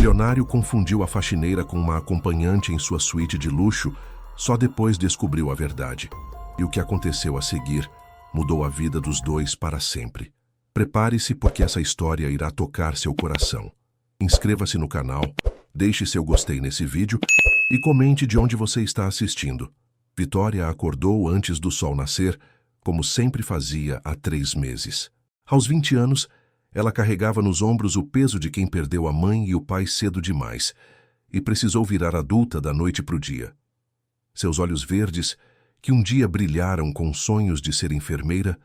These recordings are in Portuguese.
milionário confundiu a faxineira com uma acompanhante em sua suíte de luxo, só depois descobriu a verdade. E o que aconteceu a seguir mudou a vida dos dois para sempre. Prepare-se porque essa história irá tocar seu coração. Inscreva-se no canal, deixe seu gostei nesse vídeo e comente de onde você está assistindo. Vitória acordou antes do sol nascer, como sempre fazia há 3 meses. Aos 20 anos, ela carregava nos ombros o peso de quem perdeu a mãe e o pai cedo demais e precisou virar adulta da noite para o dia. Seus olhos verdes, que um dia brilharam com sonhos de ser enfermeira,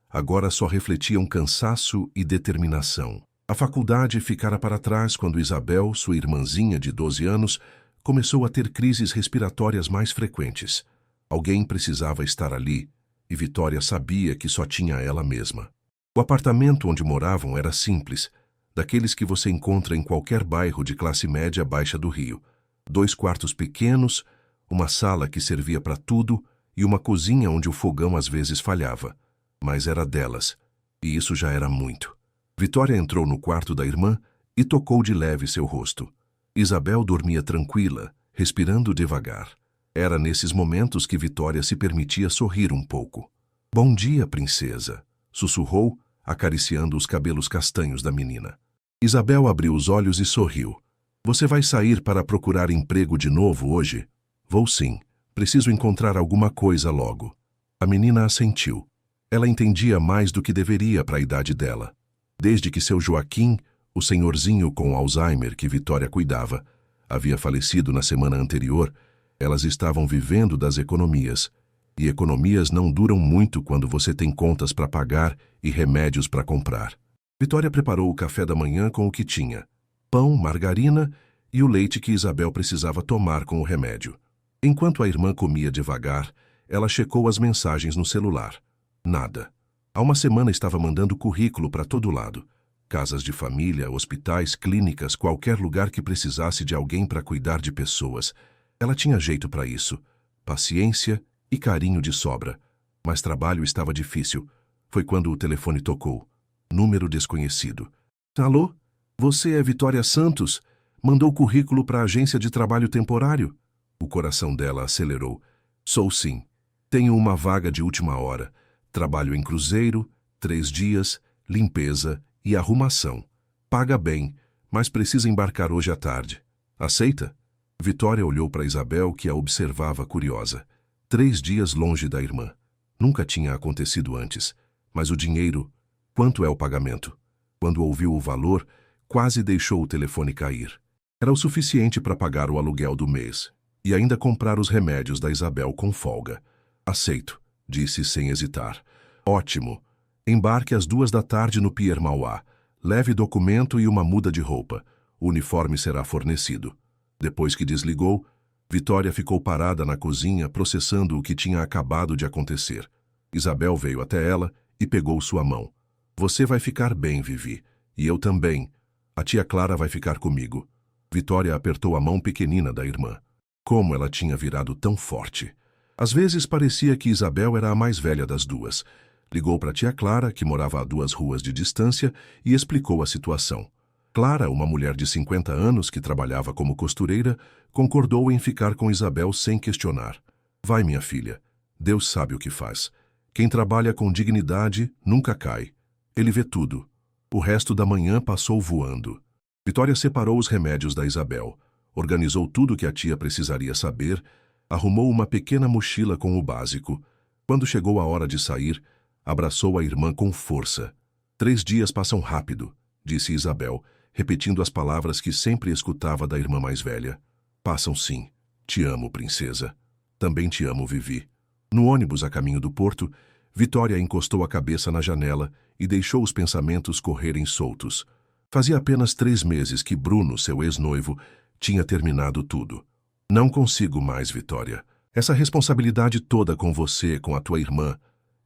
agora só refletiam cansaço e determinação. A faculdade ficara para trás quando Isabel, sua irmãzinha de 12 anos, começou a ter crises respiratórias mais frequentes. Alguém precisava estar ali, e Vitória sabia que só tinha ela mesma. O apartamento onde moravam era simples, daqueles que você encontra em qualquer bairro de classe média baixa do Rio. 2 quartos pequenos, uma sala que servia para tudo e uma cozinha onde o fogão às vezes falhava. Mas era delas, e isso já era muito. Vitória entrou no quarto da irmã e tocou de leve seu rosto. Isabel dormia tranquila, respirando devagar. Era nesses momentos que Vitória se permitia sorrir um pouco. "Bom dia, princesa", sussurrou, acariciando os cabelos castanhos da menina. Isabel abriu os olhos e sorriu. "Você vai sair para procurar emprego de novo hoje?" "Vou sim. Preciso encontrar alguma coisa logo." A menina assentiu. Ela entendia mais do que deveria para a idade dela. Desde que seu Joaquim, o senhorzinho com Alzheimer que Vitória cuidava, havia falecido na semana anterior, elas estavam vivendo das economias. E economias não duram muito quando você tem contas para pagar e remédios para comprar. Vitória preparou o café da manhã com o que tinha: pão, margarina e o leite que Isabel precisava tomar com o remédio. Enquanto a irmã comia devagar, ela checou as mensagens no celular. Nada. Há uma semana estava mandando currículo para todo lado. Casas de família, hospitais, clínicas, qualquer lugar que precisasse de alguém para cuidar de pessoas. Ela tinha jeito para isso. Paciência e carinho de sobra. Mas trabalho estava difícil. Foi quando o telefone tocou. Número desconhecido. "Alô? Você é Vitória Santos? Mandou currículo para a agência de trabalho temporário?" O coração dela acelerou. "Sou sim. Tenho uma vaga de última hora. Trabalho em cruzeiro, 3 dias, limpeza e arrumação. Paga bem, mas precisa embarcar hoje à tarde. Aceita?" Vitória olhou para Isabel, que a observava curiosa. 3 dias longe da irmã. Nunca tinha acontecido antes. Mas o dinheiro, quanto é o pagamento? Quando ouviu o valor, quase deixou o telefone cair. Era o suficiente para pagar o aluguel do mês e ainda comprar os remédios da Isabel com folga. "Aceito", disse sem hesitar. "Ótimo. Embarque às 2 da tarde no Pier Mauá. Leve documento e uma muda de roupa. O uniforme será fornecido." Depois que desligou, Vitória ficou parada na cozinha processando o que tinha acabado de acontecer. Isabel veio até ela e pegou sua mão. "Você vai ficar bem, Vivi. E eu também. A tia Clara vai ficar comigo." Vitória apertou a mão pequenina da irmã. Como ela tinha virado tão forte. Às vezes parecia que Isabel era a mais velha das duas. Ligou para a tia Clara, que morava a 2 ruas de distância, e explicou a situação. Clara, uma mulher de 50 anos que trabalhava como costureira, concordou em ficar com Isabel sem questionar. "Vai, minha filha. Deus sabe o que faz. Quem trabalha com dignidade nunca cai. Ele vê tudo." O resto da manhã passou voando. Vitória separou os remédios da Isabel, organizou tudo o que a tia precisaria saber, arrumou uma pequena mochila com o básico. Quando chegou a hora de sair, abraçou a irmã com força. "3 dias passam rápido", disse Isabel, repetindo as palavras que sempre escutava da irmã mais velha. "Passam sim. Te amo, princesa. Também te amo, Vivi." No ônibus a caminho do porto, Vitória encostou a cabeça na janela e deixou os pensamentos correrem soltos. Fazia apenas 3 meses que Bruno, seu ex-noivo, tinha terminado tudo. "Não consigo mais, Vitória. Essa responsabilidade toda com você, com a tua irmã.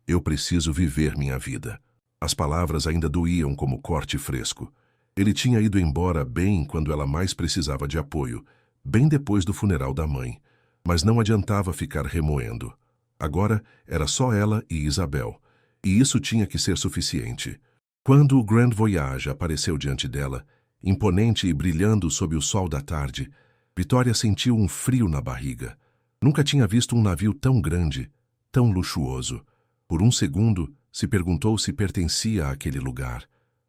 Eu preciso viver minha vida." As palavras ainda doíam como corte fresco. Ele tinha ido embora bem quando ela mais precisava de apoio, bem depois do funeral da mãe. Mas não adiantava ficar remoendo. Agora era só ela e Isabel. E isso tinha que ser suficiente. Quando o Grand Voyage apareceu diante dela, imponente e brilhando sob o sol da tarde, Vitória sentiu um frio na barriga. Nunca tinha visto um navio tão grande, tão luxuoso. Por um segundo, se perguntou se pertencia àquele lugar,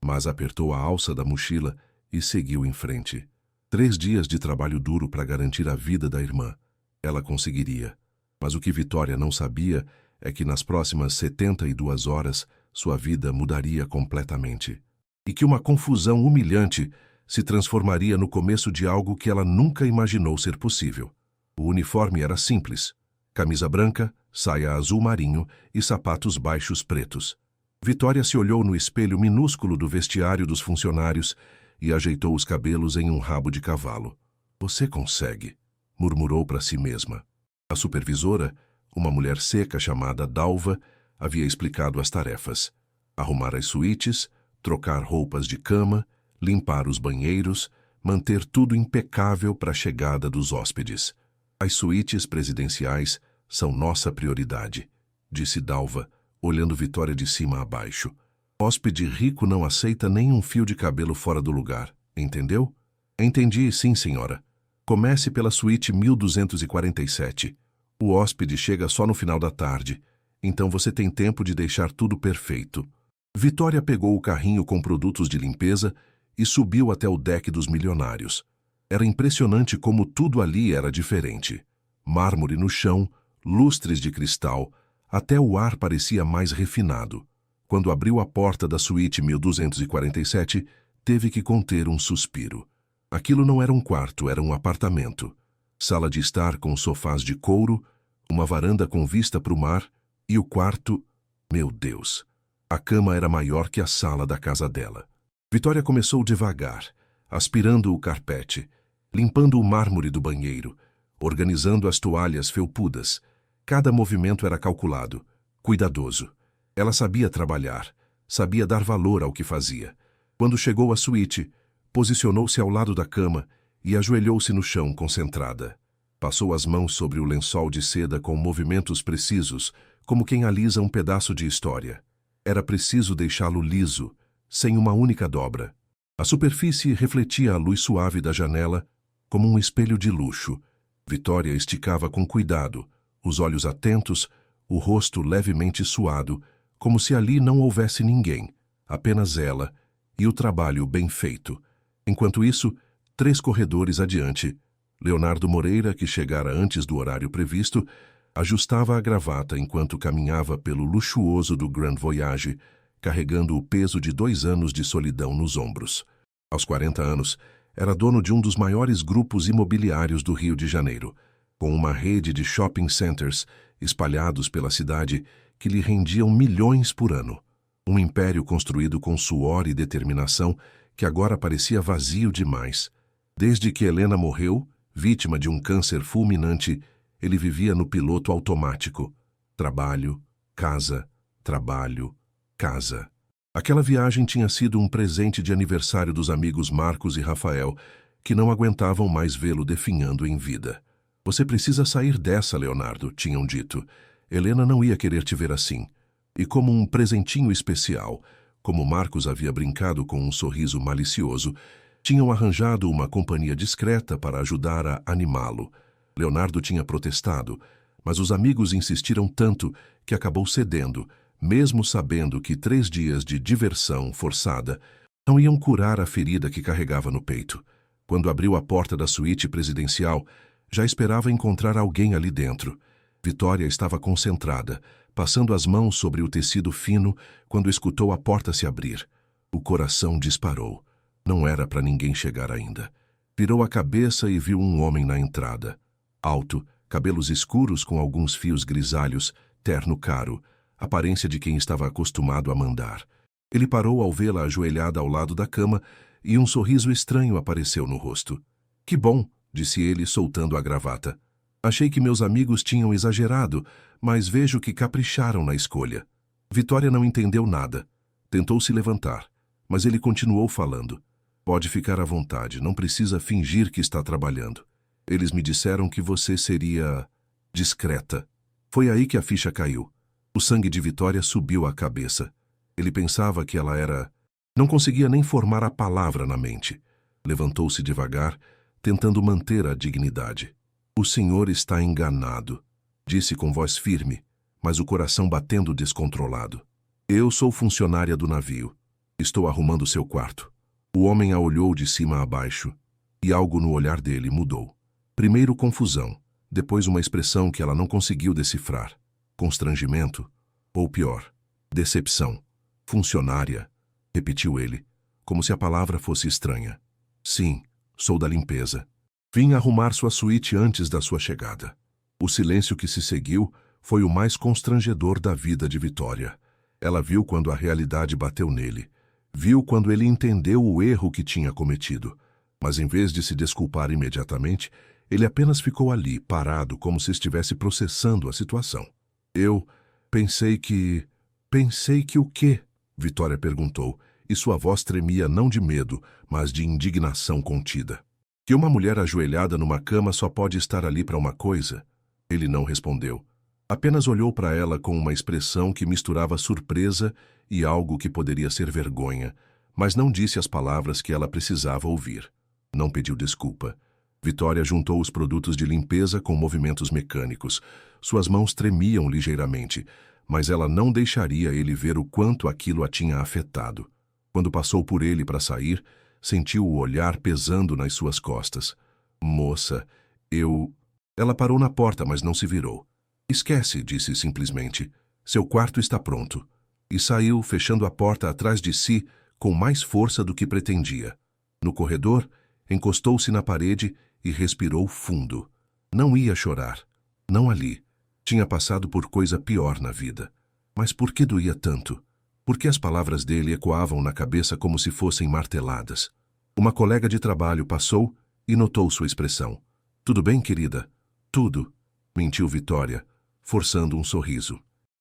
mas apertou a alça da mochila e seguiu em frente. 3 dias de trabalho duro para garantir a vida da irmã. Ela conseguiria. Mas o que Vitória não sabia é que nas próximas 72 horas sua vida mudaria completamente. E que uma confusão humilhante se transformaria no começo de algo que ela nunca imaginou ser possível. O uniforme era simples: camisa branca, saia azul marinho e sapatos baixos pretos. Vitória se olhou no espelho minúsculo do vestiário dos funcionários e ajeitou os cabelos em um rabo de cavalo. "Você consegue", murmurou para si mesma. A supervisora, uma mulher seca chamada Dalva, havia explicado as tarefas: arrumar as suítes, trocar roupas de cama, limpar os banheiros, manter tudo impecável para a chegada dos hóspedes. "As suítes presidenciais são nossa prioridade", disse Dalva, olhando Vitória de cima a baixo. "Hóspede rico não aceita nem um fio de cabelo fora do lugar, entendeu?" "Entendi, sim, senhora. Comece pela suíte 1247. O hóspede chega só no final da tarde, então você tem tempo de deixar tudo perfeito." Vitória pegou o carrinho com produtos de limpeza e subiu até o deck dos milionários. Era impressionante como tudo ali era diferente. Mármore no chão, lustres de cristal, até o ar parecia mais refinado. Quando abriu a porta da suíte 1247, teve que conter um suspiro. Aquilo não era um quarto, era um apartamento. Sala de estar com sofás de couro, uma varanda com vista para o mar e o quarto... Meu Deus! A cama era maior que a sala da casa dela. Vitória começou devagar, aspirando o carpete, limpando o mármore do banheiro, organizando as toalhas felpudas. Cada movimento era calculado, cuidadoso. Ela sabia trabalhar, sabia dar valor ao que fazia. Quando chegou à suíte, posicionou-se ao lado da cama e ajoelhou-se no chão concentrada. Passou as mãos sobre o lençol de seda com movimentos precisos, como quem alisa um pedaço de história. Era preciso deixá-lo liso, sem uma única dobra. A superfície refletia a luz suave da janela como um espelho de luxo. Vitória esticava com cuidado, os olhos atentos, o rosto levemente suado, como se ali não houvesse ninguém, apenas ela e o trabalho bem feito. Enquanto isso, 3 corredores adiante, Leonardo Moreira, que chegara antes do horário previsto, ajustava a gravata enquanto caminhava pelo luxuoso do Grand Voyage, carregando o peso de 2 anos de solidão nos ombros. Aos 40 anos, era dono de um dos maiores grupos imobiliários do Rio de Janeiro, com uma rede de shopping centers espalhados pela cidade que lhe rendiam milhões por ano. Um império construído com suor e determinação que agora parecia vazio demais. Desde que Helena morreu, vítima de um câncer fulminante, ele vivia no piloto automático. Trabalho, casa, trabalho, casa. Aquela viagem tinha sido um presente de aniversário dos amigos Marcos e Rafael, que não aguentavam mais vê-lo definhando em vida. "Você precisa sair dessa, Leonardo", tinham dito. "Helena não ia querer te ver assim." E como um presentinho especial, como Marcos havia brincado com um sorriso malicioso, tinham arranjado uma companhia discreta para ajudar a animá-lo. Leonardo tinha protestado, mas os amigos insistiram tanto que acabou cedendo, mesmo sabendo que 3 dias de diversão forçada não iam curar a ferida que carregava no peito. Quando abriu a porta da suíte presidencial, já esperava encontrar alguém ali dentro. Vitória estava concentrada, passando as mãos sobre o tecido fino quando escutou a porta se abrir. O coração disparou. Não era para ninguém chegar ainda. Virou a cabeça e viu um homem na entrada. Alto, cabelos escuros com alguns fios grisalhos, terno caro, aparência de quem estava acostumado a mandar. Ele parou ao vê-la ajoelhada ao lado da cama e um sorriso estranho apareceu no rosto. "Que bom", disse ele, soltando a gravata. "Achei que meus amigos tinham exagerado, mas vejo que capricharam na escolha." Vitória não entendeu nada. Tentou se levantar, mas ele continuou falando. "Pode ficar à vontade, não precisa fingir que está trabalhando. Eles me disseram que você seria discreta." Foi aí que a ficha caiu. O sangue de Vitória subiu à cabeça. Ele pensava que ela era... Não conseguia nem formar a palavra na mente. Levantou-se devagar, tentando manter a dignidade. O senhor está enganado, disse com voz firme, mas o coração batendo descontrolado. Eu sou funcionária do navio. Estou arrumando seu quarto. O homem a olhou de cima a baixo, e algo no olhar dele mudou. Primeiro confusão, depois uma expressão que ela não conseguiu decifrar. Constrangimento, ou pior, decepção. Funcionária, repetiu ele, como se a palavra fosse estranha. Sim, sou da limpeza. Vim arrumar sua suíte antes da sua chegada. O silêncio que se seguiu foi o mais constrangedor da vida de Vitória. Ela viu quando a realidade bateu nele. Viu quando ele entendeu o erro que tinha cometido. Mas em vez de se desculpar imediatamente, ele apenas ficou ali, parado, como se estivesse processando a situação. Eu pensei que... Pensei que o quê? Vitória perguntou, e sua voz tremia não de medo, mas de indignação contida. Que uma mulher ajoelhada numa cama só pode estar ali para uma coisa? Ele não respondeu. Apenas olhou para ela com uma expressão que misturava surpresa e algo que poderia ser vergonha, mas não disse as palavras que ela precisava ouvir. Não pediu desculpa. Vitória juntou os produtos de limpeza com movimentos mecânicos. Suas mãos tremiam ligeiramente, mas ela não deixaria ele ver o quanto aquilo a tinha afetado. Quando passou por ele para sair, sentiu o olhar pesando nas suas costas. Moça, eu... Ela parou na porta, mas não se virou. Esquece, disse simplesmente. Seu quarto está pronto. E saiu, fechando a porta atrás de si, com mais força do que pretendia. No corredor, encostou-se na parede e respirou fundo. Não ia chorar. Não ali. Tinha passado por coisa pior na vida. Mas por que doía tanto? Por que as palavras dele ecoavam na cabeça como se fossem marteladas? Uma colega de trabalho passou e notou sua expressão. Tudo bem, querida? Tudo, mentiu Vitória, forçando um sorriso.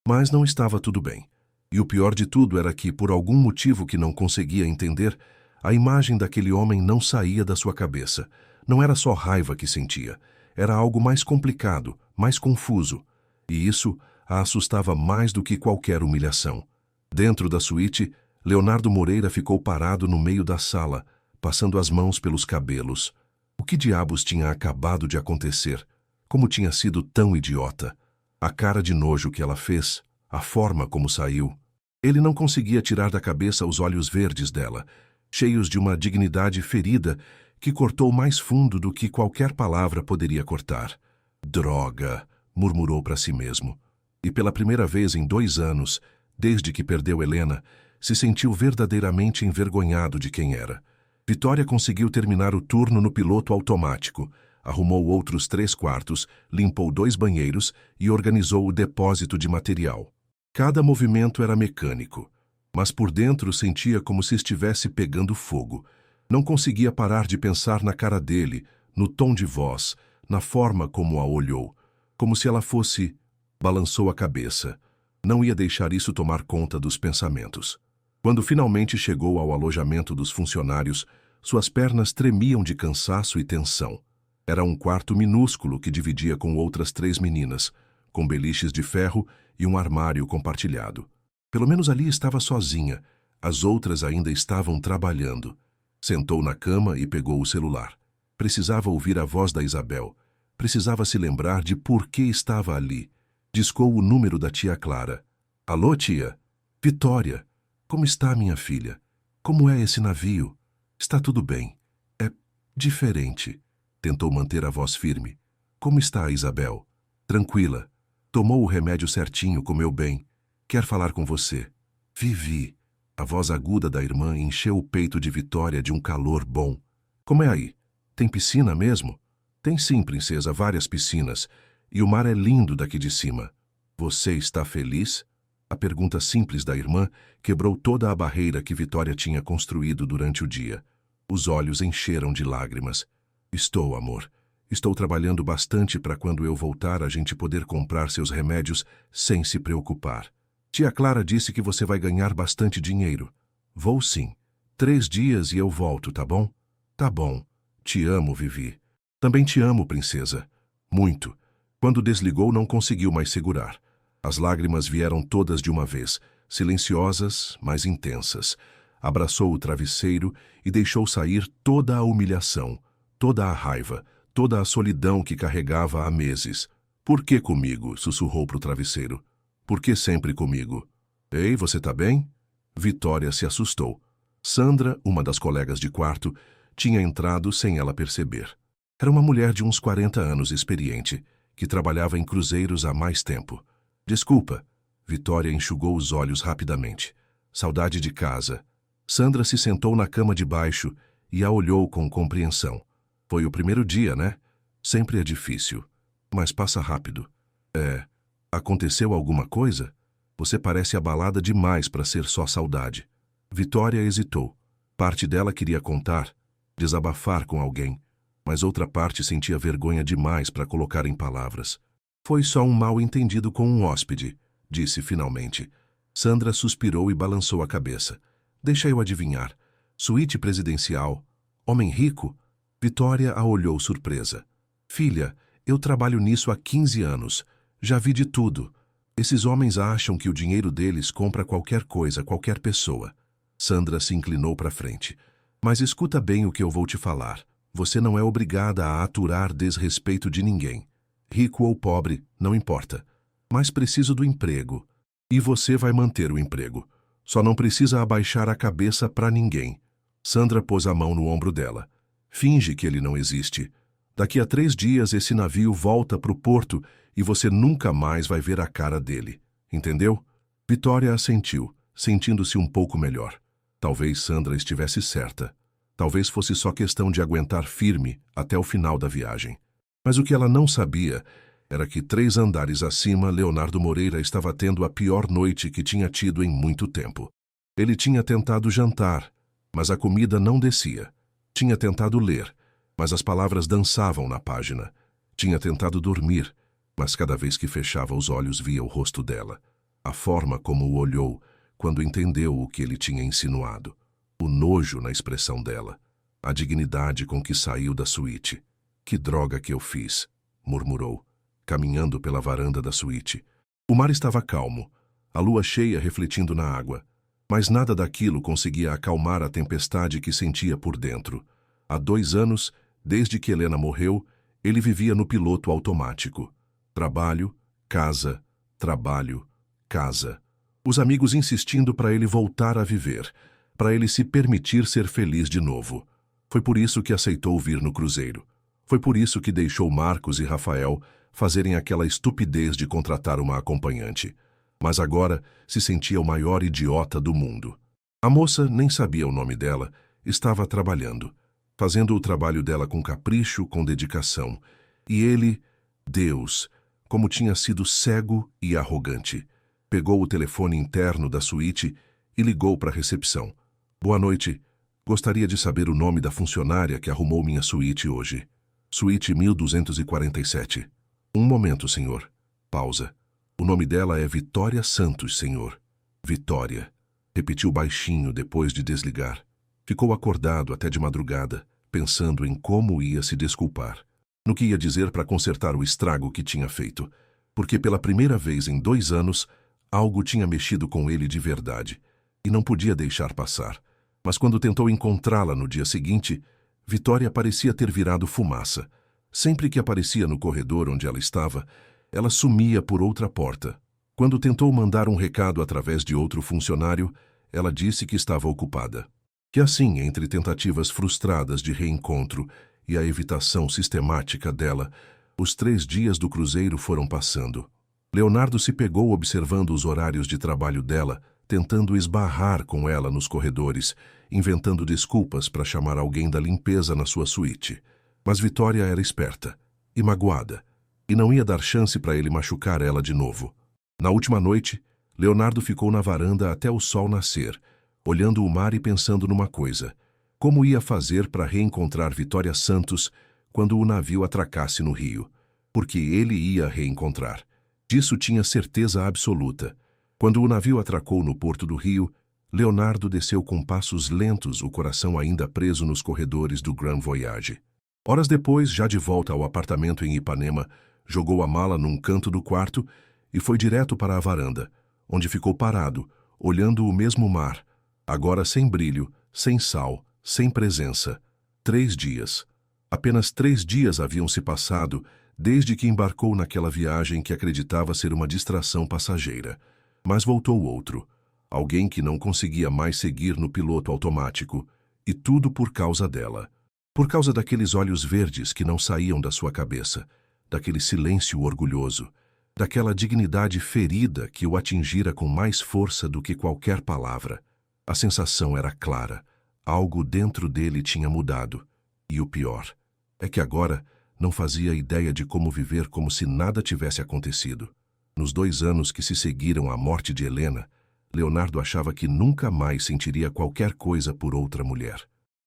Mas não estava tudo bem. E o pior de tudo era que, por algum motivo que não conseguia entender, a imagem daquele homem não saía da sua cabeça. Não era só raiva que sentia. Era algo mais complicado, mais confuso. E isso a assustava mais do que qualquer humilhação. Dentro da suíte, Leonardo Moreira ficou parado no meio da sala, passando as mãos pelos cabelos. O que diabos tinha acabado de acontecer? Como tinha sido tão idiota? A cara de nojo que ela fez, a forma como saiu. Ele não conseguia tirar da cabeça os olhos verdes dela, cheios de uma dignidade ferida que cortou mais fundo do que qualquer palavra poderia cortar. Droga, murmurou para si mesmo. E pela primeira vez em 2 anos, desde que perdeu Helena, se sentiu verdadeiramente envergonhado de quem era. Vitória conseguiu terminar o turno no piloto automático, arrumou outros 3 quartos, limpou 2 banheiros e organizou o depósito de material. Cada movimento era mecânico, mas por dentro sentia como se estivesse pegando fogo. Não conseguia parar de pensar na cara dele, no tom de voz, na forma como a olhou, como se ela fosse... Balançou a cabeça. Não ia deixar isso tomar conta dos pensamentos. Quando finalmente chegou ao alojamento dos funcionários, suas pernas tremiam de cansaço e tensão. Era um quarto minúsculo que dividia com outras 3 meninas, com beliches de ferro e um armário compartilhado. Pelo menos ali estava sozinha. As outras ainda estavam trabalhando. Sentou na cama e pegou o celular. Precisava ouvir a voz da Isabel. Precisava se lembrar de por que estava ali. Discou o número da tia Clara. Alô, tia? Vitória. Como está, minha filha? Como é esse navio? Está tudo bem. É diferente. Tentou manter a voz firme. Como está a Isabel? Tranquila. Tomou o remédio certinho, comeu bem. Quer falar com você. Vivi. A voz aguda da irmã encheu o peito de Vitória de um calor bom. Como é aí? Tem piscina mesmo? Tem sim, princesa, várias piscinas. E o mar é lindo daqui de cima. Você está feliz? A pergunta simples da irmã quebrou toda a barreira que Vitória tinha construído durante o dia. Os olhos encheram de lágrimas. Estou, amor. Estou trabalhando bastante para quando eu voltar a gente poder comprar seus remédios sem se preocupar. Tia Clara disse que você vai ganhar bastante dinheiro. Vou sim. 3 dias e eu volto, tá bom? Tá bom. Te amo, Vivi. Também te amo, princesa. Muito. Quando desligou, não conseguiu mais segurar. As lágrimas vieram todas de uma vez, silenciosas, mas intensas. abraçou o travesseiro e deixou sair toda a humilhação, toda a raiva, toda a solidão que carregava há meses. "Por que comigo?" sussurrou para o travesseiro. "Por que sempre comigo?" "Ei, você tá bem?" Vitória se assustou. Sandra, uma das colegas de quarto, tinha entrado sem ela perceber. Era uma mulher de uns 40 anos experiente, que trabalhava em cruzeiros há mais tempo. "Desculpa." Vitória enxugou os olhos rapidamente. "Saudade de casa." Sandra se sentou na cama de baixo e a olhou com compreensão. "Foi o primeiro dia, né? Sempre é difícil, mas passa rápido." Aconteceu alguma coisa? Você parece abalada demais para ser só saudade." Vitória hesitou. Parte dela queria contar, desabafar com alguém, mas outra parte sentia vergonha demais para colocar em palavras. "Foi só um mal-entendido com um hóspede", disse finalmente. Sandra suspirou e balançou a cabeça. "Deixa eu adivinhar. Suíte presidencial? Homem rico?" Vitória a olhou surpresa. "Filha, eu trabalho nisso há 15 anos. Já vi de tudo. Esses homens acham que o dinheiro deles compra qualquer coisa, qualquer pessoa." Sandra se inclinou para frente. "Mas escuta bem o que eu vou te falar. Você não é obrigada a aturar desrespeito de ninguém. Rico ou pobre, não importa. Mas preciso do emprego. E você vai manter o emprego. Só não precisa abaixar a cabeça para ninguém." Sandra pôs a mão no ombro dela. "Finge que ele não existe. Daqui a 3 dias esse navio volta para o porto e você nunca mais vai ver a cara dele. Entendeu?" Vitória assentiu, sentindo-se um pouco melhor. Talvez Sandra estivesse certa. Talvez fosse só questão de aguentar firme até o final da viagem. Mas o que ela não sabia era que 3 andares acima, Leonardo Moreira estava tendo a pior noite que tinha tido em muito tempo. Ele tinha tentado jantar, mas a comida não descia. Tinha tentado ler, mas as palavras dançavam na página. Tinha tentado dormir, mas cada vez que fechava os olhos via o rosto dela. A forma como o olhou quando entendeu o que ele tinha insinuado. O nojo na expressão dela. A dignidade com que saiu da suíte. "Que droga que eu fiz", murmurou, caminhando pela varanda da suíte. O mar estava calmo, a lua cheia refletindo na água, mas nada daquilo conseguia acalmar a tempestade que sentia por dentro. Há 2 anos, desde que Helena morreu, ele vivia no piloto automático. Trabalho, casa, trabalho, casa. Os amigos insistindo para ele voltar a viver, para ele se permitir ser feliz de novo. Foi por isso que aceitou vir no cruzeiro. Foi por isso que deixou Marcos e Rafael fazerem aquela estupidez de contratar uma acompanhante. Mas agora se sentia o maior idiota do mundo. A moça, nem sabia o nome dela, estava trabalhando, fazendo o trabalho dela com capricho, com dedicação. E ele, Deus, como tinha sido cego e arrogante. Pegou o telefone interno da suíte e ligou para a recepção. "Boa noite. Gostaria de saber o nome da funcionária que arrumou minha suíte hoje." "Suíte 1247. "Um momento, senhor." Pausa. "O nome dela é Vitória Santos, senhor." "Vitória." Repetiu baixinho depois de desligar. Ficou acordado até de madrugada, pensando em como ia se desculpar. No que ia dizer para consertar o estrago que tinha feito. Porque pela primeira vez em 2 anos, algo tinha mexido com ele de verdade, e não podia deixar passar. Mas quando tentou encontrá-la no dia seguinte, Vitória parecia ter virado fumaça. Sempre que aparecia no corredor onde ela estava, ela sumia por outra porta. Quando tentou mandar um recado através de outro funcionário, ela disse que estava ocupada. Que assim, entre tentativas frustradas de reencontro e a evitação sistemática dela, os 3 dias do cruzeiro foram passando. Leonardo se pegou observando os horários de trabalho dela, tentando esbarrar com ela nos corredores, inventando desculpas para chamar alguém da limpeza na sua suíte. Mas Vitória era esperta e magoada, e não ia dar chance para ele machucar ela de novo. Na última noite, Leonardo ficou na varanda até o sol nascer, olhando o mar e pensando numa coisa. Como ia fazer para reencontrar Vitória Santos quando o navio atracasse no rio? Porque ele ia reencontrar. Disso tinha certeza absoluta. Quando o navio atracou no porto do Rio, Leonardo desceu com passos lentos, o coração ainda preso nos corredores do Grand Voyage. Horas depois, já de volta ao apartamento em Ipanema, jogou a mala num canto do quarto e foi direto para a varanda, onde ficou parado, olhando o mesmo mar, Agora sem brilho, sem sal, sem presença. 3 dias. Apenas 3 dias haviam se passado desde que embarcou naquela viagem que acreditava ser uma distração passageira. Mas voltou outro. Alguém que não conseguia mais seguir no piloto automático. E tudo por causa dela. Por causa daqueles olhos verdes que não saíam da sua cabeça. Daquele silêncio orgulhoso. Daquela dignidade ferida que o atingira com mais força do que qualquer palavra. A sensação era clara. Algo dentro dele tinha mudado. E o pior é que agora não fazia ideia de como viver como se nada tivesse acontecido. Nos 2 anos que se seguiram à morte de Helena, Leonardo achava que nunca mais sentiria qualquer coisa por outra mulher.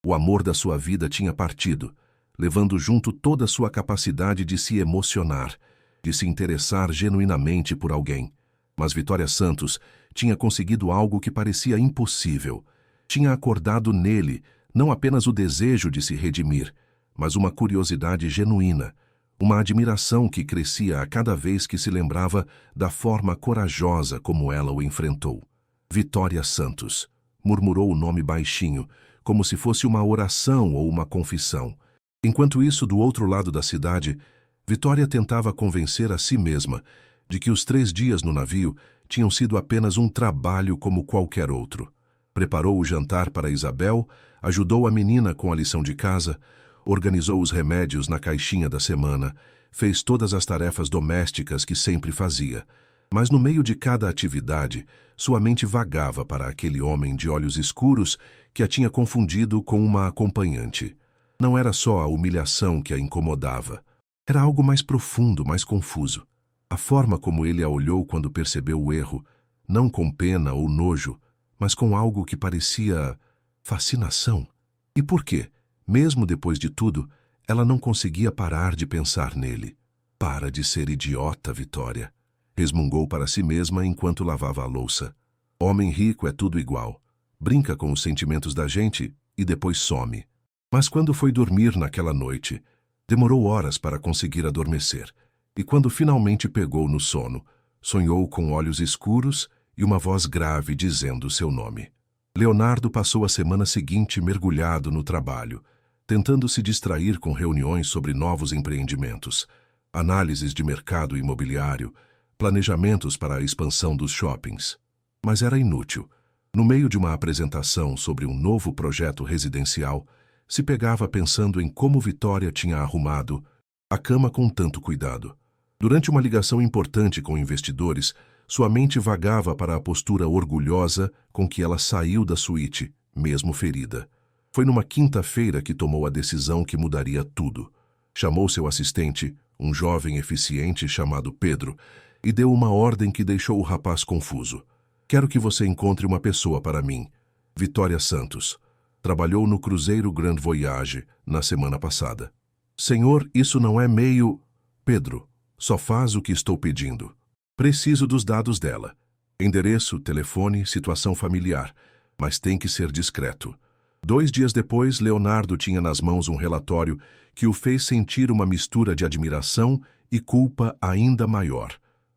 O amor da sua vida tinha partido, levando junto toda a sua capacidade de se emocionar, de se interessar genuinamente por alguém. Mas Vitória Santos tinha conseguido algo que parecia impossível. Tinha acordado nele não apenas o desejo de se redimir, mas uma curiosidade genuína, uma admiração que crescia a cada vez que se lembrava da forma corajosa como ela o enfrentou. Vitória Santos, murmurou o nome baixinho, como se fosse uma oração ou uma confissão. Enquanto isso, do outro lado da cidade, Vitória tentava convencer a si mesma de que os 3 dias no navio tinham sido apenas um trabalho como qualquer outro. Preparou o jantar para Isabel, ajudou a menina com a lição de casa, organizou os remédios na caixinha da semana, fez todas as tarefas domésticas que sempre fazia. Mas no meio de cada atividade, sua mente vagava para aquele homem de olhos escuros que a tinha confundido com uma acompanhante. Não era só a humilhação que a incomodava. Era algo mais profundo, mais confuso. A forma como ele a olhou quando percebeu o erro, não com pena ou nojo, mas com algo que parecia fascinação. E por quê? Mesmo depois de tudo, ela não conseguia parar de pensar nele. Para de ser idiota, Vitória. Resmungou para si mesma enquanto lavava a louça. Homem rico é tudo igual. Brinca com os sentimentos da gente e depois some. Mas quando foi dormir naquela noite, demorou horas para conseguir adormecer. E quando finalmente pegou no sono, sonhou com olhos escuros e uma voz grave dizendo seu nome. Leonardo passou a semana seguinte mergulhado no trabalho, tentando se distrair com reuniões sobre novos empreendimentos, análises de mercado imobiliário, planejamentos para a expansão dos shoppings. Mas era inútil. No meio de uma apresentação sobre um novo projeto residencial, se pegava pensando em como Vitória tinha arrumado a cama com tanto cuidado. Durante uma ligação importante com investidores, sua mente vagava para a postura orgulhosa com que ela saiu da suíte, mesmo ferida. Foi numa quinta-feira que tomou a decisão que mudaria tudo. Chamou seu assistente, um jovem eficiente chamado Pedro, e deu uma ordem que deixou o rapaz confuso. Quero que você encontre uma pessoa para mim. Vitória Santos. Trabalhou no cruzeiro Grand Voyage na semana passada. Senhor, isso não é meio... Pedro, só faz o que estou pedindo. Preciso dos dados dela. Endereço, telefone, situação familiar. Mas tem que ser discreto. 2 dias depois, Leonardo tinha nas mãos um relatório que o fez sentir uma mistura de admiração e culpa ainda maior.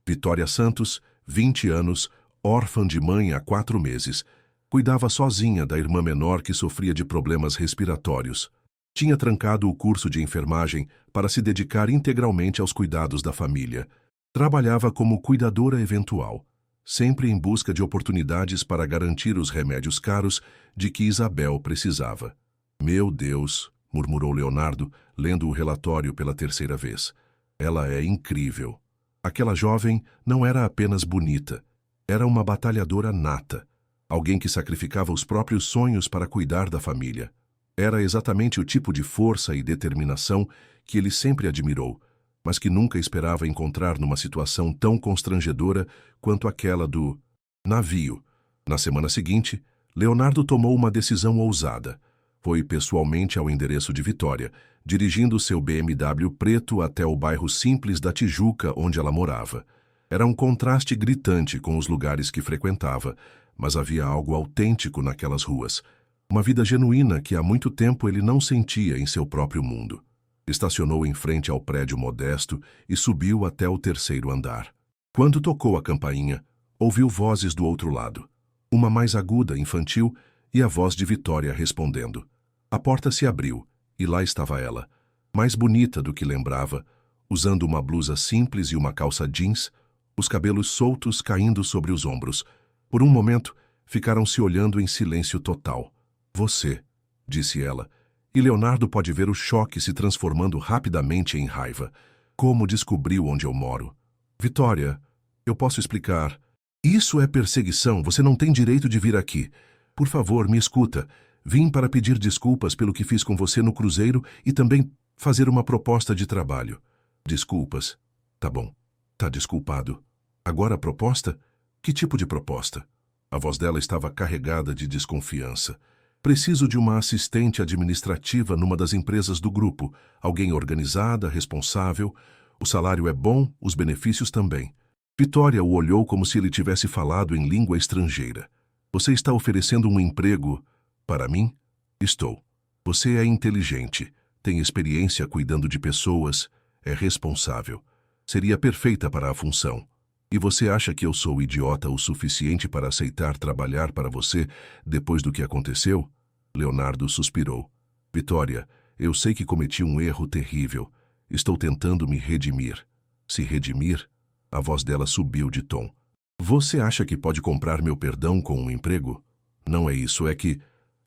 Vitória Santos, 20 anos, órfã de mãe há 4 meses. Cuidava sozinha da irmã menor que sofria de problemas respiratórios. Tinha trancado o curso de enfermagem para se dedicar integralmente aos cuidados da família. Trabalhava como cuidadora eventual, sempre em busca de oportunidades para garantir os remédios caros de que Isabel precisava. Meu Deus, murmurou Leonardo, lendo o relatório pela 3ª vez. Ela é incrível. Aquela jovem não era apenas bonita, era uma batalhadora nata, alguém que sacrificava os próprios sonhos para cuidar da família. Era exatamente o tipo de força e determinação que ele sempre admirou, mas que nunca esperava encontrar numa situação tão constrangedora quanto aquela do navio. Na semana seguinte, Leonardo tomou uma decisão ousada. Foi pessoalmente ao endereço de Vitória, dirigindo seu BMW preto até o bairro simples da Tijuca, onde ela morava. Era um contraste gritante com os lugares que frequentava, mas havia algo autêntico naquelas ruas. Uma vida genuína que há muito tempo ele não sentia em seu próprio mundo. Estacionou em frente ao prédio modesto e subiu até o 3º andar. Quando tocou a campainha, ouviu vozes do outro lado. Uma mais aguda, infantil, e a voz de Vitória respondendo. A porta se abriu, e lá estava ela, mais bonita do que lembrava, usando uma blusa simples e uma calça jeans, os cabelos soltos caindo sobre os ombros. Por um momento, ficaram se olhando em silêncio total. Você, disse ela, e Leonardo pode ver o choque se transformando rapidamente em raiva. Como descobriu onde eu moro? Vitória, eu posso explicar. Isso é perseguição, você não tem direito de vir aqui. Por favor, me escuta. Vim para pedir desculpas pelo que fiz com você no cruzeiro e também fazer uma proposta de trabalho. Desculpas. Tá bom. Tá desculpado. Agora a proposta? Que tipo de proposta? A voz dela estava carregada de desconfiança. Preciso de uma assistente administrativa numa das empresas do grupo. Alguém organizada, responsável. O salário é bom, os benefícios também. Vitória o olhou como se ele tivesse falado em língua estrangeira. Você está oferecendo um emprego para mim? Estou. Você é inteligente, tem experiência cuidando de pessoas, é responsável. Seria perfeita para a função. E você acha que eu sou idiota o suficiente para aceitar trabalhar para você depois do que aconteceu? Leonardo suspirou. Vitória, eu sei que cometi um erro terrível. Estou tentando me redimir. Se redimir? A voz dela subiu de tom. Você acha que pode comprar meu perdão com um emprego? Não é isso, é que...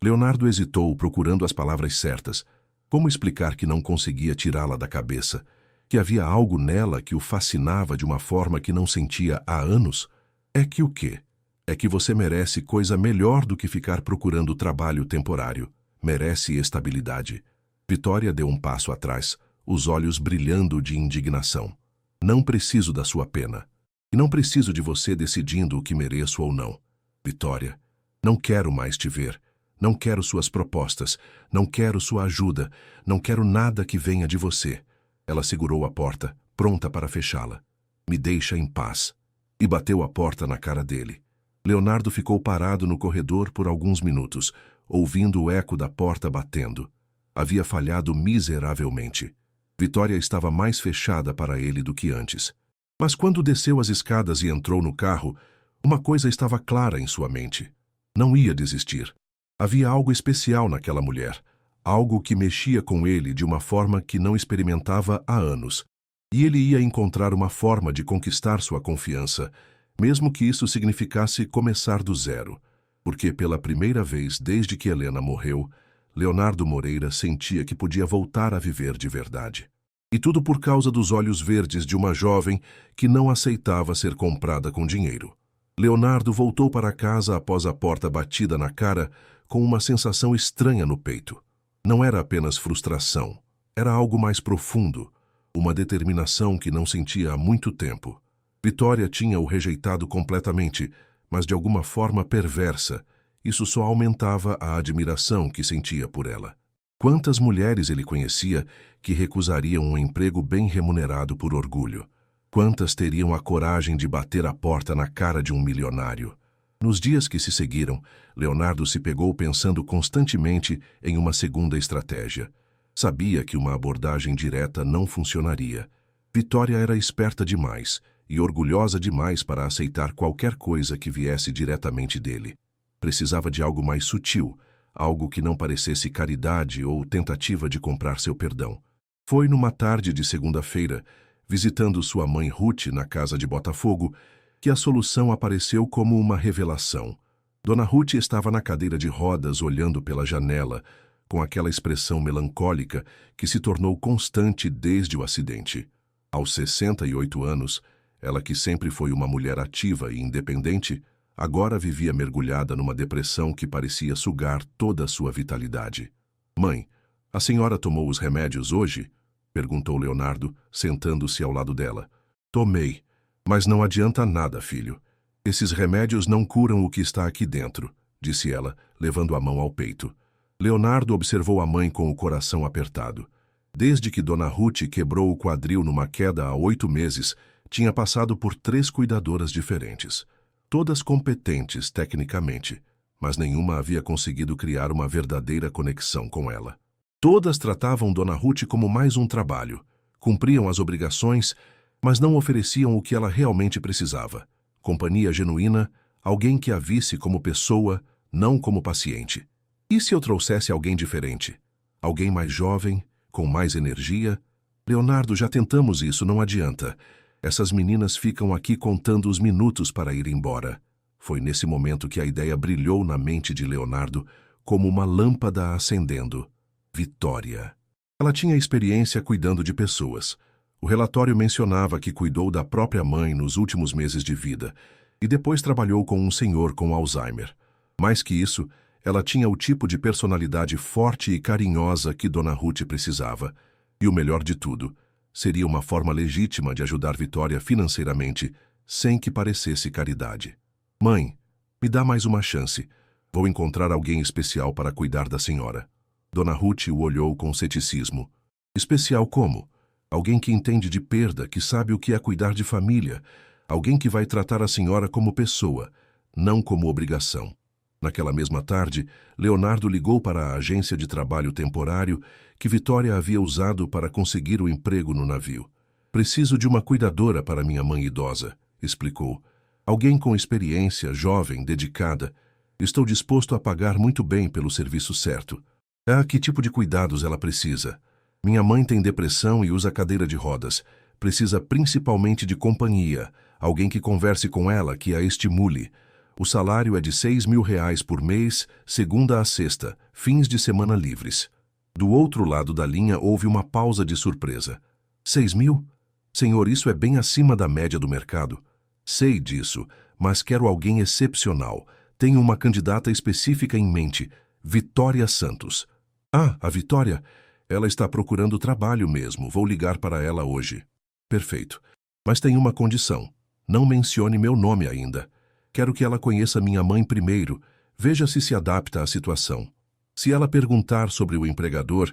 Leonardo hesitou, procurando as palavras certas. Como explicar que não conseguia tirá-la da cabeça? Que havia algo nela que o fascinava de uma forma que não sentia há anos? É que o quê? É que você merece coisa melhor do que ficar procurando trabalho temporário. Merece estabilidade. Vitória deu um passo atrás, os olhos brilhando de indignação. Não preciso da sua pena. E não preciso de você decidindo o que mereço ou não. Vitória, não quero mais te ver. Não quero suas propostas. Não quero sua ajuda. Não quero nada que venha de você. Ela segurou a porta, pronta para fechá-la. Me deixa em paz. E bateu a porta na cara dele. Leonardo ficou parado no corredor por alguns minutos, ouvindo o eco da porta batendo. Havia falhado miseravelmente. Vitória estava mais fechada para ele do que antes. Mas quando desceu as escadas e entrou no carro, uma coisa estava clara em sua mente. Não ia desistir. Havia algo especial naquela mulher, algo que mexia com ele de uma forma que não experimentava há anos. E ele ia encontrar uma forma de conquistar sua confiança, mesmo que isso significasse começar do zero. Porque pela primeira vez desde que Helena morreu, Leonardo Moreira sentia que podia voltar a viver de verdade. E tudo por causa dos olhos verdes de uma jovem que não aceitava ser comprada com dinheiro. Leonardo voltou para casa após a porta batida na cara, com uma sensação estranha no peito. Não era apenas frustração, era algo mais profundo, uma determinação que não sentia há muito tempo. Vitória tinha-o rejeitado completamente, mas de alguma forma perversa, isso só aumentava a admiração que sentia por ela. Quantas mulheres ele conhecia que recusariam um emprego bem remunerado por orgulho? Quantas teriam a coragem de bater a porta na cara de um milionário? Nos dias que se seguiram, Leonardo se pegou pensando constantemente em uma segunda estratégia. Sabia que uma abordagem direta não funcionaria. Vitória era esperta demais e orgulhosa demais para aceitar qualquer coisa que viesse diretamente dele. Precisava de algo mais sutil, algo que não parecesse caridade ou tentativa de comprar seu perdão. Foi numa tarde de segunda-feira, visitando sua mãe Ruth na casa de Botafogo, que a solução apareceu como uma revelação. Dona Ruth estava na cadeira de rodas olhando pela janela, com aquela expressão melancólica que se tornou constante desde o acidente. Aos 68 anos, ela que sempre foi uma mulher ativa e independente, agora vivia mergulhada numa depressão que parecia sugar toda a sua vitalidade. "Mãe, a senhora tomou os remédios hoje?" perguntou Leonardo, sentando-se ao lado dela. "Tomei. Mas não adianta nada, filho. Esses remédios não curam o que está aqui dentro", disse ela, levando a mão ao peito. Leonardo observou a mãe com o coração apertado. Desde que Dona Ruth quebrou o quadril numa queda há 8 meses, tinha passado por 3 cuidadoras diferentes. Todas competentes tecnicamente, mas nenhuma havia conseguido criar uma verdadeira conexão com ela. Todas tratavam Dona Ruth como mais um trabalho, cumpriam as obrigações, mas não ofereciam o que ela realmente precisava. Companhia genuína, alguém que a visse como pessoa, não como paciente. E se eu trouxesse alguém diferente? Alguém mais jovem, com mais energia? Leonardo, já tentamos isso, não adianta. Essas meninas ficam aqui contando os minutos para ir embora. Foi nesse momento que a ideia brilhou na mente de Leonardo como uma lâmpada acendendo. Vitória. Ela tinha experiência cuidando de pessoas. O relatório mencionava que cuidou da própria mãe nos últimos meses de vida e depois trabalhou com um senhor com Alzheimer. Mais que isso, ela tinha o tipo de personalidade forte e carinhosa que Dona Ruth precisava. E o melhor de tudo, seria uma forma legítima de ajudar Vitória financeiramente, sem que parecesse caridade. Mãe, me dá mais uma chance. Vou encontrar alguém especial para cuidar da senhora. Dona Ruth o olhou com ceticismo. Especial como? Alguém que entende de perda, que sabe o que é cuidar de família. Alguém que vai tratar a senhora como pessoa, não como obrigação. Naquela mesma tarde, Leonardo ligou para a agência de trabalho temporário que Vitória havia usado para conseguir o emprego no navio. Preciso de uma cuidadora para minha mãe idosa, explicou. Alguém com experiência, jovem, dedicada. Estou disposto a pagar muito bem pelo serviço certo. Que tipo de cuidados ela precisa? Minha mãe tem depressão e usa cadeira de rodas. Precisa principalmente de companhia, alguém que converse com ela, que a estimule. O salário é de R$6.000 por mês, segunda a sexta, fins de semana livres. Do outro lado da linha houve uma pausa de surpresa. 6.000? Senhor, isso é bem acima da média do mercado. Sei disso, mas quero alguém excepcional. Tenho uma candidata específica em mente, Vitória Santos. A Vitória? Ela está procurando trabalho mesmo, vou ligar para ela hoje. Perfeito. Mas tem uma condição. Não mencione meu nome ainda. Quero que ela conheça minha mãe primeiro, veja se adapta à situação. Se ela perguntar sobre o empregador,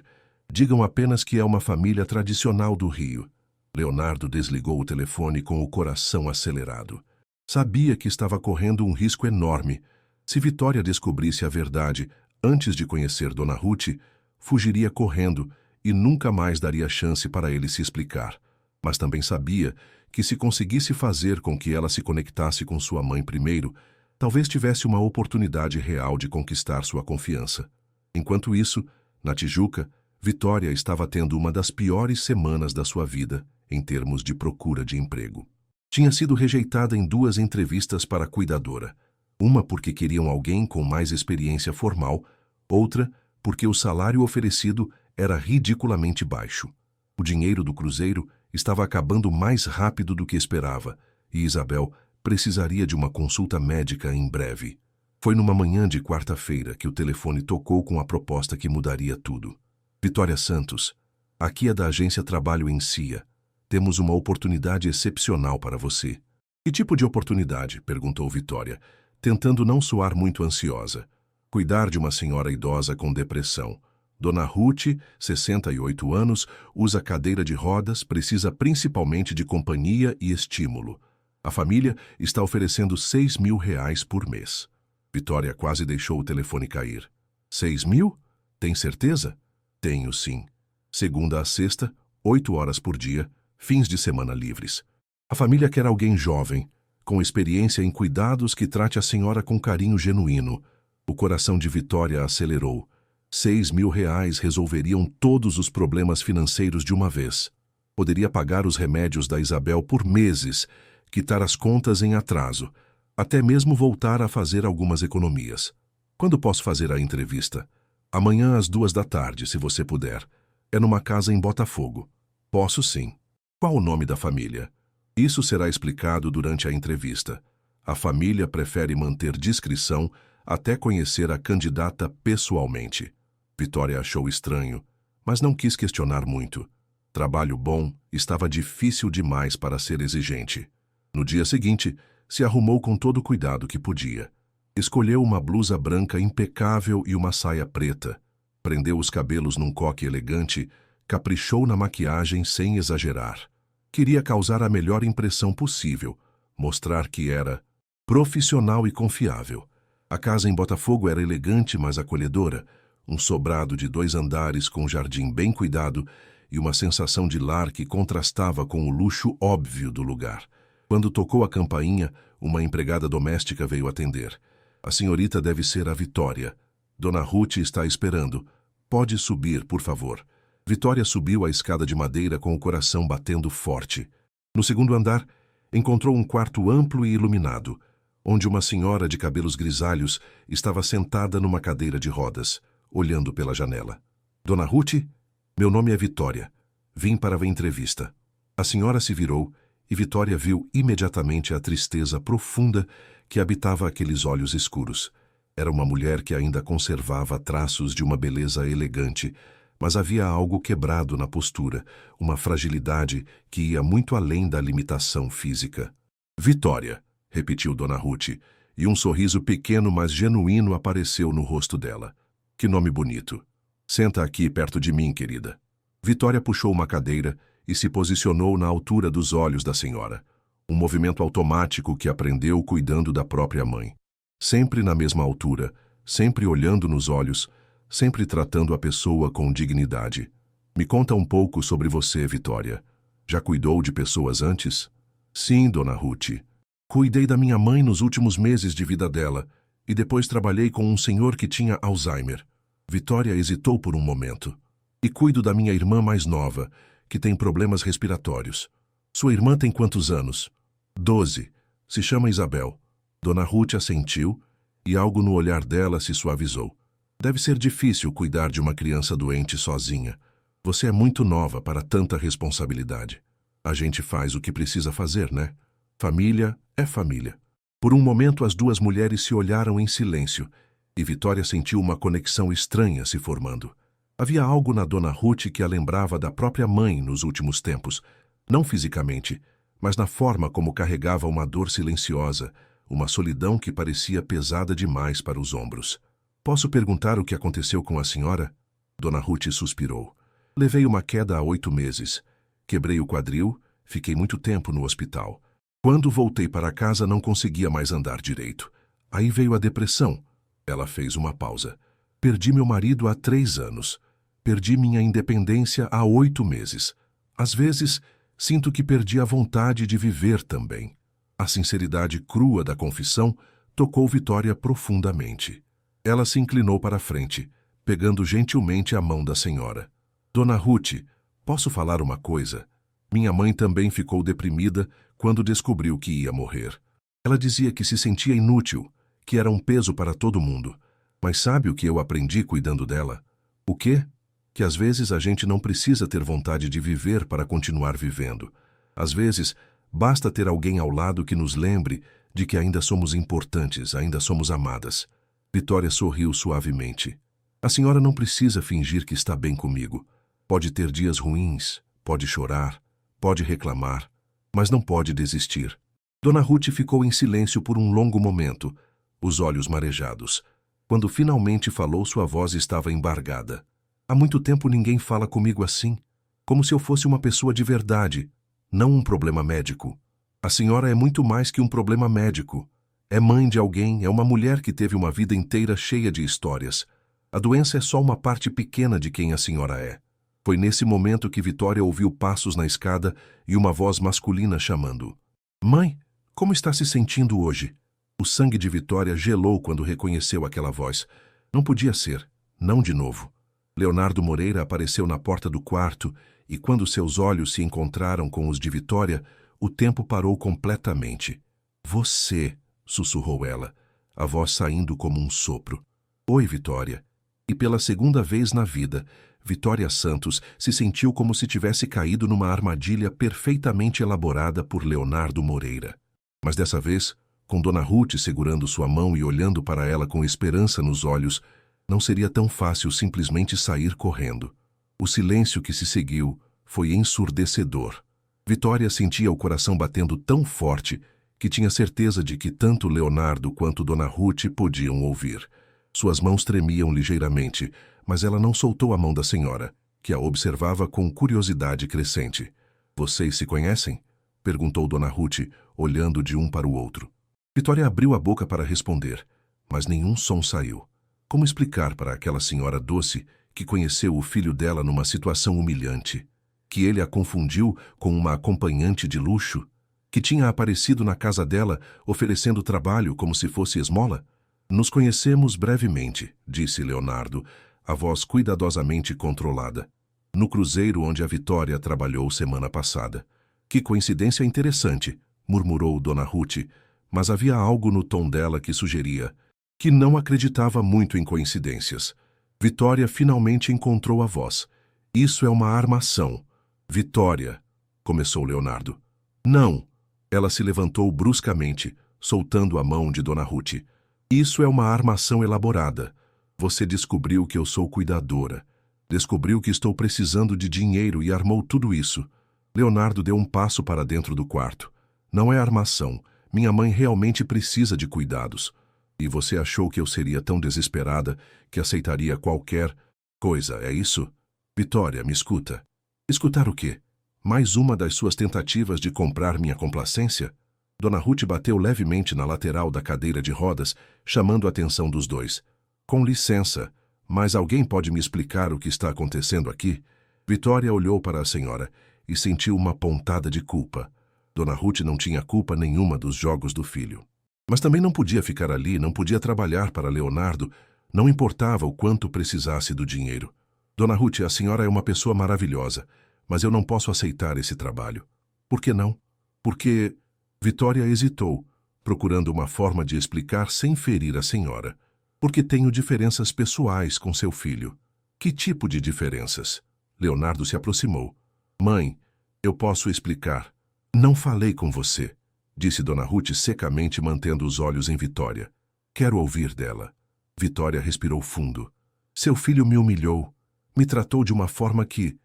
digam apenas que é uma família tradicional do Rio. Leonardo desligou o telefone com o coração acelerado. Sabia que estava correndo um risco enorme. Se Vitória descobrisse a verdade antes de conhecer Dona Ruth, fugiria correndo e nunca mais daria chance para ele se explicar. Mas também sabia que se conseguisse fazer com que ela se conectasse com sua mãe primeiro, talvez tivesse uma oportunidade real de conquistar sua confiança. Enquanto isso, na Tijuca, Vitória estava tendo uma das piores semanas da sua vida em termos de procura de emprego. Tinha sido rejeitada em 2 entrevistas para cuidadora. Uma porque queriam alguém com mais experiência formal, outra porque o salário oferecido era ridiculamente baixo. O dinheiro do cruzeiro estava acabando mais rápido do que esperava, e Isabel precisaria de uma consulta médica em breve. Foi numa manhã de quarta-feira que o telefone tocou com a proposta que mudaria tudo. Vitória Santos, aqui é da agência Trabalho em CIA. Temos uma oportunidade excepcional para você. Que tipo de oportunidade? Perguntou Vitória, tentando não soar muito ansiosa. Cuidar de uma senhora idosa com depressão. Dona Ruth, 68 anos, usa cadeira de rodas, precisa principalmente de companhia e estímulo. A família está oferecendo R$6.000 por mês. Vitória quase deixou o telefone cair. 6.000? Tem certeza? Tenho sim. Segunda a sexta, 8 horas por dia, fins de semana livres. A família quer alguém jovem, com experiência em cuidados que trate a senhora com carinho genuíno. O coração de Vitória acelerou. R$6.000 resolveriam todos os problemas financeiros de uma vez. Poderia pagar os remédios da Isabel por meses, quitar as contas em atraso, até mesmo voltar a fazer algumas economias. Quando posso fazer a entrevista? Amanhã às 2 da tarde, se você puder. É numa casa em Botafogo. Posso sim. Qual o nome da família? Isso será explicado durante a entrevista. A família prefere manter discrição até conhecer a candidata pessoalmente. Vitória achou estranho, mas não quis questionar muito. Trabalho bom estava difícil demais para ser exigente. No dia seguinte, se arrumou com todo o cuidado que podia. Escolheu uma blusa branca impecável e uma saia preta. Prendeu os cabelos num coque elegante, caprichou na maquiagem sem exagerar. Queria causar a melhor impressão possível, mostrar que era profissional e confiável. A casa em Botafogo era elegante, mas acolhedora, um sobrado de 2 andares com um jardim bem cuidado e uma sensação de lar que contrastava com o luxo óbvio do lugar. Quando tocou a campainha, uma empregada doméstica veio atender. A senhorita deve ser a Vitória. Dona Ruth está esperando. Pode subir, por favor. Vitória subiu a escada de madeira com o coração batendo forte. No segundo andar, encontrou um quarto amplo e iluminado, onde uma senhora de cabelos grisalhos estava sentada numa cadeira de rodas, olhando pela janela. Dona Ruth, meu nome é Vitória. Vim para a entrevista. A senhora se virou e Vitória viu imediatamente a tristeza profunda que habitava aqueles olhos escuros. Era uma mulher que ainda conservava traços de uma beleza elegante, mas havia algo quebrado na postura, uma fragilidade que ia muito além da limitação física. Vitória, repetiu Dona Ruth, e um sorriso pequeno mas genuíno apareceu no rosto dela. Que nome bonito. Senta aqui perto de mim, querida. Vitória puxou uma cadeira e se posicionou na altura dos olhos da senhora. Um movimento automático que aprendeu cuidando da própria mãe. Sempre na mesma altura, sempre olhando nos olhos, sempre tratando a pessoa com dignidade. Me conta um pouco sobre você, Vitória. Já cuidou de pessoas antes? Sim, Dona Ruth. Cuidei da minha mãe nos últimos meses de vida dela e depois trabalhei com um senhor que tinha Alzheimer. Vitória hesitou por um momento. E cuido da minha irmã mais nova, que tem problemas respiratórios. Sua irmã tem quantos anos? 12. Se chama Isabel. Dona Ruth assentiu e algo no olhar dela se suavizou. Deve ser difícil cuidar de uma criança doente sozinha. Você é muito nova para tanta responsabilidade. A gente faz o que precisa fazer, né? Família é família. Por um momento as duas mulheres se olharam em silêncio e Vitória sentiu uma conexão estranha se formando. Havia algo na Dona Ruth que a lembrava da própria mãe nos últimos tempos, não fisicamente, mas na forma como carregava uma dor silenciosa, uma solidão que parecia pesada demais para os ombros. Posso perguntar o que aconteceu com a senhora? Dona Ruth suspirou. Levei uma queda há 8 meses. Quebrei o quadril, fiquei muito tempo no hospital. Quando voltei para casa não conseguia mais andar direito. Aí veio a depressão. Ela fez uma pausa. Perdi meu marido há 3 anos. Perdi minha independência há 8 meses. Às vezes, sinto que perdi a vontade de viver também. A sinceridade crua da confissão tocou Vitória profundamente. Ela se inclinou para a frente, pegando gentilmente a mão da senhora. Dona Ruth, posso falar uma coisa? Minha mãe também ficou deprimida quando descobriu que ia morrer. Ela dizia que se sentia inútil, que era um peso para todo mundo. Mas sabe o que eu aprendi cuidando dela? O quê? Que às vezes a gente não precisa ter vontade de viver para continuar vivendo. Às vezes, basta ter alguém ao lado que nos lembre de que ainda somos importantes, ainda somos amadas. Vitória sorriu suavemente. A senhora não precisa fingir que está bem comigo. Pode ter dias ruins, pode chorar, pode reclamar, mas não pode desistir. Dona Ruth ficou em silêncio por um longo momento, os olhos marejados. Quando finalmente falou, sua voz estava embargada. Há muito tempo ninguém fala comigo assim, como se eu fosse uma pessoa de verdade, não um problema médico. A senhora é muito mais que um problema médico. É mãe de alguém, é uma mulher que teve uma vida inteira cheia de histórias. A doença é só uma parte pequena de quem a senhora é. Foi nesse momento que Vitória ouviu passos na escada e uma voz masculina chamando. Mãe, como está se sentindo hoje? O sangue de Vitória gelou quando reconheceu aquela voz. Não podia ser, não de novo. Leonardo Moreira apareceu na porta do quarto e quando seus olhos se encontraram com os de Vitória, o tempo parou completamente. Você, sussurrou ela, a voz saindo como um sopro. Oi, Vitória. E pela segunda vez na vida, Vitória Santos se sentiu como se tivesse caído numa armadilha perfeitamente elaborada por Leonardo Moreira. Mas dessa vez, com Dona Ruth segurando sua mão e olhando para ela com esperança nos olhos, não seria tão fácil simplesmente sair correndo. O silêncio que se seguiu foi ensurdecedor. Vitória sentia o coração batendo tão forte que tinha certeza de que tanto Leonardo quanto Dona Ruth podiam ouvir. Suas mãos tremiam ligeiramente, mas ela não soltou a mão da senhora, que a observava com curiosidade crescente. Vocês se conhecem? Perguntou Dona Ruth, olhando de um para o outro. Vitória abriu a boca para responder, mas nenhum som saiu. Como explicar para aquela senhora doce que conheceu o filho dela numa situação humilhante, que ele a confundiu com uma acompanhante de luxo, que tinha aparecido na casa dela oferecendo trabalho como se fosse esmola? Nos conhecemos brevemente, disse Leonardo, a voz cuidadosamente controlada. No cruzeiro onde a Vitória trabalhou semana passada. Que coincidência interessante, murmurou Dona Ruth, mas havia algo no tom dela que sugeria que não acreditava muito em coincidências. Vitória finalmente encontrou a voz. Isso é uma armação. Vitória, começou Leonardo. Não. Ela se levantou bruscamente, soltando a mão de Dona Ruth. Isso é uma armação elaborada. Você descobriu que eu sou cuidadora. Descobriu que estou precisando de dinheiro e armou tudo isso. Leonardo deu um passo para dentro do quarto. Não é armação. Minha mãe realmente precisa de cuidados. E você achou que eu seria tão desesperada que aceitaria qualquer coisa, é isso? Vitória, me escuta. Escutar o quê? Mais uma das suas tentativas de comprar minha complacência? Dona Ruth bateu levemente na lateral da cadeira de rodas, chamando a atenção dos dois. Com licença, mas alguém pode me explicar o que está acontecendo aqui? Vitória olhou para a senhora e sentiu uma pontada de culpa. Dona Ruth não tinha culpa nenhuma dos jogos do filho. Mas também não podia ficar ali, não podia trabalhar para Leonardo, não importava o quanto precisasse do dinheiro. Dona Ruth, a senhora é uma pessoa maravilhosa, mas eu não posso aceitar esse trabalho. Por que não? Porque... Vitória hesitou, procurando uma forma de explicar sem ferir a senhora. Porque tenho diferenças pessoais com seu filho. Que tipo de diferenças? Leonardo se aproximou. Mãe, eu posso explicar. Não falei com você, disse Dona Ruth secamente, mantendo os olhos em Vitória. Quero ouvir dela. Vitória respirou fundo. Seu filho me humilhou. Me tratou de uma forma que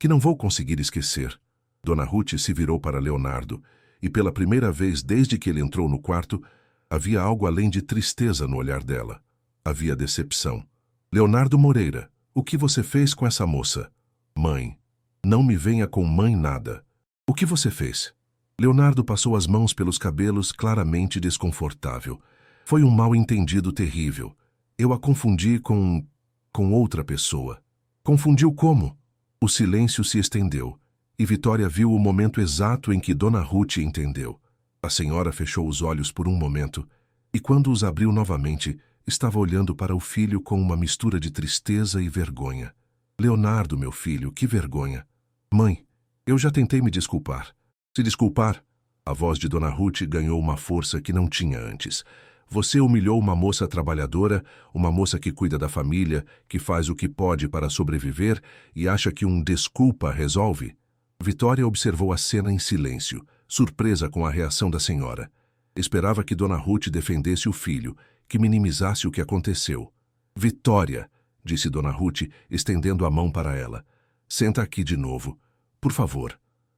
não vou conseguir esquecer. Dona Ruth se virou para Leonardo, e pela primeira vez desde que ele entrou no quarto, havia algo além de tristeza no olhar dela. Havia decepção. Leonardo Moreira, o que você fez com essa moça? Mãe, não me venha com mãe nada. O que você fez? Leonardo passou as mãos pelos cabelos, claramente desconfortável. Foi um mal-entendido terrível. Eu a confundi com outra pessoa. Confundiu como? O silêncio se estendeu, e Vitória viu o momento exato em que Dona Ruth entendeu. A senhora fechou os olhos por um momento, e quando os abriu novamente, estava olhando para o filho com uma mistura de tristeza e vergonha. Leonardo, meu filho, que vergonha. Mãe, eu já tentei me desculpar. Se desculpar? A voz de Dona Ruth ganhou uma força que não tinha antes. Você humilhou uma moça trabalhadora, uma moça que cuida da família, que faz o que pode para sobreviver e acha que um desculpa resolve? Vitória observou a cena em silêncio, surpresa com a reação da senhora. Esperava que Dona Ruth defendesse o filho, que minimizasse o que aconteceu. Vitória, disse Dona Ruth, estendendo a mão para ela. Senta aqui de novo. Por favor.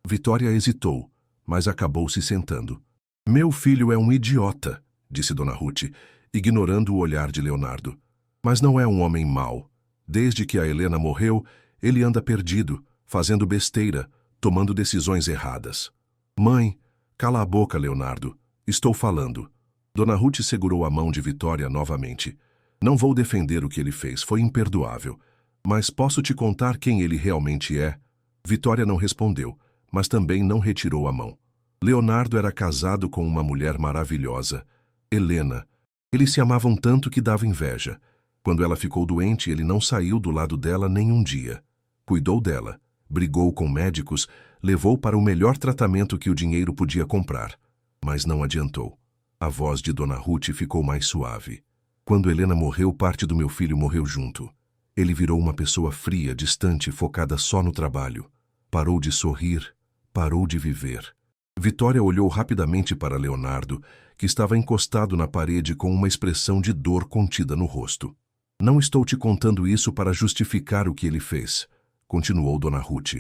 Vitória hesitou, mas acabou se sentando. Meu filho é um idiota, disse Dona Ruth, ignorando o olhar de Leonardo. Mas não é um homem mau. Desde que a Helena morreu, ele anda perdido, fazendo besteira, tomando decisões erradas. Mãe, cala a boca, Leonardo. Estou falando. Dona Ruth segurou a mão de Vitória novamente. Não vou defender o que ele fez, foi imperdoável. Mas posso te contar quem ele realmente é? Vitória não respondeu, mas também não retirou a mão. Leonardo era casado com uma mulher maravilhosa, Helena. Eles se amavam tanto que dava inveja. Quando ela ficou doente, ele não saiu do lado dela nem um dia. Cuidou dela, brigou com médicos, levou para o melhor tratamento que o dinheiro podia comprar. Mas não adiantou. A voz de Dona Ruth ficou mais suave. Quando Helena morreu, parte do meu filho morreu junto. Ele virou uma pessoa fria, distante, focada só no trabalho. Parou de sorrir, parou de viver. Vitória olhou rapidamente para Leonardo, que estava encostado na parede com uma expressão de dor contida no rosto. Não estou te contando isso para justificar o que ele fez, continuou Dona Ruth.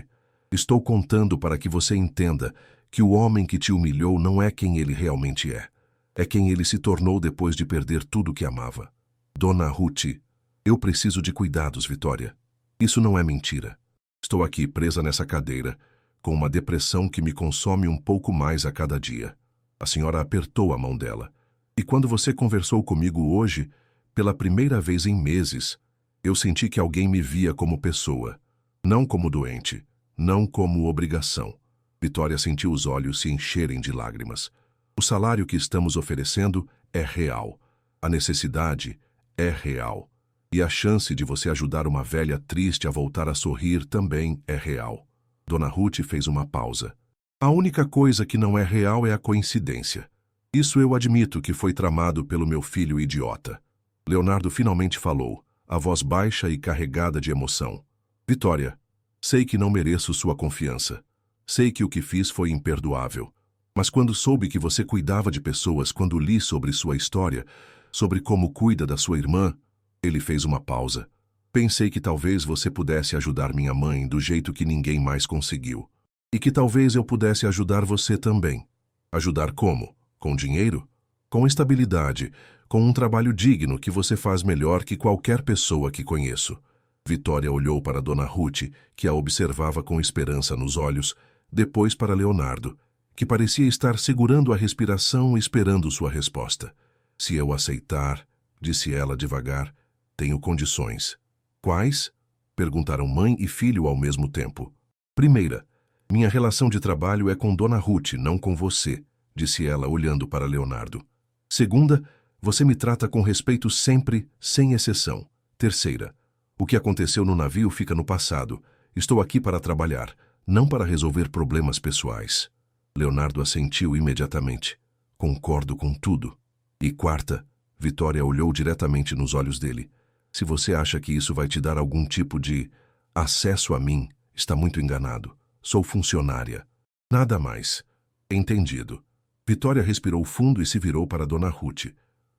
Estou contando para que você entenda que o homem que te humilhou não é quem ele realmente é. É quem ele se tornou depois de perder tudo que amava. Dona Ruth, eu preciso de cuidados, Vitória. Isso não é mentira. Estou aqui presa nessa cadeira, com uma depressão que me consome um pouco mais a cada dia. A senhora apertou a mão dela. E quando você conversou comigo hoje, pela primeira vez em meses, eu senti que alguém me via como pessoa, não como doente, não como obrigação. Vitória sentiu os olhos se encherem de lágrimas. O salário que estamos oferecendo é real. A necessidade é real. E a chance de você ajudar uma velha triste a voltar a sorrir também é real. Dona Ruth fez uma pausa. A única coisa que não é real é a coincidência. Isso eu admito que foi tramado pelo meu filho idiota. Leonardo finalmente falou, a voz baixa e carregada de emoção. Vitória, sei que não mereço sua confiança. Sei que o que fiz foi imperdoável. Mas quando soube que você cuidava de pessoas, quando li sobre sua história, sobre como cuida da sua irmã, ele fez uma pausa. Pensei que talvez você pudesse ajudar minha mãe do jeito que ninguém mais conseguiu. E que talvez eu pudesse ajudar você também. Ajudar como? Com dinheiro? Com estabilidade, com um trabalho digno que você faz melhor que qualquer pessoa que conheço. Vitória olhou para Dona Ruth, que a observava com esperança nos olhos, depois para Leonardo, que parecia estar segurando a respiração esperando sua resposta. Se eu aceitar, disse ela devagar, tenho condições. Quais? Perguntaram mãe e filho ao mesmo tempo. Primeira, minha relação de trabalho é com Dona Ruth, não com você, disse ela olhando para Leonardo. Segunda, você me trata com respeito sempre, sem exceção. Terceira, o que aconteceu no navio fica no passado. Estou aqui para trabalhar, não para resolver problemas pessoais. Leonardo assentiu imediatamente. Concordo com tudo. E quarta, Vitória olhou diretamente nos olhos dele. Se você acha que isso vai te dar algum tipo de acesso a mim, está muito enganado. Sou funcionária. Nada mais. Entendido. Vitória respirou fundo e se virou para Dona Ruth.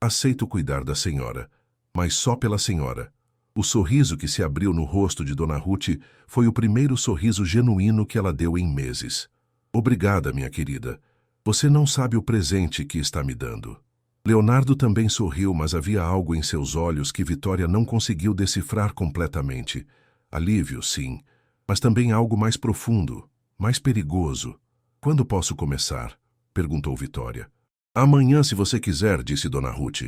Aceito cuidar da senhora, mas só pela senhora. O sorriso que se abriu no rosto de Dona Ruth foi o primeiro sorriso genuíno que ela deu em meses. Obrigada, minha querida. Você não sabe o presente que está me dando. Leonardo também sorriu, mas havia algo em seus olhos que Vitória não conseguiu decifrar completamente. Alívio, sim, mas também algo mais profundo, mais perigoso. Quando posso começar? Perguntou Vitória. Amanhã, se você quiser, disse Dona Ruth.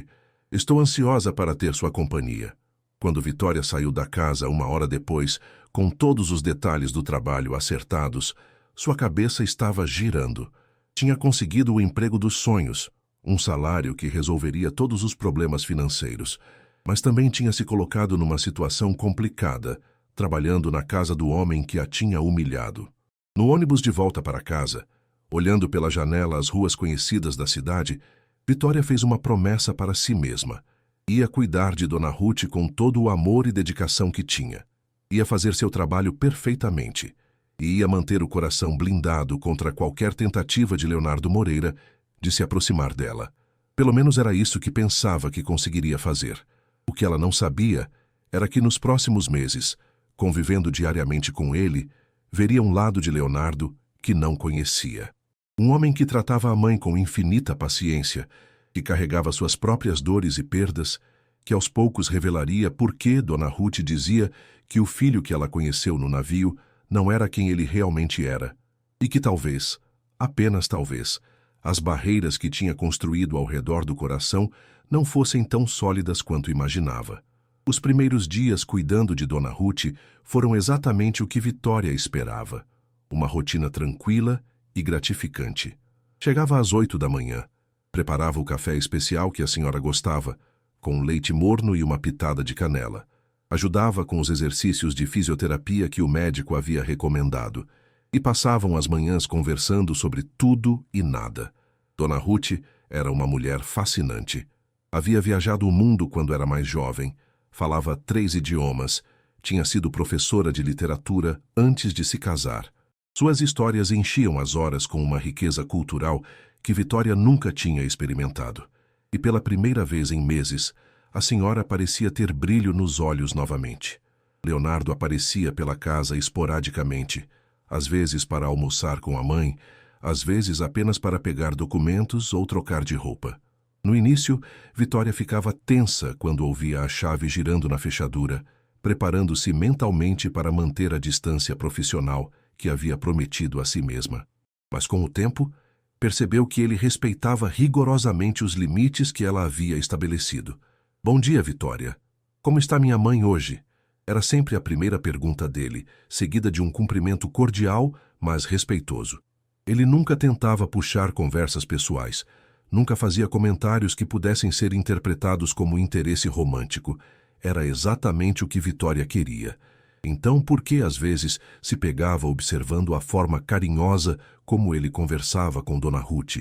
Estou ansiosa para ter sua companhia. Quando Vitória saiu da casa uma hora depois, com todos os detalhes do trabalho acertados, sua cabeça estava girando. Tinha conseguido o emprego dos sonhos, um salário que resolveria todos os problemas financeiros, mas também tinha se colocado numa situação complicada, trabalhando na casa do homem que a tinha humilhado. No ônibus de volta para casa, olhando pela janela as ruas conhecidas da cidade, Vitória fez uma promessa para si mesma. Ia cuidar de Dona Ruth com todo o amor e dedicação que tinha. Ia fazer seu trabalho perfeitamente. E ia manter o coração blindado contra qualquer tentativa de Leonardo Moreira de se aproximar dela. Pelo menos era isso que pensava que conseguiria fazer. O que ela não sabia era que nos próximos meses, convivendo diariamente com ele, veria um lado de Leonardo que não conhecia. Um homem que tratava a mãe com infinita paciência, que carregava suas próprias dores e perdas, que aos poucos revelaria por que Dona Ruth dizia que o filho que ela conheceu no navio não era quem ele realmente era, e que talvez, apenas talvez, as barreiras que tinha construído ao redor do coração não fossem tão sólidas quanto imaginava. Os primeiros dias cuidando de Dona Ruth foram exatamente o que Vitória esperava. Uma rotina tranquila e gratificante. Chegava às 8 da manhã. Preparava o café especial que a senhora gostava, com leite morno e uma pitada de canela. Ajudava com os exercícios de fisioterapia que o médico havia recomendado. E passavam as manhãs conversando sobre tudo e nada. Dona Ruth era uma mulher fascinante. Havia viajado o mundo quando era mais jovem, falava 3 idiomas, tinha sido professora de literatura antes de se casar. Suas histórias enchiam as horas com uma riqueza cultural que Vitória nunca tinha experimentado. E pela primeira vez em meses, a senhora parecia ter brilho nos olhos novamente. Leonardo aparecia pela casa esporadicamente, às vezes para almoçar com a mãe, às vezes apenas para pegar documentos ou trocar de roupa. No início, Vitória ficava tensa quando ouvia a chave girando na fechadura, preparando-se mentalmente para manter a distância profissional que havia prometido a si mesma. Mas com o tempo, percebeu que ele respeitava rigorosamente os limites que ela havia estabelecido. Bom dia, Vitória. Como está minha mãe hoje? Era sempre a primeira pergunta dele, seguida de um cumprimento cordial, mas respeitoso. Ele nunca tentava puxar conversas pessoais. Nunca fazia comentários que pudessem ser interpretados como interesse romântico. Era exatamente o que Vitória queria. Então, por que às vezes se pegava observando a forma carinhosa como ele conversava com Dona Ruth?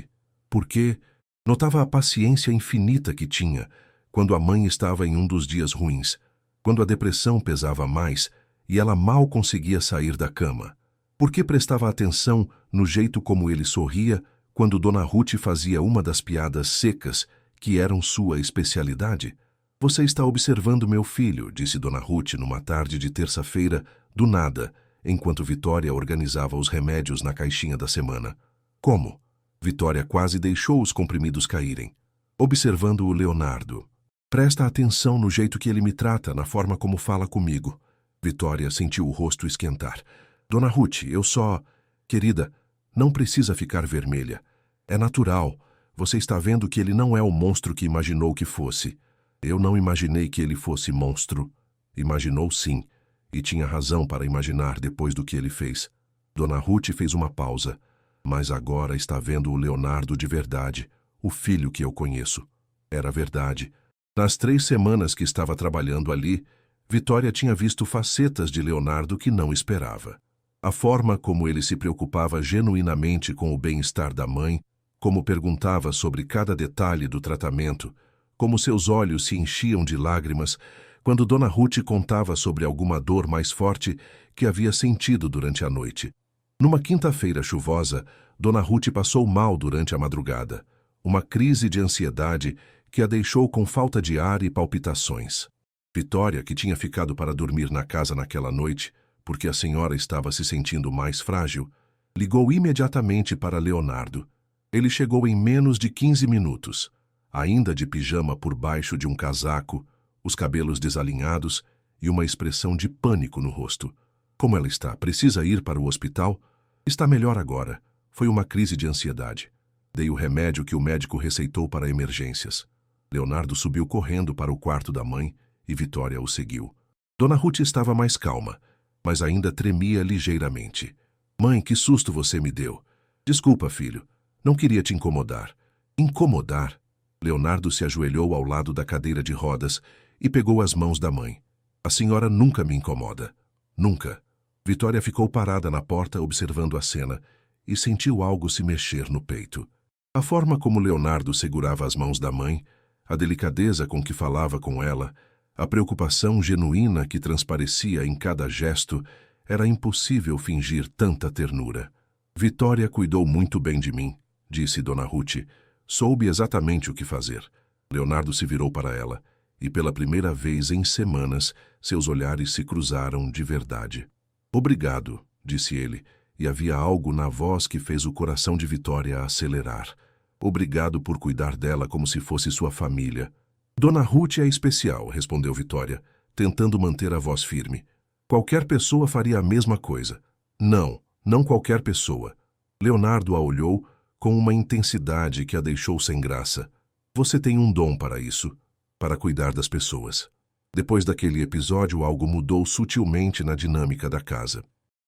Por que notava a paciência infinita que tinha quando a mãe estava em um dos dias ruins, quando a depressão pesava mais e ela mal conseguia sair da cama? Por que prestava atenção no jeito como ele sorria quando Dona Ruth fazia uma das piadas secas que eram sua especialidade? Você está observando meu filho, disse Dona Ruth numa tarde de terça-feira, do nada, enquanto Vitória organizava os remédios na caixinha da semana. Como? Vitória quase deixou os comprimidos caírem. Observando o Leonardo. Presta atenção no jeito que ele me trata, na forma como fala comigo. Vitória sentiu o rosto esquentar. Dona Ruth, eu só... Querida, não precisa ficar vermelha. É natural. Você está vendo que ele não é o monstro que imaginou que fosse. Eu não imaginei que ele fosse monstro. Imaginou sim, e tinha razão para imaginar depois do que ele fez. Dona Ruth fez uma pausa, mas agora está vendo o Leonardo de verdade, o filho que eu conheço. Era verdade. Nas 3 semanas que estava trabalhando ali, Vitória tinha visto facetas de Leonardo que não esperava. A forma como ele se preocupava genuinamente com o bem-estar da mãe, como perguntava sobre cada detalhe do tratamento, como seus olhos se enchiam de lágrimas quando Dona Ruth contava sobre alguma dor mais forte que havia sentido durante a noite. Numa quinta-feira chuvosa, Dona Ruth passou mal durante a madrugada, uma crise de ansiedade que a deixou com falta de ar e palpitações. Vitória, que tinha ficado para dormir na casa naquela noite, porque a senhora estava se sentindo mais frágil, ligou imediatamente para Leonardo. Ele chegou em menos de 15 minutos. Ainda de pijama por baixo de um casaco, os cabelos desalinhados e uma expressão de pânico no rosto. Como ela está? Precisa ir para o hospital? Está melhor agora. Foi uma crise de ansiedade. Dei o remédio que o médico receitou para emergências. Leonardo subiu correndo para o quarto da mãe e Vitória o seguiu. Dona Ruth estava mais calma, mas ainda tremia ligeiramente. Mãe, que susto você me deu. Desculpa, filho. Não queria te incomodar. Incomodar? Leonardo se ajoelhou ao lado da cadeira de rodas e pegou as mãos da mãe. A senhora nunca me incomoda. Nunca. Vitória ficou parada na porta observando a cena e sentiu algo se mexer no peito. A forma como Leonardo segurava as mãos da mãe, a delicadeza com que falava com ela, a preocupação genuína que transparecia em cada gesto, era impossível fingir tanta ternura. Vitória cuidou muito bem de mim, disse Dona Ruth. Soube exatamente o que fazer. Leonardo se virou para ela, e pela primeira vez em semanas, seus olhares se cruzaram de verdade. Obrigado, disse ele, e havia algo na voz que fez o coração de Vitória acelerar. Obrigado por cuidar dela como se fosse sua família. Dona Ruth é especial, respondeu Vitória, tentando manter a voz firme. Qualquer pessoa faria a mesma coisa. Não, não qualquer pessoa. Leonardo a olhou com uma intensidade que a deixou sem graça. Você tem um dom para isso, para cuidar das pessoas. Depois daquele episódio, algo mudou sutilmente na dinâmica da casa.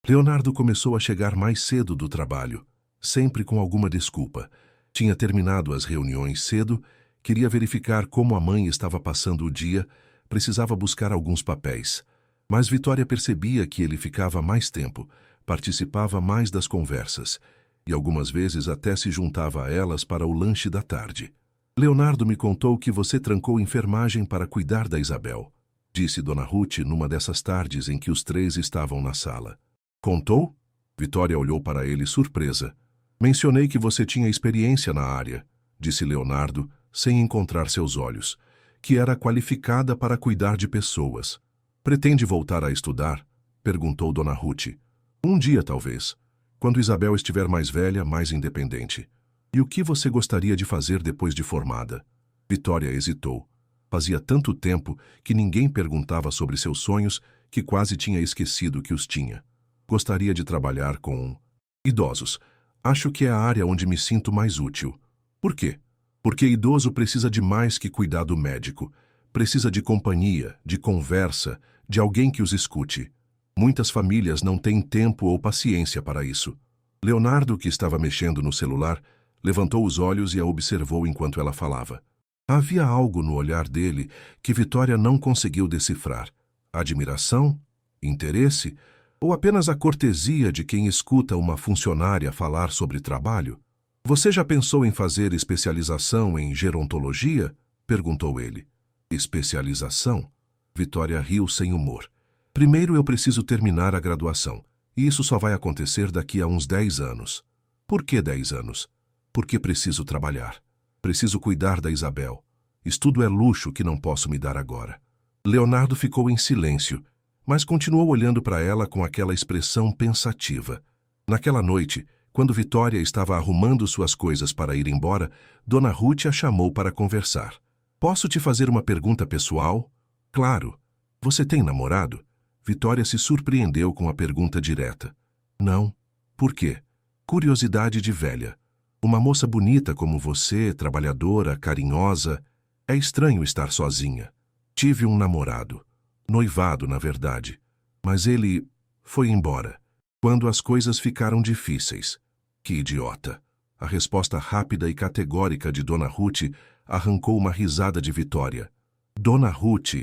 Leonardo começou a chegar mais cedo do trabalho, sempre com alguma desculpa. Tinha terminado as reuniões cedo, queria verificar como a mãe estava passando o dia, precisava buscar alguns papéis. Mas Vitória percebia que ele ficava mais tempo, participava mais das conversas, e algumas vezes até se juntava a elas para o lanche da tarde. Leonardo me contou que você trancou enfermagem para cuidar da Isabel, disse Dona Ruth numa dessas tardes em que os 3 estavam na sala. Contou? Vitória olhou para ele surpresa. Mencionei que você tinha experiência na área, disse Leonardo, sem encontrar seus olhos, que era qualificada para cuidar de pessoas. Pretende voltar a estudar? Perguntou Dona Ruth. Um dia, talvez. Quando Isabel estiver mais velha, mais independente. E o que você gostaria de fazer depois de formada? Vitória hesitou. Fazia tanto tempo que ninguém perguntava sobre seus sonhos que quase tinha esquecido que os tinha. Gostaria de trabalhar com idosos. Acho que é a área onde me sinto mais útil. Por quê? Porque idoso precisa de mais que cuidado médico. Precisa de companhia, de conversa, de alguém que os escute. Muitas famílias não têm tempo ou paciência para isso. Leonardo, que estava mexendo no celular, Levantou os olhos e a observou enquanto ela falava. Havia algo no olhar dele que Vitória não conseguiu decifrar. Admiração? Interesse? Ou apenas a cortesia de quem escuta uma funcionária falar sobre trabalho? Você já pensou em fazer especialização em gerontologia? Perguntou ele. Especialização? Vitória riu sem humor. Primeiro eu preciso terminar a graduação, e isso só vai acontecer daqui a uns 10 anos. Por que 10 anos? Porque preciso trabalhar. Preciso cuidar da Isabel. Estudo é luxo que não posso me dar agora. Leonardo ficou em silêncio, mas continuou olhando para ela com aquela expressão pensativa. Naquela noite, quando Vitória estava arrumando suas coisas para ir embora, Dona Ruth a chamou para conversar. Posso te fazer uma pergunta pessoal? Claro. Você tem namorado? Vitória se surpreendeu com a pergunta direta. Não. Por quê? Curiosidade de velha. Uma moça bonita como você, trabalhadora, carinhosa, é estranho estar sozinha. Tive um namorado. Noivado, na verdade. Mas ele foi embora. Quando as coisas ficaram difíceis. Que idiota. A resposta rápida e categórica de Dona Ruth arrancou uma risada de Vitória. Dona Ruth,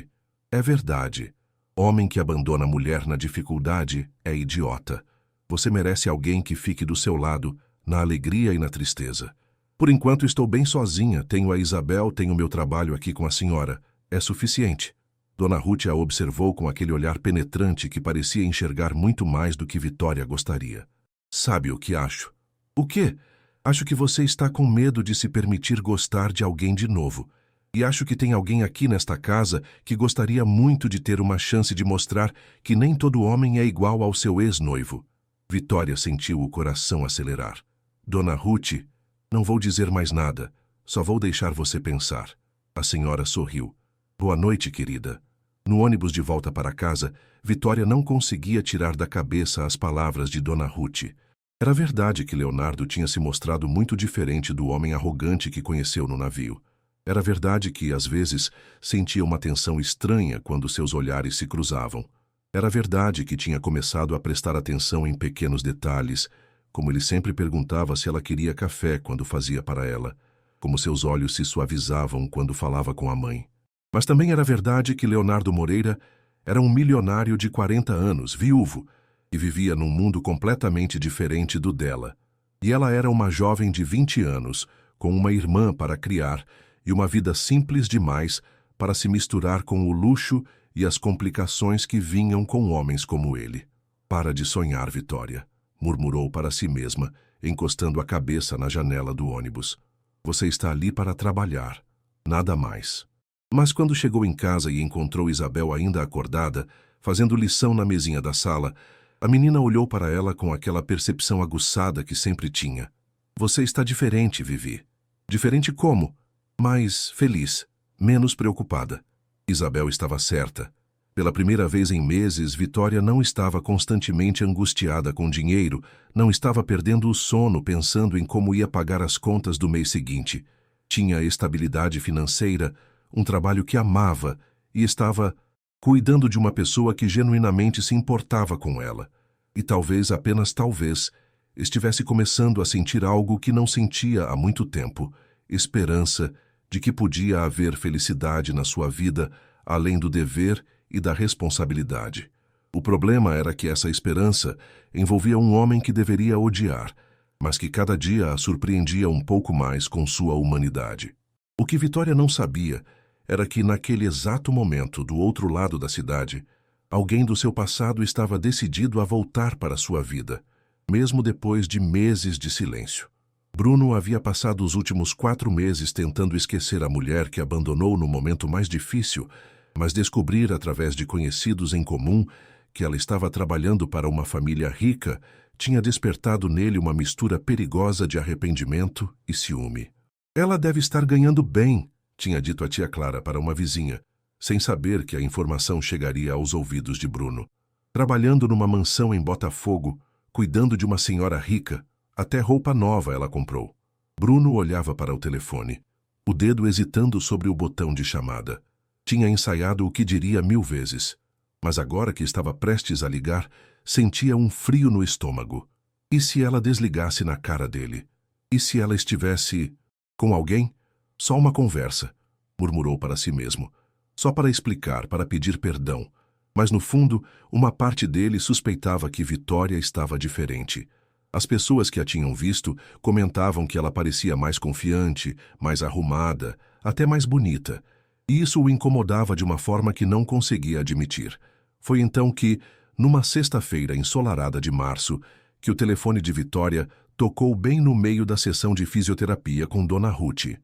é verdade. Homem que abandona mulher na dificuldade é idiota. Você merece alguém que fique do seu lado, na alegria e na tristeza. Por enquanto estou bem sozinha, tenho a Isabel, tenho meu trabalho aqui com a senhora. É suficiente. Dona Ruth a observou com aquele olhar penetrante que parecia enxergar muito mais do que Vitória gostaria. Sabe o que acho? O quê? Acho que você está com medo de se permitir gostar de alguém de novo. E acho que tem alguém aqui nesta casa que gostaria muito de ter uma chance de mostrar que nem todo homem é igual ao seu ex-noivo. Vitória sentiu o coração acelerar. Dona Ruth, não vou dizer mais nada, só vou deixar você pensar. A senhora sorriu. Boa noite, querida. No ônibus de volta para casa, Vitória não conseguia tirar da cabeça as palavras de Dona Ruth. Era verdade que Leonardo tinha se mostrado muito diferente do homem arrogante que conheceu no navio. Era verdade que, às vezes, sentia uma tensão estranha quando seus olhares se cruzavam. Era verdade que tinha começado a prestar atenção em pequenos detalhes, como ele sempre perguntava se ela queria café quando fazia para ela, como seus olhos se suavizavam quando falava com a mãe. Mas também era verdade que Leonardo Moreira era um milionário de 40 anos, viúvo, e vivia num mundo completamente diferente do dela. E ela era uma jovem de 20 anos, com uma irmã para criar e uma vida simples demais para se misturar com o luxo e as complicações que vinham com homens como ele. Para de sonhar, Vitória, murmurou para si mesma, encostando a cabeça na janela do ônibus. Você está ali para trabalhar, nada mais. Mas quando chegou em casa e encontrou Isabel ainda acordada, fazendo lição na mesinha da sala, a menina olhou para ela com aquela percepção aguçada que sempre tinha. Você está diferente, Vivi. Diferente como? Mais feliz, menos preocupada. Isabel estava certa. Pela primeira vez em meses, Vitória não estava constantemente angustiada com dinheiro, não estava perdendo o sono pensando em como ia pagar as contas do mês seguinte. Tinha estabilidade financeira, um trabalho que amava e estava cuidando de uma pessoa que genuinamente se importava com ela. E talvez, apenas talvez, estivesse começando a sentir algo que não sentia há muito tempo, esperança de que podia haver felicidade na sua vida, além do dever e da responsabilidade. O problema era que essa esperança envolvia um homem que deveria odiar, mas que cada dia a surpreendia um pouco mais com sua humanidade. O que Vitória não sabia era que, naquele exato momento, do outro lado da cidade, alguém do seu passado estava decidido a voltar para sua vida, mesmo depois de meses de silêncio. Bruno havia passado os últimos 4 meses tentando esquecer a mulher que abandonou no momento mais difícil, mas descobrir através de conhecidos em comum que ela estava trabalhando para uma família rica tinha despertado nele uma mistura perigosa de arrependimento e ciúme. Ela deve estar ganhando bem, tinha dito a tia Clara para uma vizinha, sem saber que a informação chegaria aos ouvidos de Bruno. Trabalhando numa mansão em Botafogo, cuidando de uma senhora rica, até roupa nova ela comprou. Bruno olhava para o telefone, o dedo hesitando sobre o botão de chamada. Tinha ensaiado o que diria 1000 vezes, mas agora que estava prestes a ligar, sentia um frio no estômago. E se ela desligasse na cara dele? E se ela estivesse com alguém? Só uma conversa, murmurou para si mesmo. Só para explicar, para pedir perdão. Mas no fundo, uma parte dele suspeitava que Vitória estava diferente. As pessoas que a tinham visto comentavam que ela parecia mais confiante, mais arrumada, até mais bonita. E isso o incomodava de uma forma que não conseguia admitir. Foi então que, numa sexta-feira ensolarada de março, que o telefone de Vitória tocou bem no meio da sessão de fisioterapia com Dona Ruth.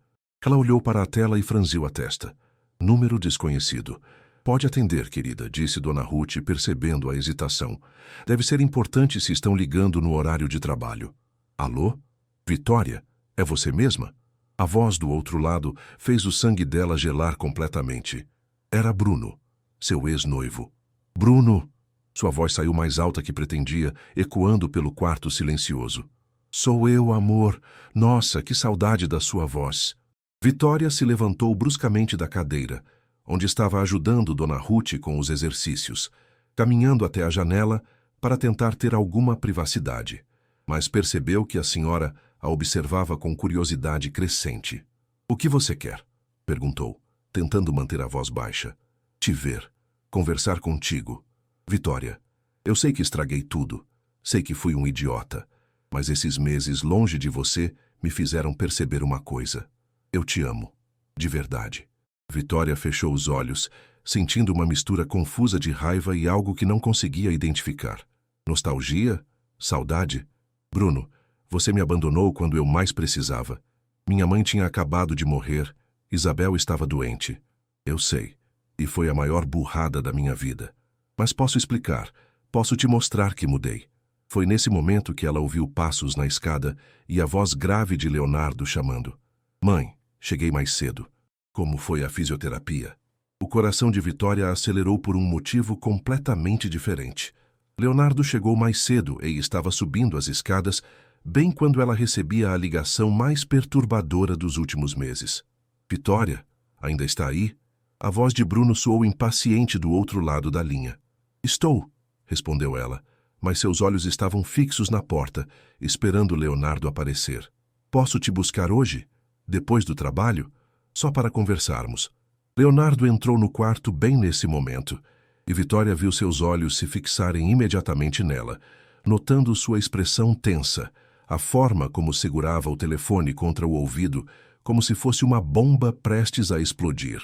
Ela olhou para a tela e franziu a testa. Número desconhecido. Pode atender, querida, disse Dona Ruth, percebendo a hesitação. Deve ser importante se estão ligando no horário de trabalho. Alô? Vitória? É você mesma? A voz do outro lado fez o sangue dela gelar completamente. Era Bruno, seu ex-noivo. Bruno! Sua voz saiu mais alta que pretendia, ecoando pelo quarto silencioso. Sou eu, amor. Nossa, que saudade da sua voz. Vitória se levantou bruscamente da cadeira, onde estava ajudando Dona Ruth com os exercícios, caminhando até a janela para tentar ter alguma privacidade. Mas percebeu que a senhora a observava com curiosidade crescente. O que você quer? Perguntou, tentando manter a voz baixa. Te ver. Conversar contigo. Vitória, eu sei que estraguei tudo. Sei que fui um idiota. Mas esses meses longe de você me fizeram perceber uma coisa. Eu te amo. De verdade. Vitória fechou os olhos, sentindo uma mistura confusa de raiva e algo que não conseguia identificar. Nostalgia? Saudade? Bruno, você me abandonou quando eu mais precisava. Minha mãe tinha acabado de morrer. Isabel estava doente. Eu sei. E foi a maior burrada da minha vida. Mas posso explicar. Posso te mostrar que mudei. Foi nesse momento que ela ouviu passos na escada e a voz grave de Leonardo chamando. Mãe, cheguei mais cedo. Como foi a fisioterapia? O coração de Vitória acelerou por um motivo completamente diferente. Leonardo chegou mais cedo e estava subindo as escadas, bem quando ela recebia a ligação mais perturbadora dos últimos meses. Vitória, ainda está aí? A voz de Bruno soou impaciente do outro lado da linha. Estou, respondeu ela, mas seus olhos estavam fixos na porta, esperando Leonardo aparecer. Posso te buscar hoje? Depois do trabalho? Só para conversarmos. Leonardo entrou no quarto bem nesse momento, e Vitória viu seus olhos se fixarem imediatamente nela, notando sua expressão tensa, a forma como segurava o telefone contra o ouvido, como se fosse uma bomba prestes a explodir.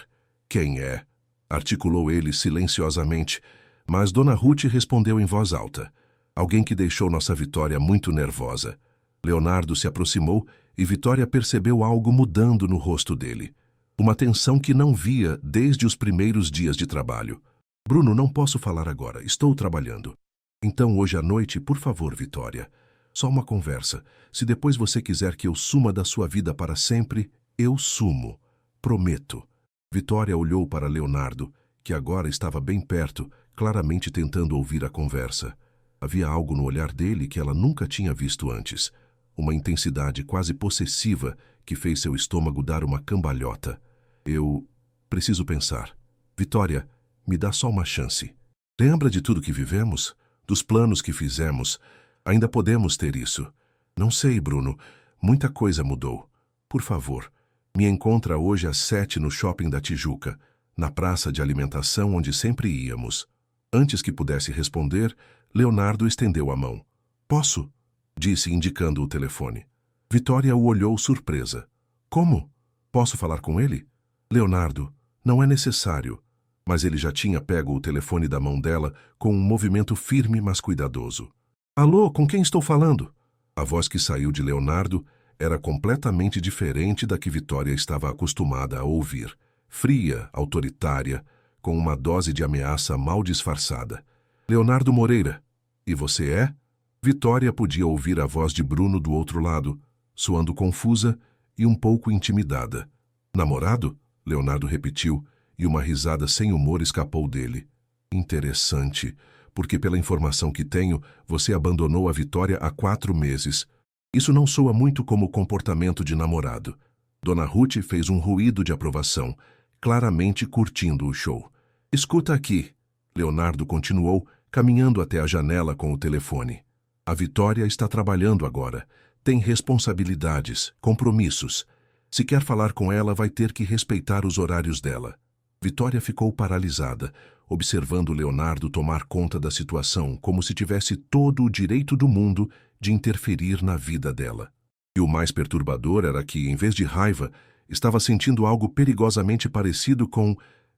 Quem é? Articulou ele silenciosamente, mas Dona Ruth respondeu em voz alta. Alguém que deixou nossa Vitória muito nervosa. Leonardo se aproximou e Vitória percebeu algo mudando no rosto dele. Uma tensão que não via desde os primeiros dias de trabalho. Bruno, não posso falar agora, estou trabalhando. Então hoje à noite, por favor, Vitória. Só uma conversa. Se depois você quiser que eu suma da sua vida para sempre, eu sumo. Prometo. Vitória olhou para Leonardo, que agora estava bem perto, claramente tentando ouvir a conversa. Havia algo no olhar dele que ela nunca tinha visto antes. Uma intensidade quase possessiva que fez seu estômago dar uma cambalhota. Eu preciso pensar. Vitória, me dá só uma chance. Lembra de tudo que vivemos? Dos planos que fizemos? Ainda podemos ter isso. Não sei, Bruno. Muita coisa mudou. Por favor, me encontra hoje às 7 no shopping da Tijuca, na praça de alimentação onde sempre íamos. Antes que pudesse responder, Leonardo estendeu a mão. Posso? Disse, indicando o telefone. Vitória o olhou surpresa. Como? Posso falar com ele? Leonardo, não é necessário. Mas ele já tinha pego o telefone da mão dela com um movimento firme, mas cuidadoso. Alô, com quem estou falando? A voz que saiu de Leonardo era completamente diferente da que Vitória estava acostumada a ouvir. Fria, autoritária, com uma dose de ameaça mal disfarçada. Leonardo Moreira. E você é? Vitória podia ouvir a voz de Bruno do outro lado, soando confusa e um pouco intimidada. Namorado? Leonardo repetiu, e uma risada sem humor escapou dele. Interessante, porque pela informação que tenho, você abandonou a Vitória há 4 meses. Isso não soa muito como comportamento de namorado. Dona Ruth fez um ruído de aprovação, claramente curtindo o show. Escuta aqui. Leonardo continuou, caminhando até a janela com o telefone. A Vitória está trabalhando agora. Tem responsabilidades, compromissos. Se quer falar com ela, vai ter que respeitar os horários dela. Vitória ficou paralisada, observando Leonardo tomar conta da situação como se tivesse todo o direito do mundo de interferir na vida dela. E o mais perturbador era que, em vez de raiva, estava sentindo algo perigosamente parecido com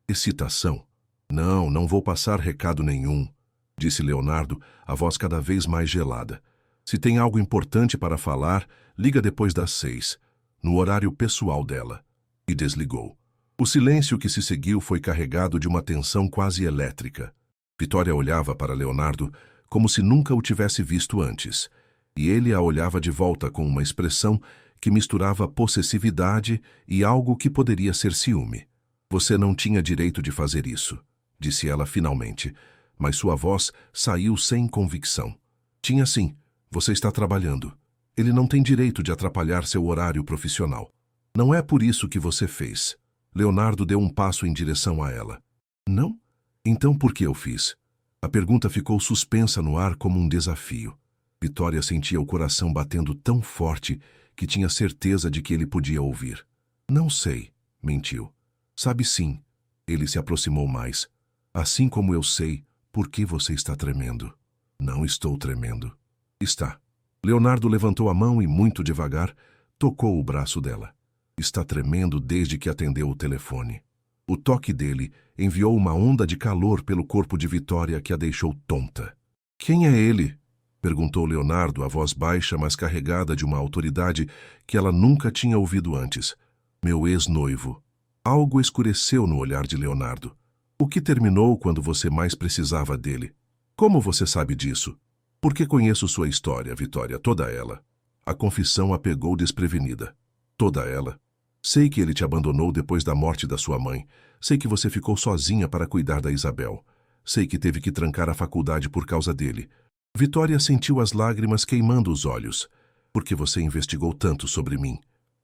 excitação. Não, não vou passar recado nenhum, disse Leonardo, a voz cada vez mais gelada. Se tem algo importante para falar, liga depois das 6, no horário pessoal dela. E desligou. O silêncio que se seguiu foi carregado de uma tensão quase elétrica. Vitória olhava para Leonardo como se nunca o tivesse visto antes, e ele a olhava de volta com uma expressão que misturava possessividade e algo que poderia ser ciúme. Você não tinha direito de fazer isso, disse ela finalmente, mas sua voz saiu sem convicção. Tinha sim, você está trabalhando. Ele não tem direito de atrapalhar seu horário profissional. Não é por isso que você fez. Leonardo deu um passo em direção a ela. Não? Então por que eu fiz? A pergunta ficou suspensa no ar como um desafio. Vitória sentia o coração batendo tão forte que tinha certeza de que ele podia ouvir. Não sei, mentiu. Sabe sim. Ele se aproximou mais. Assim como eu sei, por que você está tremendo? Não estou tremendo. Está. Leonardo levantou a mão e, muito devagar, tocou o braço dela. Está tremendo desde que atendeu o telefone. O toque dele enviou uma onda de calor pelo corpo de Vitória que a deixou tonta. Quem é ele? Perguntou Leonardo, a voz baixa, mas carregada de uma autoridade que ela nunca tinha ouvido antes. Meu ex-noivo. Algo escureceu no olhar de Leonardo. O que terminou quando você mais precisava dele? Como você sabe disso? Porque conheço sua história, Vitória, toda ela. A confissão a pegou desprevenida. Toda ela. Sei que ele te abandonou depois da morte da sua mãe. Sei que você ficou sozinha para cuidar da Isabel. Sei que teve que trancar a faculdade por causa dele. Vitória sentiu as lágrimas queimando os olhos. Porque você investigou tanto sobre mim.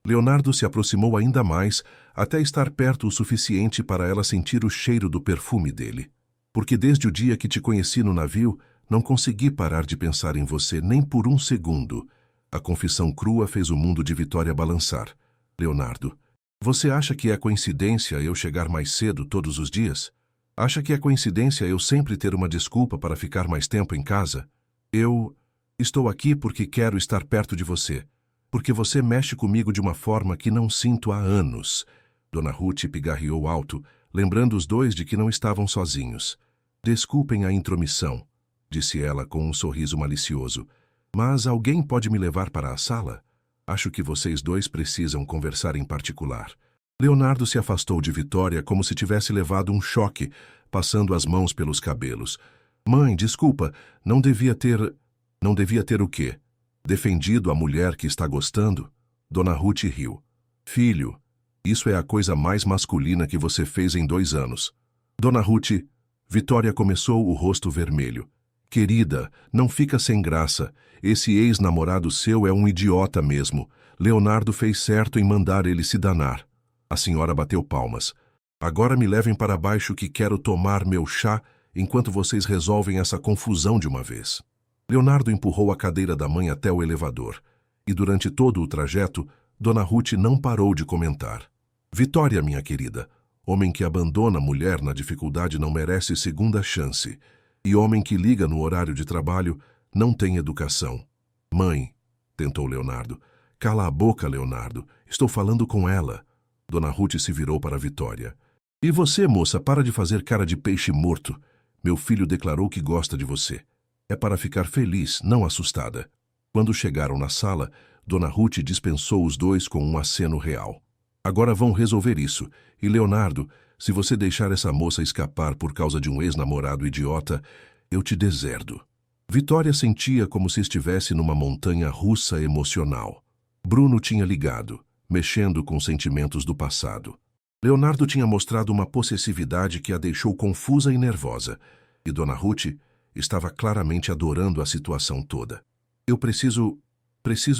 Leonardo se aproximou ainda mais, até estar perto o suficiente para ela sentir o cheiro do perfume dele. Porque desde o dia que te conheci no navio, não consegui parar de pensar em você nem por um segundo. A confissão crua fez o mundo de Vitória balançar. Leonardo, você acha que é coincidência eu chegar mais cedo todos os dias? Acha que é coincidência eu sempre ter uma desculpa para ficar mais tempo em casa? Eu estou aqui porque quero estar perto de você. Porque você mexe comigo de uma forma que não sinto há anos. Dona Ruth pigarreou alto, lembrando os dois de que não estavam sozinhos. Desculpem a intromissão, disse ela com um sorriso malicioso. Mas alguém pode me levar para a sala? Acho que vocês dois precisam conversar em particular. Leonardo se afastou de Vitória como se tivesse levado um choque, passando as mãos pelos cabelos. Mãe, desculpa, não devia ter... Não devia ter o quê? Defendido a mulher que está gostando? Dona Ruth riu. Filho, isso é a coisa mais masculina que você fez em 2 anos. Dona Ruth, Vitória começou o rosto vermelho. Querida, não fica sem graça. Esse ex-namorado seu é um idiota mesmo. Leonardo fez certo em mandar ele se danar. A senhora bateu palmas. Agora me levem para baixo que quero tomar meu chá enquanto vocês resolvem essa confusão de uma vez. Leonardo empurrou a cadeira da mãe até o elevador. E durante todo o trajeto, Dona Ruth não parou de comentar. Vitória, minha querida, homem que abandona mulher na dificuldade não merece segunda chance. E homem que liga no horário de trabalho não tem educação. Mãe, tentou Leonardo. Cala a boca, Leonardo. Estou falando com ela. Dona Ruth se virou para Vitória. E você, moça, para de fazer cara de peixe morto. Meu filho declarou que gosta de você. É para ficar feliz, não assustada. Quando chegaram na sala, Dona Ruth dispensou os dois com um aceno real. Agora vão resolver isso. E, Leonardo, se você deixar essa moça escapar por causa de um ex-namorado idiota, eu te deserdo. Vitória sentia como se estivesse numa montanha russa emocional. Bruno tinha ligado, mexendo com sentimentos do passado. Leonardo tinha mostrado uma possessividade que a deixou confusa e nervosa. E Dona Ruth estava claramente adorando a situação toda. Eu preciso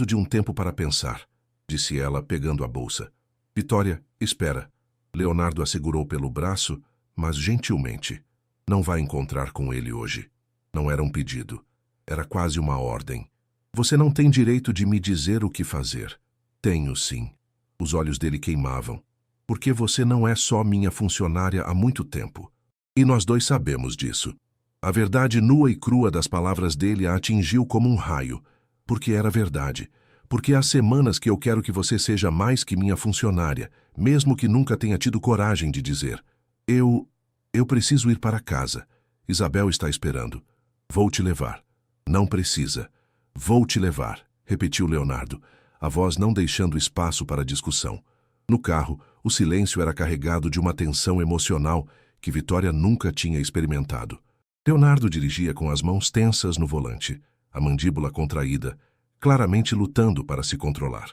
de um tempo para pensar, disse ela, pegando a bolsa. Vitória, espera. Leonardo a segurou pelo braço, mas gentilmente. Não vai encontrar com ele hoje. Não era um pedido. Era quase uma ordem. Você não tem direito de me dizer o que fazer. Tenho, sim. Os olhos dele queimavam. Porque você não é só minha funcionária há muito tempo. E nós dois sabemos disso. A verdade nua e crua das palavras dele a atingiu como um raio. Porque era verdade. Porque há semanas que eu quero que você seja mais que minha funcionária, mesmo que nunca tenha tido coragem de dizer. Eu preciso ir para casa. Isabel está esperando. Vou te levar. Não precisa. Vou te levar, repetiu Leonardo, a voz não deixando espaço para discussão. No carro, o silêncio era carregado de uma tensão emocional que Vitória nunca tinha experimentado. Leonardo dirigia com as mãos tensas no volante, a mandíbula contraída, claramente lutando para se controlar.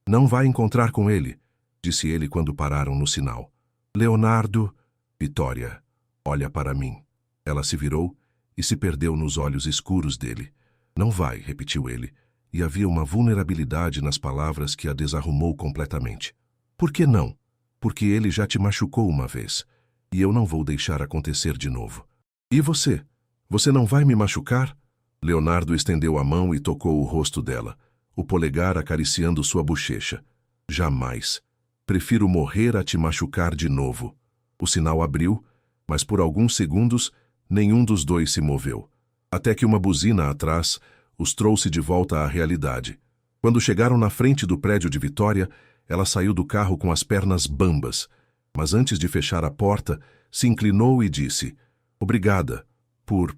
Não vai encontrar com ele, disse ele quando pararam no sinal. Leonardo... Vitória, olha para mim. Ela se virou e se perdeu nos olhos escuros dele. Não vai, repetiu ele, e havia uma vulnerabilidade nas palavras que a desarrumou completamente. Por que não? Porque ele já te machucou uma vez, e eu não vou deixar acontecer de novo. E você? Você não vai me machucar? Leonardo estendeu a mão e tocou o rosto dela, o polegar acariciando sua bochecha. Jamais. Prefiro morrer a te machucar de novo. O sinal abriu, mas por alguns segundos nenhum dos dois se moveu. Até que uma buzina atrás os trouxe de volta à realidade. Quando chegaram na frente do prédio de Vitória, ela saiu do carro com as pernas bambas, mas antes de fechar a porta, se inclinou e disse: Obrigada por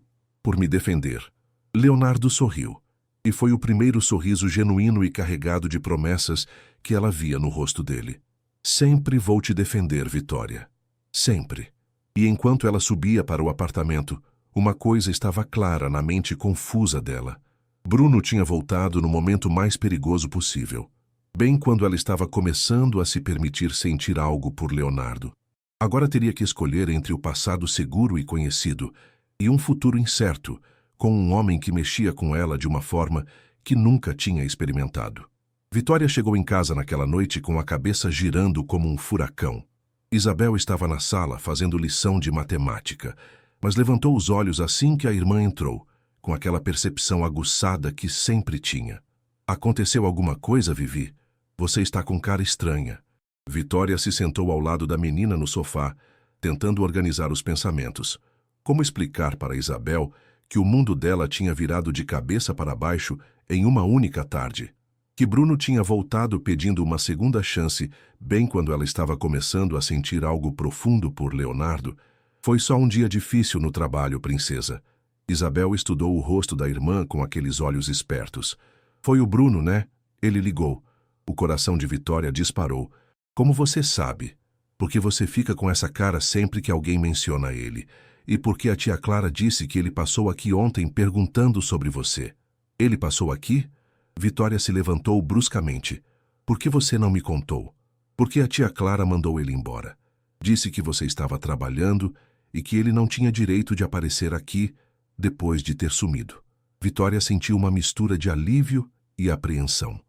me defender. Leonardo sorriu, e foi o primeiro sorriso genuíno e carregado de promessas que ela via no rosto dele. Sempre vou te defender, Vitória. Sempre. E enquanto ela subia para o apartamento, uma coisa estava clara na mente confusa dela. Bruno tinha voltado no momento mais perigoso possível, bem quando ela estava começando a se permitir sentir algo por Leonardo. Agora teria que escolher entre o passado seguro e conhecido e um futuro incerto, com um homem que mexia com ela de uma forma que nunca tinha experimentado. Vitória chegou em casa naquela noite com a cabeça girando como um furacão. Isabel estava na sala fazendo lição de matemática, mas levantou os olhos assim que a irmã entrou, com aquela percepção aguçada que sempre tinha. Aconteceu alguma coisa, Vivi? Você está com cara estranha. Vitória se sentou ao lado da menina no sofá, tentando organizar os pensamentos. Como explicar para Isabel que o mundo dela tinha virado de cabeça para baixo em uma única tarde? Que Bruno tinha voltado pedindo uma segunda chance, bem quando ela estava começando a sentir algo profundo por Leonardo? Foi só um dia difícil no trabalho, princesa. Isabel estudou o rosto da irmã com aqueles olhos espertos. Foi o Bruno, né? Ele ligou. O coração de Vitória disparou. Como você sabe? Porque você fica com essa cara sempre que alguém menciona ele. E porque a tia Clara disse que ele passou aqui ontem perguntando sobre você. Ele passou aqui? Vitória se levantou bruscamente. Por que você não me contou? Porque a tia Clara mandou ele embora. Disse que você estava trabalhando e que ele não tinha direito de aparecer aqui depois de ter sumido. Vitória sentiu uma mistura de alívio e apreensão.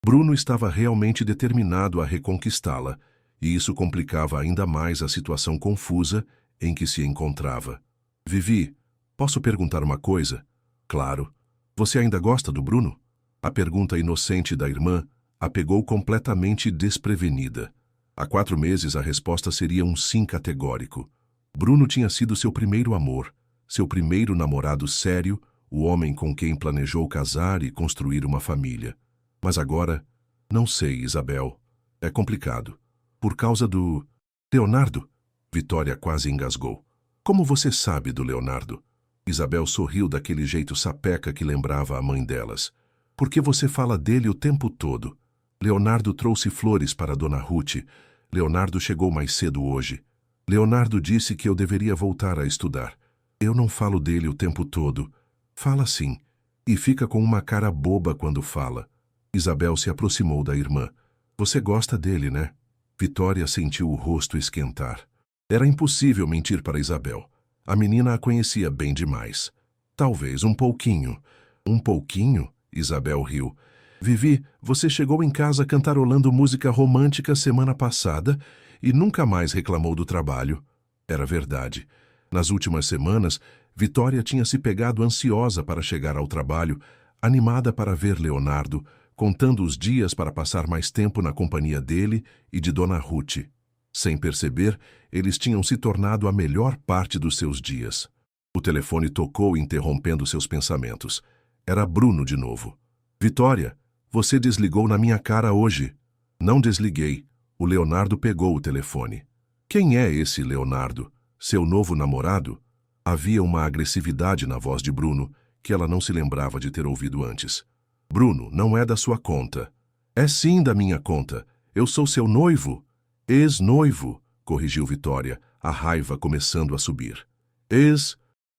Bruno estava realmente determinado a reconquistá-la, e isso complicava ainda mais a situação confusa em que se encontrava. Vivi, posso perguntar uma coisa? Claro. Você ainda gosta do Bruno? A pergunta inocente da irmã a pegou completamente desprevenida. Há 4 meses a resposta seria um sim categórico. Bruno tinha sido seu primeiro amor, seu primeiro namorado sério, o homem com quem planejou casar e construir uma família. Mas agora, não sei, Isabel. É complicado. Por causa do... Leonardo? Vitória quase engasgou. Como você sabe do Leonardo? Isabel sorriu daquele jeito sapeca que lembrava a mãe delas. Porque você fala dele o tempo todo. Leonardo trouxe flores para Dona Ruth. Leonardo chegou mais cedo hoje. Leonardo disse que eu deveria voltar a estudar. Eu não falo dele o tempo todo. Fala sim. E fica com uma cara boba quando fala. Isabel se aproximou da irmã. Você gosta dele, né? Vitória sentiu o rosto esquentar. Era impossível mentir para Isabel. A menina a conhecia bem demais. Talvez um pouquinho. Um pouquinho? Isabel riu. Vivi, você chegou em casa cantarolando música romântica semana passada e nunca mais reclamou do trabalho. Era verdade. Nas últimas semanas, Vitória tinha se pegado ansiosa para chegar ao trabalho, animada para ver Leonardo, contando os dias para passar mais tempo na companhia dele e de Dona Ruth. Sem perceber, eles tinham se tornado a melhor parte dos seus dias. O telefone tocou, interrompendo seus pensamentos. Era Bruno de novo. Vitória, você desligou na minha cara hoje. Não desliguei. O Leonardo pegou o telefone. Quem é esse Leonardo? Seu novo namorado? Havia uma agressividade na voz de Bruno que ela não se lembrava de ter ouvido antes. Bruno, não é da sua conta. É sim da minha conta. Eu sou seu noivo. Ex-noivo, corrigiu Vitória, a raiva começando a subir.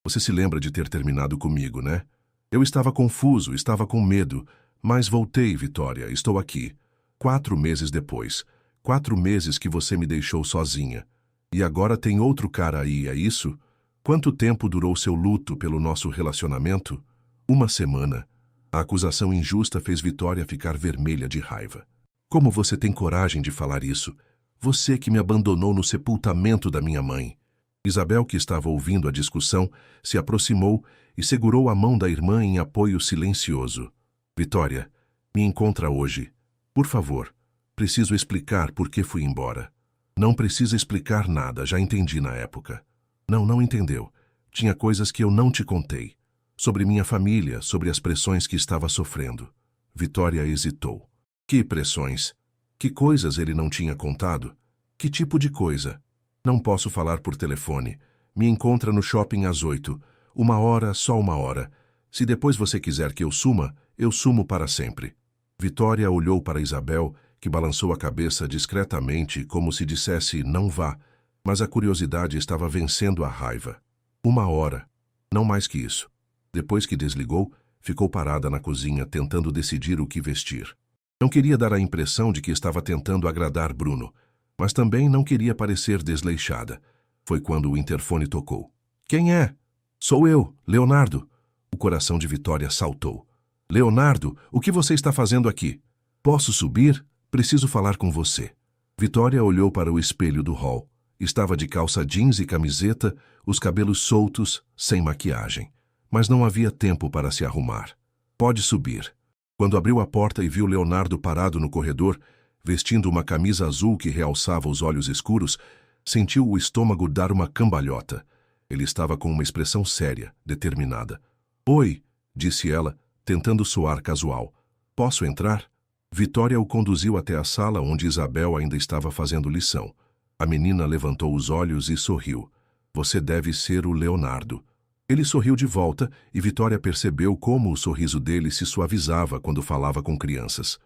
Você se lembra de ter terminado comigo, né? Eu estava confuso, estava com medo, mas voltei, Vitória, estou aqui. 4 meses depois. 4 meses que você me deixou sozinha. E agora tem outro cara aí, é isso? Quanto tempo durou seu luto pelo nosso relacionamento? 1 semana. A acusação injusta fez Vitória ficar vermelha de raiva. Como você tem coragem de falar isso? Você que me abandonou no sepultamento da minha mãe. Isabel, que estava ouvindo a discussão, se aproximou e segurou a mão da irmã em apoio silencioso. Vitória, me encontra hoje. Por favor, preciso explicar por que fui embora. Não precisa explicar nada, já entendi na época. Não entendeu. Tinha coisas que eu não te contei. Sobre minha família, sobre as pressões que estava sofrendo. Vitória hesitou. Que pressões? Que coisas ele não tinha contado? Que tipo de coisa? Não posso falar por telefone. Me encontra no shopping às 8. 1 hora, só 1 hora. Se depois você quiser que eu sumo para sempre. Vitória olhou para Isabel, que balançou a cabeça discretamente, como se dissesse não vá, mas a curiosidade estava vencendo a raiva. 1 hora. Não mais que isso. Depois que desligou, ficou parada na cozinha tentando decidir o que vestir. Não queria dar a impressão de que estava tentando agradar Bruno, mas também não queria parecer desleixada. Foi quando o interfone tocou. Quem é? Sou eu, Leonardo. O coração de Vitória saltou. Leonardo, o que você está fazendo aqui? Posso subir? Preciso falar com você. Vitória olhou para o espelho do hall. Estava de calça jeans e camiseta, os cabelos soltos, sem maquiagem. Mas não havia tempo para se arrumar. Pode subir. Quando abriu a porta e viu Leonardo parado no corredor, vestindo uma camisa azul que realçava os olhos escuros, sentiu o estômago dar uma cambalhota. Ele estava com uma expressão séria, determinada. Oi, disse ela, tentando soar casual. Posso entrar? Vitória o conduziu até a sala onde Isabel ainda estava fazendo lição. A menina levantou os olhos e sorriu. Você deve ser o Leonardo. Ele sorriu de volta e Vitória percebeu como o sorriso dele se suavizava quando falava com crianças.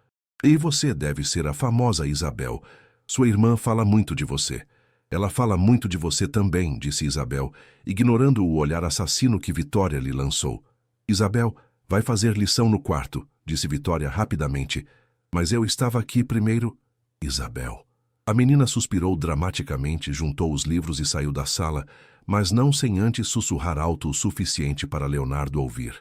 E você deve ser a famosa Isabel. Sua irmã fala muito de você. Ela fala muito de você também, disse Isabel, ignorando o olhar assassino que Vitória lhe lançou. Isabel, vai fazer lição no quarto, disse Vitória rapidamente. Mas eu estava aqui primeiro. Isabel. A menina suspirou dramaticamente, juntou os livros e saiu da sala, mas não sem antes sussurrar alto o suficiente para Leonardo ouvir.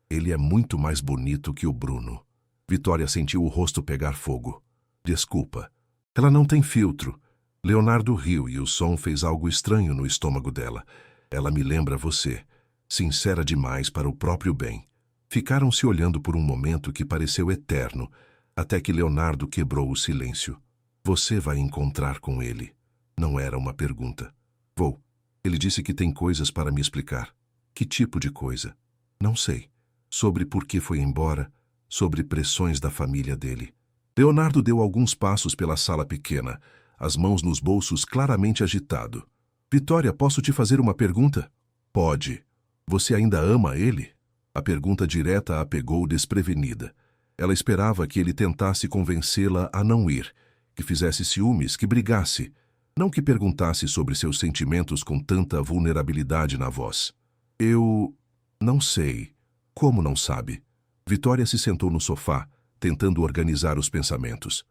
Ele é muito mais bonito que o Bruno. Vitória sentiu o rosto pegar fogo. Desculpa. Ela não tem filtro. Leonardo riu e o som fez algo estranho no estômago dela. Ela me lembra você. Sincera demais para o próprio bem. Ficaram se olhando por um momento que pareceu eterno, até que Leonardo quebrou o silêncio. Você vai encontrar com ele. Não era uma pergunta. Vou. Ele disse que tem coisas para me explicar. Que tipo de coisa? Não sei. Sobre por que foi embora, sobre pressões da família dele. Leonardo deu alguns passos pela sala pequena, as mãos nos bolsos claramente agitado. Vitória, posso te fazer uma pergunta? Pode. Você ainda ama ele? A pergunta direta a pegou desprevenida. Ela esperava que ele tentasse convencê-la a não ir, que fizesse ciúmes, que brigasse, não que perguntasse sobre seus sentimentos com tanta vulnerabilidade na voz. Eu... não sei. Como não sabe? Vitória se sentou no sofá, tentando organizar os pensamentos.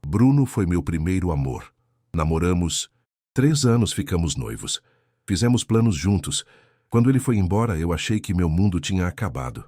Bruno foi meu primeiro amor. Namoramos. 3 anos ficamos noivos. Fizemos planos juntos. Quando ele foi embora, eu achei que meu mundo tinha acabado.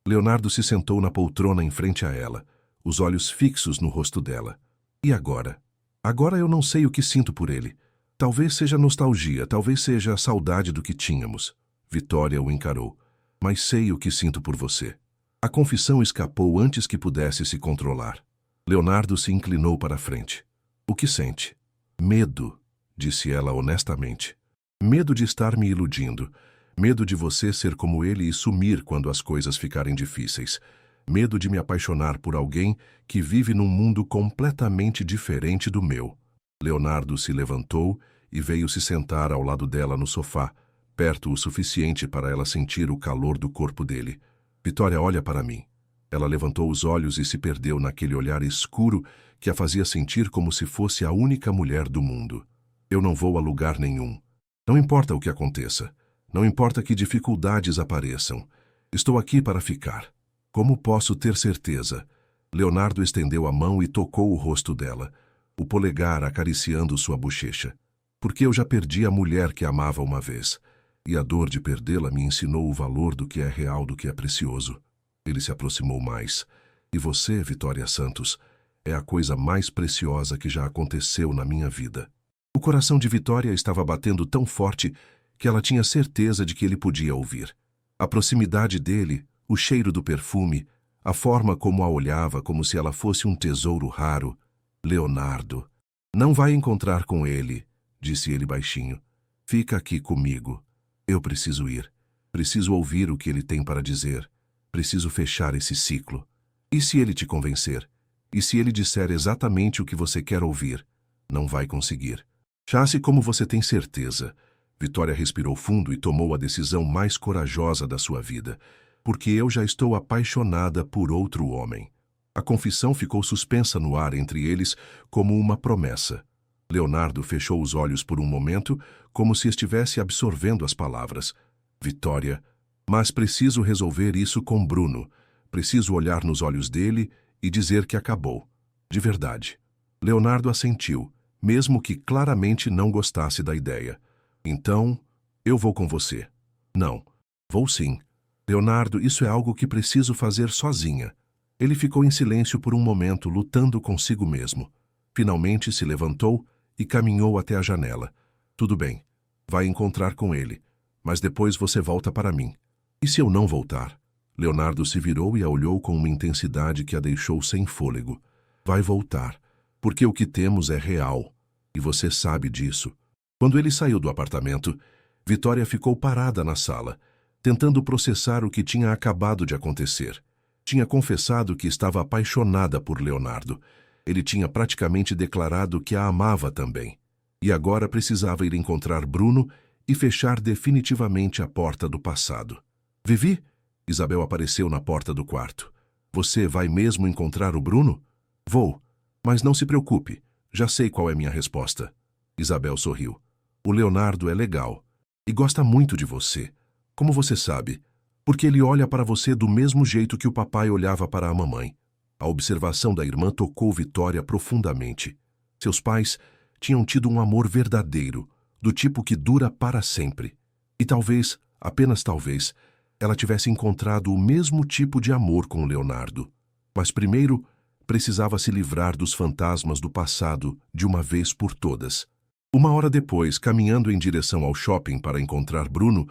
Leonardo se sentou na poltrona em frente a ela, os olhos fixos no rosto dela. E agora? Agora eu não sei o que sinto por ele. Talvez seja nostalgia, talvez seja a saudade do que tínhamos. Vitória o encarou. Mas sei o que sinto por você. A confissão escapou antes que pudesse se controlar. Leonardo se inclinou para a frente. O que sente? Medo, disse ela honestamente. Medo de estar me iludindo. Medo de você ser como ele e sumir quando as coisas ficarem difíceis. Medo de me apaixonar por alguém que vive num mundo completamente diferente do meu. Leonardo se levantou e veio se sentar ao lado dela no sofá, perto o suficiente para ela sentir o calor do corpo dele. Vitória, olha para mim. Ela levantou os olhos e se perdeu naquele olhar escuro que a fazia sentir como se fosse a única mulher do mundo. Eu não vou a lugar nenhum. Não importa o que aconteça. Não importa que dificuldades apareçam. Estou aqui para ficar. Como posso ter certeza? Leonardo estendeu a mão e tocou o rosto dela, o polegar acariciando sua bochecha. Porque eu já perdi a mulher que amava uma vez. E a dor de perdê-la me ensinou o valor do que é real, do que é precioso. Ele se aproximou mais. E você, Vitória Santos, é a coisa mais preciosa que já aconteceu na minha vida. O coração de Vitória estava batendo tão forte que ela tinha certeza de que ele podia ouvir. A proximidade dele, o cheiro do perfume, a forma como a olhava como se ela fosse um tesouro raro. Leonardo. Não vai encontrar com ele, disse ele baixinho. Fica aqui comigo. Eu preciso ir. Preciso ouvir o que ele tem para dizer. Preciso fechar esse ciclo. E se ele te convencer? E se ele disser exatamente o que você quer ouvir? Não vai conseguir. Chasse como você tem certeza. Vitória respirou fundo e tomou a decisão mais corajosa da sua vida. Porque eu já estou apaixonada por outro homem. A confissão ficou suspensa no ar entre eles como uma promessa. Leonardo fechou os olhos por um momento, como se estivesse absorvendo as palavras. Vitória, mas preciso resolver isso com Bruno. Preciso olhar nos olhos dele e dizer que acabou. De verdade. Leonardo assentiu, mesmo que claramente não gostasse da ideia. Então, eu vou com você. Não. Vou sim. Leonardo, isso é algo que preciso fazer sozinha. Ele ficou em silêncio por um momento, lutando consigo mesmo. Finalmente se levantou e caminhou até a janela. Tudo bem. Vai encontrar com ele. Mas depois você volta para mim. E se eu não voltar? Leonardo se virou e a olhou com uma intensidade que a deixou sem fôlego. Vai voltar. Porque o que temos é real. E você sabe disso. Quando ele saiu do apartamento, Vitória ficou parada na sala, tentando processar o que tinha acabado de acontecer. Tinha confessado que estava apaixonada por Leonardo. Ele tinha praticamente declarado que a amava também. E agora precisava ir encontrar Bruno e fechar definitivamente a porta do passado. Vivi? Isabel apareceu na porta do quarto. Você vai mesmo encontrar o Bruno? Vou. Mas não se preocupe. Já sei qual é minha resposta. Isabel sorriu. O Leonardo é legal. E gosta muito de você. Como você sabe? Porque ele olha para você do mesmo jeito que o papai olhava para a mamãe. A observação da irmã tocou Vitória profundamente. Seus pais tinham tido um amor verdadeiro, do tipo que dura para sempre. E talvez, apenas talvez, ela tivesse encontrado o mesmo tipo de amor com Leonardo. Mas primeiro, precisava se livrar dos fantasmas do passado de uma vez por todas. Uma hora depois, caminhando em direção ao shopping para encontrar Bruno,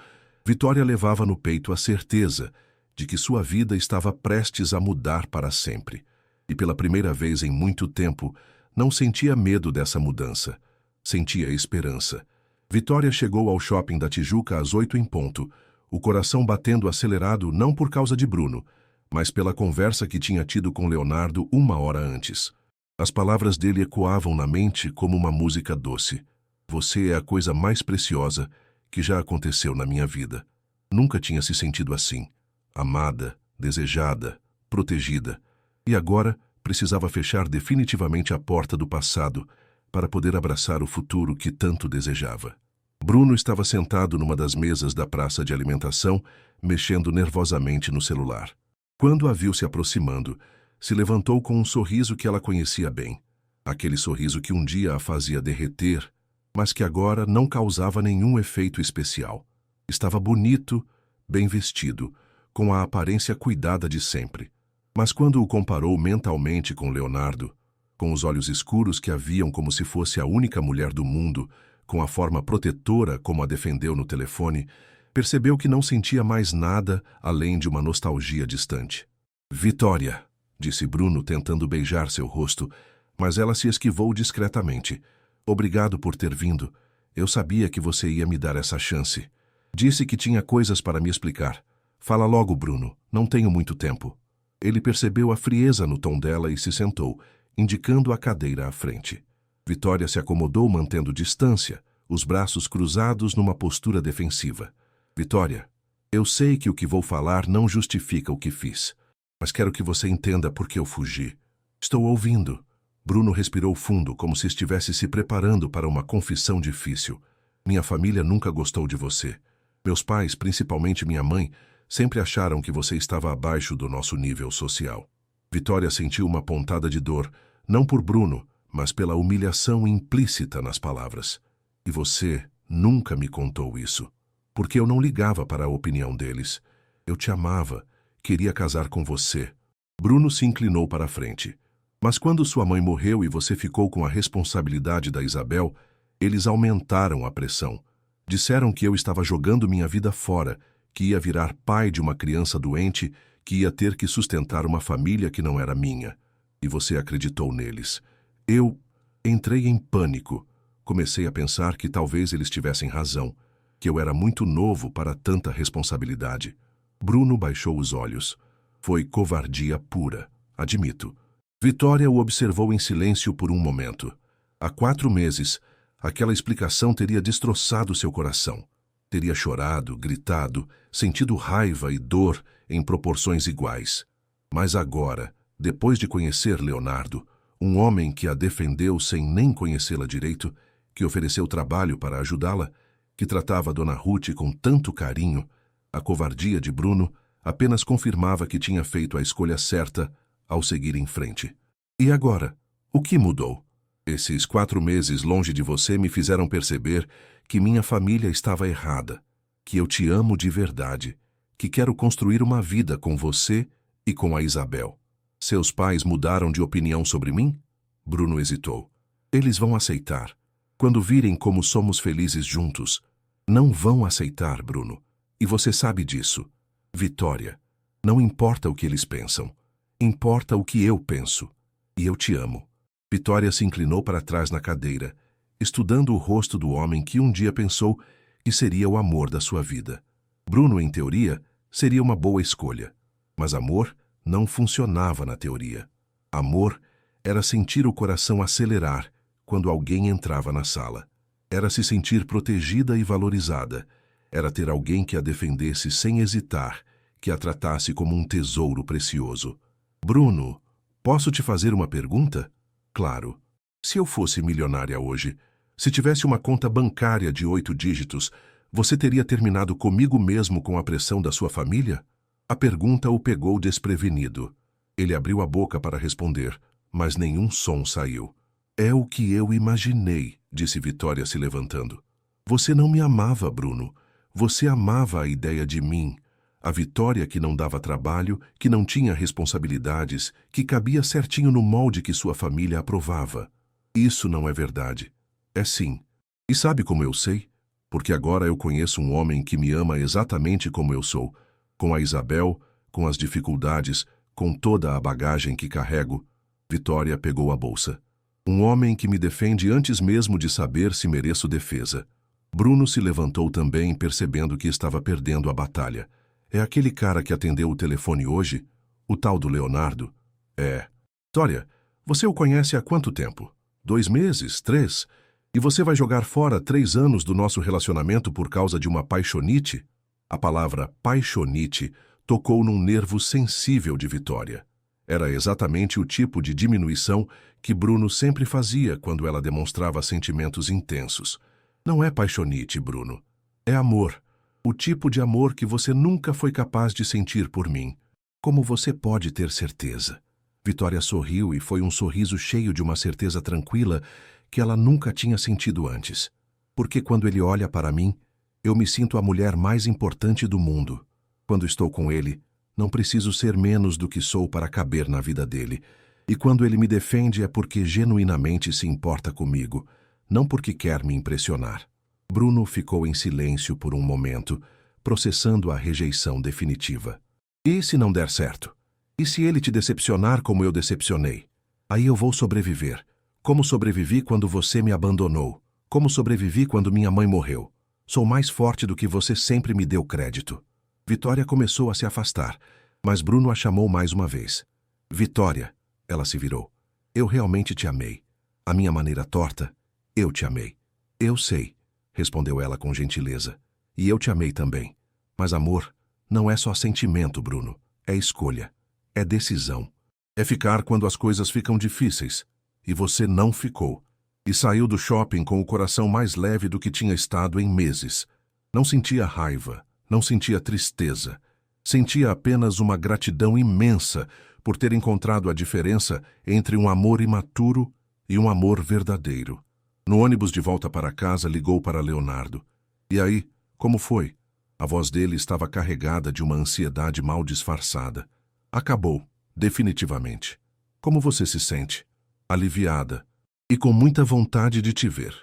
Vitória levava no peito a certeza de que sua vida estava prestes a mudar para sempre. E pela primeira vez em muito tempo, não sentia medo dessa mudança. Sentia esperança. Vitória chegou ao shopping da Tijuca às 8 em ponto, o coração batendo acelerado não por causa de Bruno, mas pela conversa que tinha tido com Leonardo uma hora antes. As palavras dele ecoavam na mente como uma música doce. Você é a coisa mais preciosa que já aconteceu na minha vida. Nunca tinha se sentido assim. Amada, desejada, protegida. E agora precisava fechar definitivamente a porta do passado para poder abraçar o futuro que tanto desejava. Bruno estava sentado numa das mesas da praça de alimentação, mexendo nervosamente no celular. Quando a viu se aproximando, se levantou com um sorriso que ela conhecia bem. Aquele sorriso que um dia a fazia derreter, mas que agora não causava nenhum efeito especial. Estava bonito, bem vestido, com a aparência cuidada de sempre. Mas quando o comparou mentalmente com Leonardo, com os olhos escuros que a viam como se fosse a única mulher do mundo, com a forma protetora como a defendeu no telefone, percebeu que não sentia mais nada além de uma nostalgia distante. Vitória, disse Bruno tentando beijar seu rosto, mas ela se esquivou discretamente. Obrigado por ter vindo. Eu sabia que você ia me dar essa chance. Disse que tinha coisas para me explicar. Fala logo, Bruno. Não tenho muito tempo. Ele percebeu a frieza no tom dela e se sentou, indicando a cadeira à frente. Vitória se acomodou mantendo distância, os braços cruzados numa postura defensiva. Vitória, eu sei que o que vou falar não justifica o que fiz, mas quero que você entenda por que eu fugi. Estou ouvindo. Bruno respirou fundo, como se estivesse se preparando para uma confissão difícil. Minha família nunca gostou de você. Meus pais, principalmente minha mãe, sempre acharam que você estava abaixo do nosso nível social. Vitória sentiu uma pontada de dor, não por Bruno, mas pela humilhação implícita nas palavras. E você nunca me contou isso, porque eu não ligava para a opinião deles. Eu te amava, queria casar com você. Bruno se inclinou para a frente. Mas quando sua mãe morreu e você ficou com a responsabilidade da Isabel, eles aumentaram a pressão. Disseram que eu estava jogando minha vida fora, que ia virar pai de uma criança doente, que ia ter que sustentar uma família que não era minha. E você acreditou neles. Eu entrei em pânico. Comecei a pensar que talvez eles tivessem razão, que eu era muito novo para tanta responsabilidade. Bruno baixou os olhos. Foi covardia pura, admito. Vitória o observou em silêncio por um momento. Há 4 meses, aquela explicação teria destroçado seu coração. Teria chorado, gritado, sentido raiva e dor em proporções iguais. Mas agora, depois de conhecer Leonardo, um homem que a defendeu sem nem conhecê-la direito, que ofereceu trabalho para ajudá-la, que tratava Dona Ruth com tanto carinho, a covardia de Bruno apenas confirmava que tinha feito a escolha certa ao seguir em frente. E agora? O que mudou? Esses 4 meses longe de você me fizeram perceber que minha família estava errada, que eu te amo de verdade, que quero construir uma vida com você e com a Isabel. Seus pais mudaram de opinião sobre mim? Bruno hesitou. Eles vão aceitar. Quando virem como somos felizes juntos. Não vão aceitar, Bruno. E você sabe disso. Vitória, não importa o que eles pensam. Importa o que eu penso. E eu te amo. Vitória se inclinou para trás na cadeira, estudando o rosto do homem que um dia pensou que seria o amor da sua vida. Bruno, em teoria, seria uma boa escolha. Mas amor não funcionava na teoria. Amor era sentir o coração acelerar quando alguém entrava na sala. Era se sentir protegida e valorizada. Era ter alguém que a defendesse sem hesitar, que a tratasse como um tesouro precioso. Bruno, posso te fazer uma pergunta? Claro. Se eu fosse milionária hoje, se tivesse uma conta bancária de 8 dígitos, você teria terminado comigo mesmo com a pressão da sua família? A pergunta o pegou desprevenido. Ele abriu a boca para responder, mas nenhum som saiu. É o que eu imaginei, disse Vitória se levantando. Você não me amava, Bruno. Você amava a ideia de mim. A Vitória que não dava trabalho, que não tinha responsabilidades, que cabia certinho no molde que sua família aprovava. Isso não é verdade. É sim. E sabe como eu sei? Porque agora eu conheço um homem que me ama exatamente como eu sou, com a Isabel, com as dificuldades, com toda a bagagem que carrego. Vitória pegou a bolsa. Um homem que me defende antes mesmo de saber se mereço defesa. Bruno se levantou também, percebendo que estava perdendo a batalha. É aquele cara que atendeu o telefone hoje? O tal do Leonardo? É. Vitória, você o conhece há quanto tempo? 2 meses? 3? E você vai jogar fora 3 anos do nosso relacionamento por causa de uma paixonite? A palavra paixonite tocou num nervo sensível de Vitória. Era exatamente o tipo de diminuição que Bruno sempre fazia quando ela demonstrava sentimentos intensos. Não é paixonite, Bruno. É amor. O tipo de amor que você nunca foi capaz de sentir por mim. Como você pode ter certeza? Vitória sorriu e foi um sorriso cheio de uma certeza tranquila que ela nunca tinha sentido antes. Porque quando ele olha para mim, eu me sinto a mulher mais importante do mundo. Quando estou com ele, não preciso ser menos do que sou para caber na vida dele. E quando ele me defende é porque genuinamente se importa comigo, não porque quer me impressionar. Bruno ficou em silêncio por um momento, processando a rejeição definitiva. E se não der certo? E se ele te decepcionar como eu decepcionei? Aí eu vou sobreviver. Como sobrevivi quando você me abandonou? Como sobrevivi quando minha mãe morreu? Sou mais forte do que você sempre me deu crédito. Vitória começou a se afastar, mas Bruno a chamou mais uma vez. Vitória, ela se virou. Eu realmente te amei. A minha maneira torta, eu te amei. Eu sei, respondeu ela com gentileza. E eu te amei também. Mas amor não é só sentimento, Bruno. É escolha. É decisão. É ficar quando as coisas ficam difíceis. E você não ficou. E saiu do shopping com o coração mais leve do que tinha estado em meses. Não sentia raiva, não sentia tristeza. Sentia apenas uma gratidão imensa por ter encontrado a diferença entre um amor imaturo e um amor verdadeiro. No ônibus de volta para casa, ligou para Leonardo. E aí, como foi? A voz dele estava carregada de uma ansiedade mal disfarçada. Acabou, definitivamente. Como você se sente? Aliviada e com muita vontade de te ver.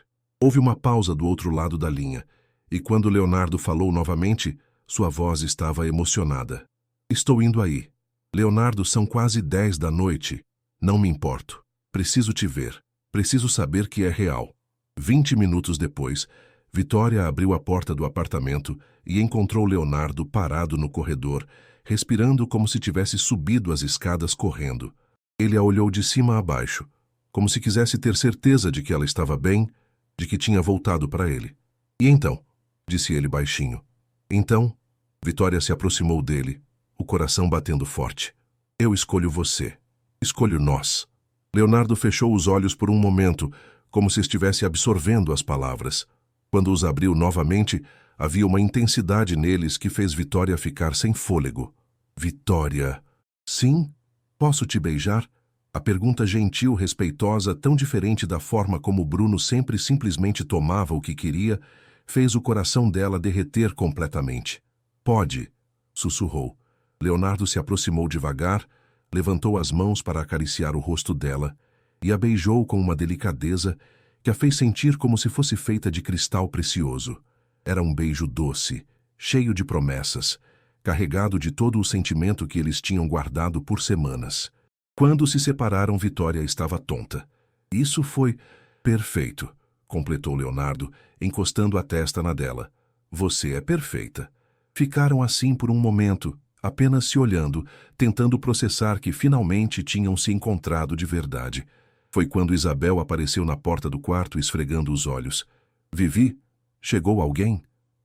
Houve uma pausa do outro lado da linha, e quando Leonardo falou novamente, sua voz estava emocionada. Estou indo aí. Leonardo, são quase 10 da noite. Não me importo. Preciso te ver. Preciso saber que é real. 20 minutos depois, Vitória abriu a porta do apartamento e encontrou Leonardo parado no corredor, respirando como se tivesse subido as escadas correndo. Ele a olhou de cima a baixo, como se quisesse ter certeza de que ela estava bem, de que tinha voltado para ele. E então? Disse ele baixinho. Então? Vitória se aproximou dele, o coração batendo forte. Eu escolho você. Escolho nós. Leonardo fechou os olhos por um momento, como se estivesse absorvendo as palavras. Quando os abriu novamente, havia uma intensidade neles que fez Vitória ficar sem fôlego. Vitória. Sim? Posso te beijar? A pergunta gentil, respeitosa, tão diferente da forma como Bruno sempre simplesmente tomava o que queria, fez o coração dela derreter completamente. Pode, sussurrou. Leonardo se aproximou devagar, levantou as mãos para acariciar o rosto dela e a beijou com uma delicadeza que a fez sentir como se fosse feita de cristal precioso. Era um beijo doce, cheio de promessas, carregado de todo o sentimento que eles tinham guardado por semanas. Quando se separaram, Vitória estava tonta. Isso foi perfeito, completou Leonardo, encostando a testa na dela. Você é perfeita. Ficaram assim por um momento, apenas se olhando, tentando processar que finalmente tinham se encontrado de verdade. Foi quando Isabel apareceu na porta do quarto esfregando os olhos. Vivi? Chegou alguém?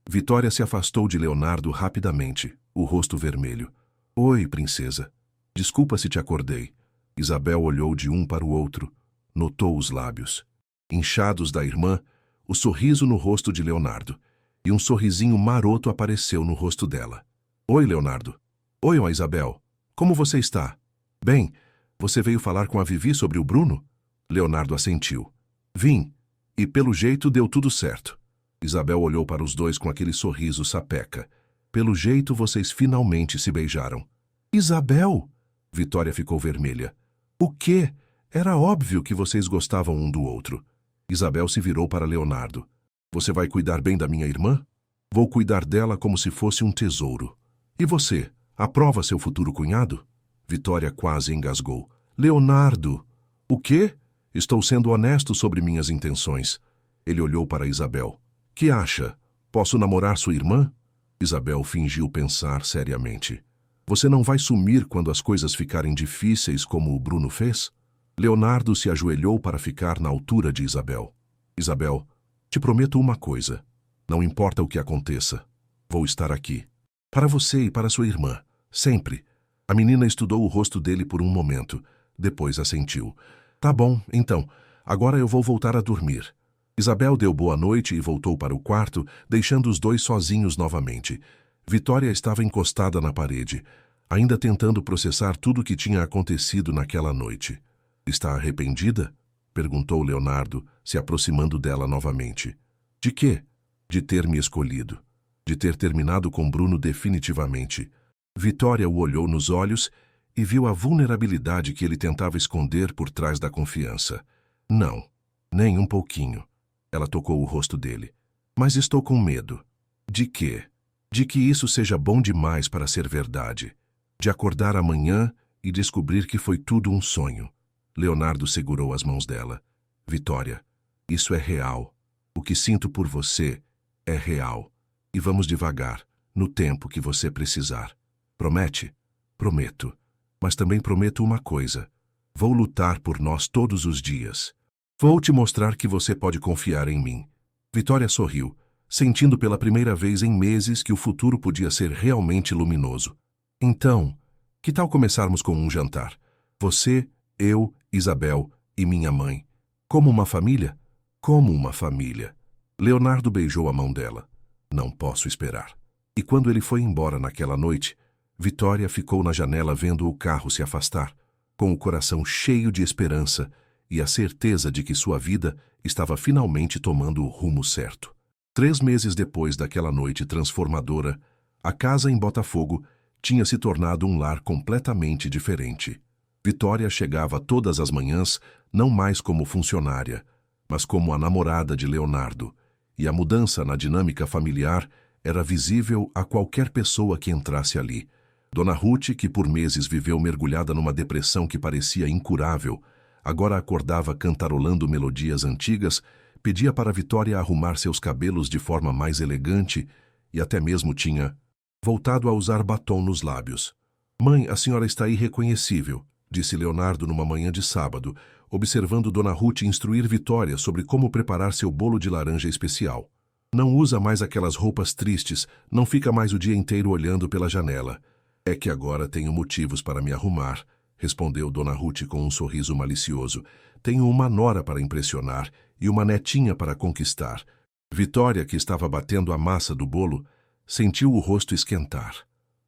Vitória se afastou de Leonardo rapidamente, o rosto vermelho. Oi, princesa. Desculpa se te acordei. Isabel olhou de um para o outro, notou os lábios inchados da irmã, o sorriso no rosto de Leonardo, e um sorrisinho maroto apareceu no rosto dela. Oi, Leonardo. Oi, Isabel. Como você está? Bem, você veio falar com a Vivi sobre o Bruno? Leonardo assentiu. Vim, e pelo jeito deu tudo certo. Isabel olhou para os dois com aquele sorriso sapeca. Pelo jeito vocês finalmente se beijaram. Isabel! Vitória ficou vermelha. O quê? Era óbvio que vocês gostavam um do outro. Isabel se virou para Leonardo. Você vai cuidar bem da minha irmã? Vou cuidar dela como se fosse um tesouro. E você, aprova seu futuro cunhado? Vitória quase engasgou. Leonardo! O quê? Estou sendo honesto sobre minhas intenções. Ele olhou para Isabel. Que acha? Posso namorar sua irmã? Isabel fingiu pensar seriamente. Você não vai sumir quando as coisas ficarem difíceis como o Bruno fez? Leonardo se ajoelhou para ficar na altura de Isabel. Isabel, te prometo uma coisa. Não importa o que aconteça. Vou estar aqui. Para você e para sua irmã. Sempre. A menina estudou o rosto dele por um momento. Depois assentiu. Tá bom, então. Agora eu vou voltar a dormir. Isabel deu boa noite e voltou para o quarto, deixando os dois sozinhos novamente. Vitória estava encostada na parede, ainda tentando processar tudo o que tinha acontecido naquela noite. Está arrependida? Perguntou Leonardo, se aproximando dela novamente. De quê? De ter me escolhido. De ter terminado com Bruno definitivamente. Vitória o olhou nos olhos e viu a vulnerabilidade que ele tentava esconder por trás da confiança. Não, nem um pouquinho. Ela tocou o rosto dele. Mas estou com medo. De quê? De que isso seja bom demais para ser verdade. De acordar amanhã e descobrir que foi tudo um sonho. Leonardo segurou as mãos dela. Vitória, isso é real. O que sinto por você é real. E vamos devagar, no tempo que você precisar. Promete? Prometo. Mas também prometo uma coisa. Vou lutar por nós todos os dias. Vou te mostrar que você pode confiar em mim. Vitória sorriu, sentindo pela primeira vez em meses que o futuro podia ser realmente luminoso. Então, que tal começarmos com um jantar? Você, eu, Isabel e minha mãe. Como uma família? Como uma família. Leonardo beijou a mão dela. Não posso esperar. E quando ele foi embora naquela noite, Vitória ficou na janela vendo o carro se afastar, com o coração cheio de esperança e a certeza de que sua vida estava finalmente tomando o rumo certo. 3 meses depois daquela noite transformadora, a casa em Botafogo tinha se tornado um lar completamente diferente. Vitória chegava todas as manhãs, não mais como funcionária, mas como a namorada de Leonardo, e a mudança na dinâmica familiar era visível a qualquer pessoa que entrasse ali. Dona Ruth, que por meses viveu mergulhada numa depressão que parecia incurável, agora acordava cantarolando melodias antigas, pedia para Vitória arrumar seus cabelos de forma mais elegante e até mesmo tinha voltado a usar batom nos lábios. Mãe, a senhora está irreconhecível, disse Leonardo numa manhã de sábado, observando Dona Ruth instruir Vitória sobre como preparar seu bolo de laranja especial. Não usa mais aquelas roupas tristes, não fica mais o dia inteiro olhando pela janela. É que agora tenho motivos para me arrumar, respondeu Dona Ruth com um sorriso malicioso. Tenho uma nora para impressionar e uma netinha para conquistar. Vitória, que estava batendo a massa do bolo, sentiu o rosto esquentar.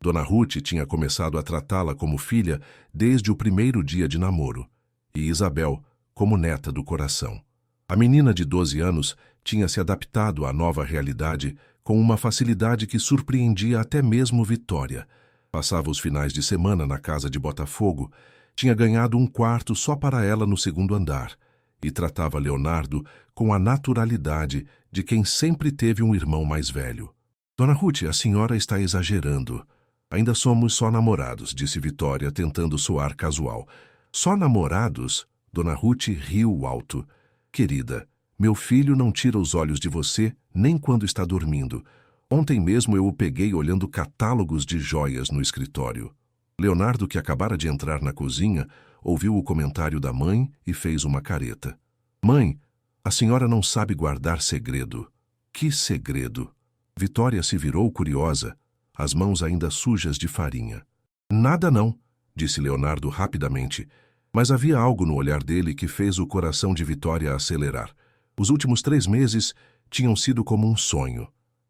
Dona Ruth tinha começado a tratá-la como filha desde o primeiro dia de namoro, e Isabel como neta do coração. A menina de 12 anos tinha se adaptado à nova realidade com uma facilidade que surpreendia até mesmo Vitória. Passava os finais de semana na casa de Botafogo, tinha ganhado um quarto só para ela no segundo andar e tratava Leonardo com a naturalidade de quem sempre teve um irmão mais velho. Dona Ruth, a senhora está exagerando. Ainda somos só namorados, disse Vitória, tentando soar casual. Só namorados? Dona Ruth riu alto. Querida, meu filho não tira os olhos de você nem quando está dormindo. Ontem mesmo eu o peguei olhando catálogos de joias no escritório. Leonardo, que acabara de entrar na cozinha, ouviu o comentário da mãe e fez uma careta. Mãe, a senhora não sabe guardar segredo. Que segredo? Vitória se virou curiosa, as mãos ainda sujas de farinha. Nada não, disse Leonardo rapidamente, mas havia algo no olhar dele que fez o coração de Vitória acelerar. Os últimos 3 meses tinham sido como um sonho.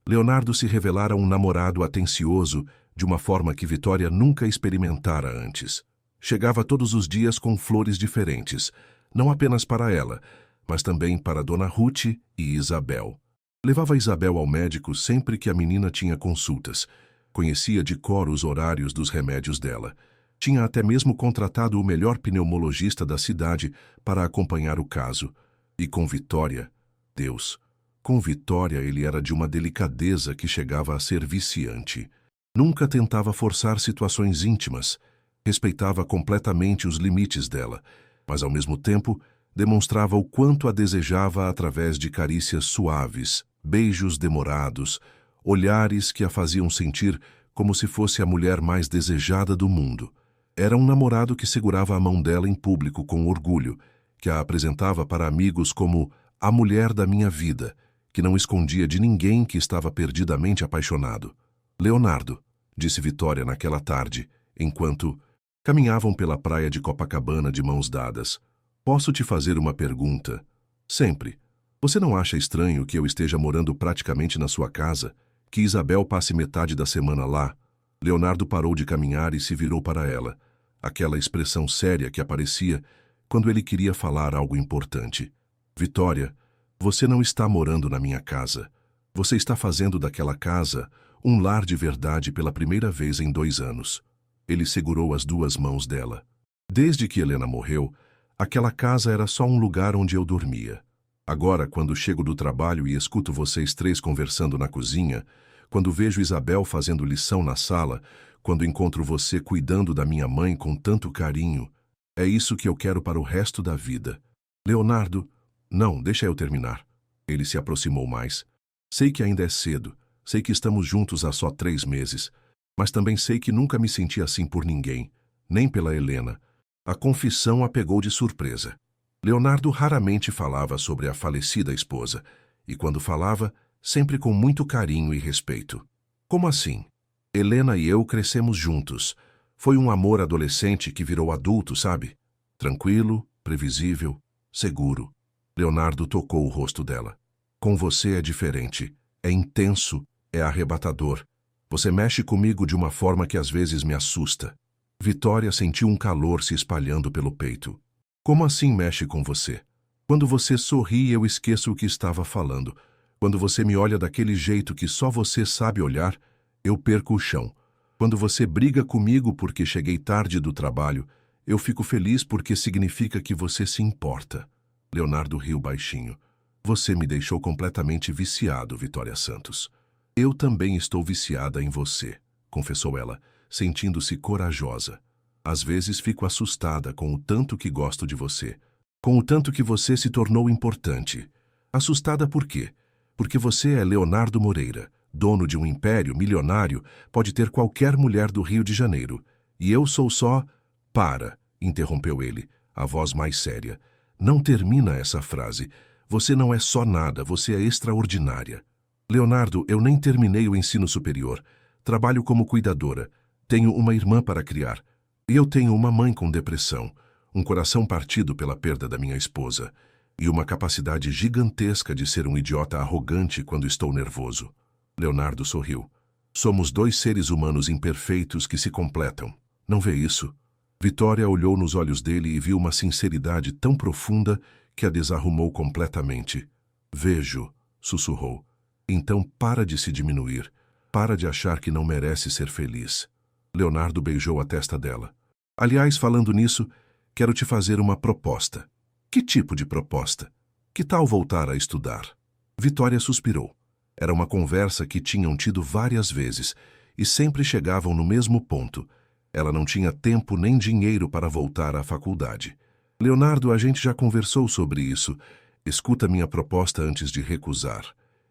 Leonardo se revelara um namorado atencioso de uma forma que Vitória nunca experimentara antes. Chegava todos os dias com flores diferentes, não apenas para ela, mas também para Dona Ruth e Isabel. Levava Isabel ao médico sempre que a menina tinha consultas. Conhecia de cor os horários dos remédios dela. Tinha até mesmo contratado o melhor pneumologista da cidade para acompanhar o caso. E com Vitória, Deus, com Vitória ele era de uma delicadeza que chegava a ser viciante. Nunca tentava forçar situações íntimas. Respeitava completamente os limites dela, mas ao mesmo tempo demonstrava o quanto a desejava através de carícias suaves, beijos demorados, olhares que a faziam sentir como se fosse a mulher mais desejada do mundo. Era um namorado que segurava a mão dela em público com orgulho, que a apresentava para amigos como a mulher da minha vida, que não escondia de ninguém que estava perdidamente apaixonado. Leonardo, disse Vitória naquela tarde, enquanto caminhavam pela praia de Copacabana de mãos dadas. Posso te fazer uma pergunta? Sempre. Você não acha estranho que eu esteja morando praticamente na sua casa, que Isabel passe metade da semana lá? Leonardo parou de caminhar e se virou para ela, aquela expressão séria que aparecia quando ele queria falar algo importante. Vitória, você não está morando na minha casa. Você está fazendo daquela casa um lar de verdade pela primeira vez em 2 anos. Ele segurou as 2 mãos dela. Desde que Helena morreu, aquela casa era só um lugar onde eu dormia. Agora, quando chego do trabalho e escuto vocês 3 conversando na cozinha, quando vejo Isabel fazendo lição na sala, quando encontro você cuidando da minha mãe com tanto carinho. É isso que eu quero para o resto da vida. Leonardo, não, deixa eu terminar. Ele se aproximou mais. Sei que ainda é cedo, sei que estamos juntos há só 3 meses, mas também sei que nunca me senti assim por ninguém, nem pela Helena. A confissão a pegou de surpresa. Leonardo raramente falava sobre a falecida esposa, e quando falava, sempre com muito carinho e respeito. Como assim? Helena e eu crescemos juntos. Foi um amor adolescente que virou adulto, sabe? Tranquilo, previsível, seguro. Leonardo tocou o rosto dela. Com você é diferente. É intenso, é arrebatador. Você mexe comigo de uma forma que às vezes me assusta. Vitória sentiu um calor se espalhando pelo peito. Como assim mexe com você? Quando você sorri, eu esqueço o que estava falando. Quando você me olha daquele jeito que só você sabe olhar, eu perco o chão. Quando você briga comigo porque cheguei tarde do trabalho, eu fico feliz porque significa que você se importa. Leonardo riu baixinho. Você me deixou completamente viciado, Vitória Santos. Eu também estou viciada em você, confessou ela, sentindo-se corajosa. Às vezes fico assustada com o tanto que gosto de você, com o tanto que você se tornou importante. Assustada por quê? Porque você é Leonardo Moreira, dono de um império milionário, pode ter qualquer mulher do Rio de Janeiro. E eu sou só... Para, interrompeu ele, a voz mais séria. Não termina essa frase. Você não é só nada, você é extraordinária. Leonardo, eu nem terminei o ensino superior. Trabalho como cuidadora. Tenho uma irmã para criar. E eu tenho uma mãe com depressão, um coração partido pela perda da minha esposa, e uma capacidade gigantesca de ser um idiota arrogante quando estou nervoso. Leonardo sorriu. Somos 2 seres humanos imperfeitos que se completam. Não vê isso? Vitória olhou nos olhos dele e viu uma sinceridade tão profunda que a desarrumou completamente. Vejo, sussurrou. Então para de se diminuir. Para de achar que não merece ser feliz. Leonardo beijou a testa dela. Aliás, falando nisso, quero te fazer uma proposta. Que tipo de proposta? Que tal voltar a estudar? Vitória suspirou. Era uma conversa que tinham tido várias vezes e sempre chegavam no mesmo ponto. Ela não tinha tempo nem dinheiro para voltar à faculdade. Leonardo, a gente já conversou sobre isso. Escuta minha proposta antes de recusar.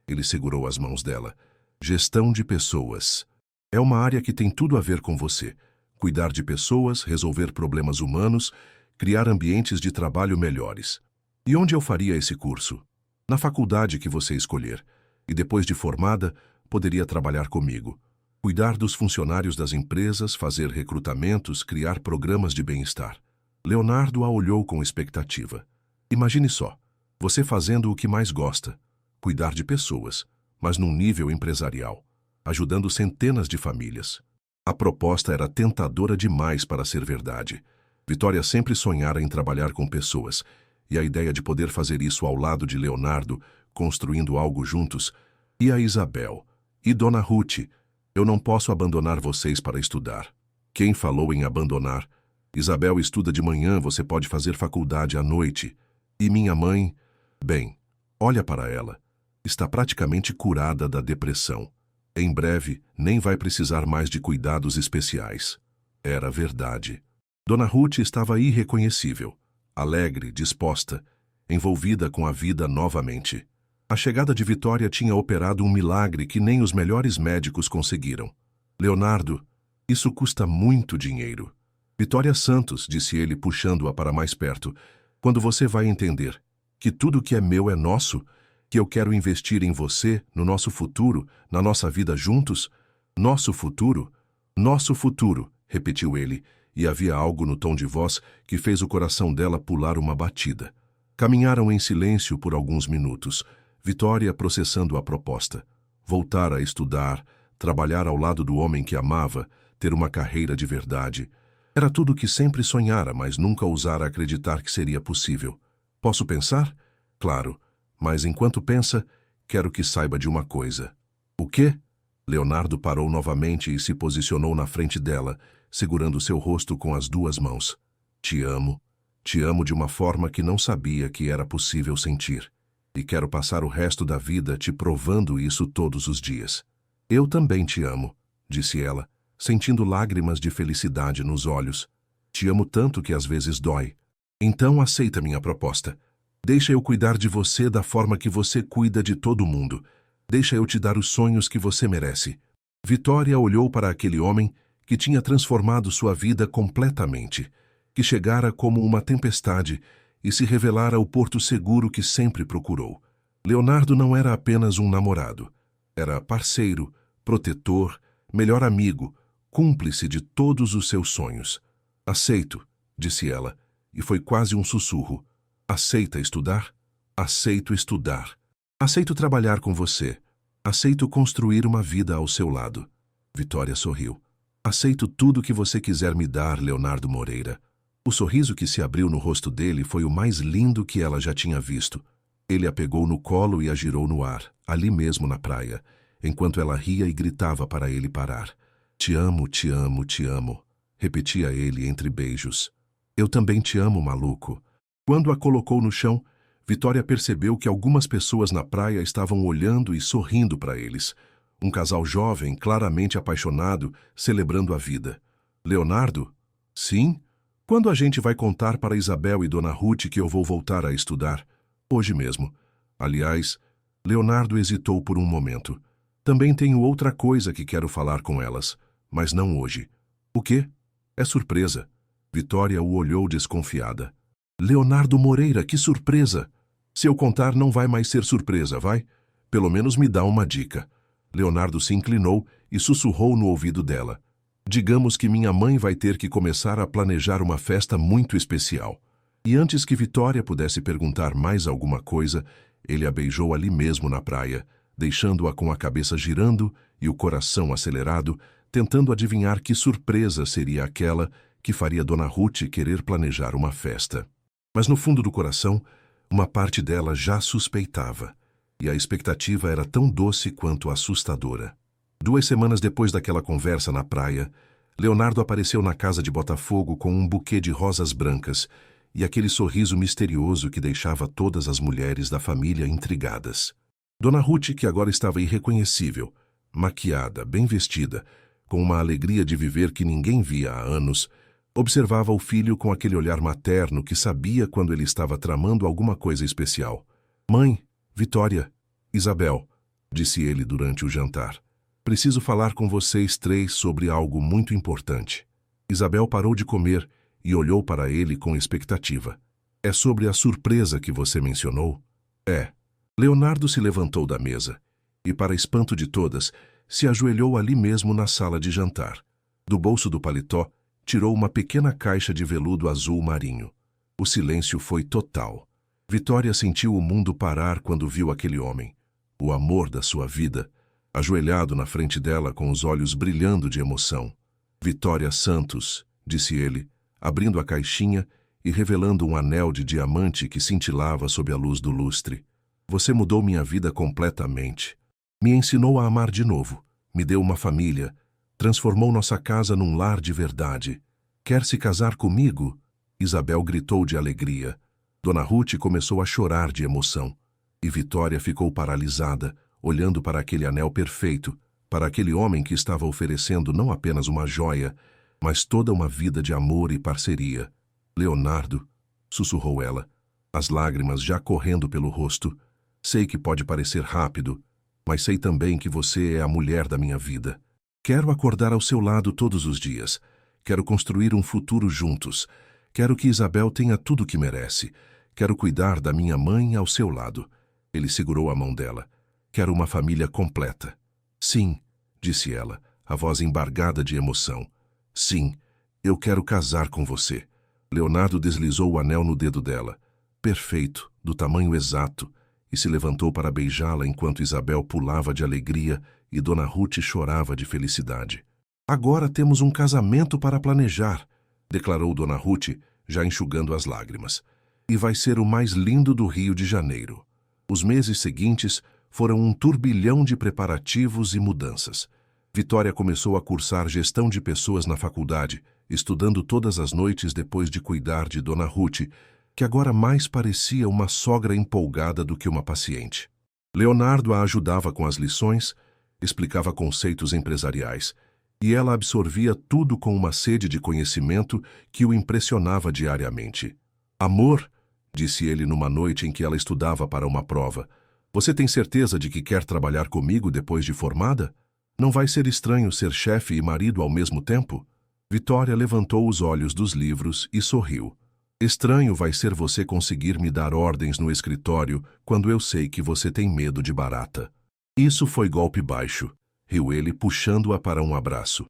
Ele segurou as mãos dela. Gestão de pessoas. É uma área que tem tudo a ver com você. Cuidar de pessoas, resolver problemas humanos, criar ambientes de trabalho melhores. E onde eu faria esse curso? Na faculdade que você escolher. E depois de formada, poderia trabalhar comigo. Cuidar dos funcionários das empresas, fazer recrutamentos, criar programas de bem-estar. Leonardo a olhou com expectativa. Imagine só, você fazendo o que mais gosta. Cuidar de pessoas, mas num nível empresarial, ajudando centenas de famílias. A proposta era tentadora demais para ser verdade. Vitória sempre sonhara em trabalhar com pessoas, e a ideia de poder fazer isso ao lado de Leonardo, construindo algo juntos, e a Isabel, e Dona Ruth, eu não posso abandonar vocês para estudar. Quem falou em abandonar? Isabel estuda de manhã, você pode fazer faculdade à noite. E minha mãe? Bem, olha para ela. Está praticamente curada da depressão. Em breve, nem vai precisar mais de cuidados especiais. Era verdade. Dona Ruth estava irreconhecível, alegre, disposta, envolvida com a vida novamente. A chegada de Vitória tinha operado um milagre que nem os melhores médicos conseguiram. Leonardo, isso custa muito dinheiro. Vitória Santos, disse ele puxando-a para mais perto, quando você vai entender que tudo que é meu é nosso, que eu quero investir em você, no nosso futuro, na nossa vida juntos? Nosso futuro, repetiu ele, e havia algo no tom de voz que fez o coração dela pular uma batida. Caminharam em silêncio por alguns minutos, Vitória processando a proposta. Voltar a estudar, trabalhar ao lado do homem que amava, ter uma carreira de verdade. Era tudo o que sempre sonhara, mas nunca ousara acreditar que seria possível. Posso pensar? Claro. Mas enquanto pensa, quero que saiba de uma coisa. O quê? Leonardo parou novamente e se posicionou na frente dela, segurando seu rosto com as 2 mãos. Te amo de uma forma que não sabia que era possível sentir. E quero passar o resto da vida te provando isso todos os dias. Eu também te amo, disse ela, sentindo lágrimas de felicidade nos olhos. Te amo tanto que às vezes dói. Então aceita minha proposta. Deixa eu cuidar de você da forma que você cuida de todo mundo. Deixa eu te dar os sonhos que você merece. Vitória olhou para aquele homem que tinha transformado sua vida completamente, que chegara como uma tempestade e se revelara o porto seguro que sempre procurou. Leonardo não era apenas um namorado. Era parceiro, protetor, melhor amigo, cúmplice de todos os seus sonhos. Aceito, disse ela, e foi quase um sussurro. Aceita estudar? Aceito estudar. Aceito trabalhar com você. Aceito construir uma vida ao seu lado. Vitória sorriu. Aceito tudo que você quiser me dar, Leonardo Moreira. O sorriso que se abriu no rosto dele foi o mais lindo que ela já tinha visto. Ele a pegou no colo e a girou no ar, ali mesmo na praia, enquanto ela ria e gritava para ele parar. Te amo, te amo, te amo, repetia ele entre beijos. Eu também te amo, maluco. Quando a colocou no chão, Vitória percebeu que algumas pessoas na praia estavam olhando e sorrindo para eles. Um casal jovem, claramente apaixonado, celebrando a vida. Leonardo? Sim? Quando a gente vai contar para Isabel e Dona Ruth que eu vou voltar a estudar? Hoje mesmo. Aliás, Leonardo hesitou por um momento. Também tenho outra coisa que quero falar com elas, mas não hoje. O quê? É surpresa. Vitória o olhou desconfiada. Leonardo Moreira, que surpresa! Se eu contar não vai mais ser surpresa, vai? Pelo menos me dá uma dica. Leonardo se inclinou e sussurrou no ouvido dela. Digamos que minha mãe vai ter que começar a planejar uma festa muito especial. E antes que Vitória pudesse perguntar mais alguma coisa, ele a beijou ali mesmo na praia, deixando-a com a cabeça girando e o coração acelerado, tentando adivinhar que surpresa seria aquela que faria Dona Ruth querer planejar uma festa. Mas no fundo do coração, uma parte dela já suspeitava, e a expectativa era tão doce quanto assustadora. 2 semanas depois daquela conversa na praia, Leonardo apareceu na casa de Botafogo com um buquê de rosas brancas e aquele sorriso misterioso que deixava todas as mulheres da família intrigadas. Dona Ruth, que agora estava irreconhecível, maquiada, bem vestida, com uma alegria de viver que ninguém via há anos, observava o filho com aquele olhar materno que sabia quando ele estava tramando alguma coisa especial. Mãe, Vitória, Isabel, disse ele durante o jantar. Preciso falar com vocês 3 sobre algo muito importante. Isabel parou de comer e olhou para ele com expectativa. É sobre a surpresa que você mencionou? É. Leonardo se levantou da mesa e, para espanto de todas, se ajoelhou ali mesmo na sala de jantar. Do bolso do paletó, tirou uma pequena caixa de veludo azul marinho. O silêncio foi total. Vitória sentiu o mundo parar quando viu aquele homem, o amor da sua vida, ajoelhado na frente dela com os olhos brilhando de emoção. Vitória Santos, disse ele, abrindo a caixinha e revelando um anel de diamante que cintilava sob a luz do lustre. Você mudou minha vida completamente. Me ensinou a amar de novo, me deu uma família, transformou nossa casa num lar de verdade. Quer se casar comigo? Isabel gritou de alegria. Dona Ruth começou a chorar de emoção. E Vitória ficou paralisada, olhando para aquele anel perfeito, para aquele homem que estava oferecendo não apenas uma joia, mas toda uma vida de amor e parceria. Leonardo, sussurrou ela, as lágrimas já correndo pelo rosto. Sei que pode parecer rápido, mas sei também que você é a mulher da minha vida. Quero acordar ao seu lado todos os dias. Quero construir um futuro juntos. Quero que Isabel tenha tudo o que merece. Quero cuidar da minha mãe ao seu lado. Ele segurou a mão dela. Quero uma família completa. Sim, disse ela, a voz embargada de emoção. Sim, eu quero casar com você. Leonardo deslizou o anel no dedo dela. Perfeito, do tamanho exato, e se levantou para beijá-la enquanto Isabel pulava de alegria e Dona Ruth chorava de felicidade. Agora temos um casamento para planejar, declarou Dona Ruth, já enxugando as lágrimas. E vai ser o mais lindo do Rio de Janeiro. Os meses seguintes foram um turbilhão de preparativos e mudanças. Vitória começou a cursar gestão de pessoas na faculdade, estudando todas as noites depois de cuidar de Dona Ruth, que agora mais parecia uma sogra empolgada do que uma paciente. Leonardo a ajudava com as lições, explicava conceitos empresariais e ela absorvia tudo com uma sede de conhecimento que o impressionava diariamente. Amor, disse ele numa noite em que ela estudava para uma prova, você tem certeza de que quer trabalhar comigo depois de formada? Não vai ser estranho ser chefe e marido ao mesmo tempo? Vitória levantou os olhos dos livros e sorriu. Estranho vai ser você conseguir me dar ordens no escritório quando eu sei que você tem medo de barata. Isso foi golpe baixo, riu ele puxando-a para um abraço.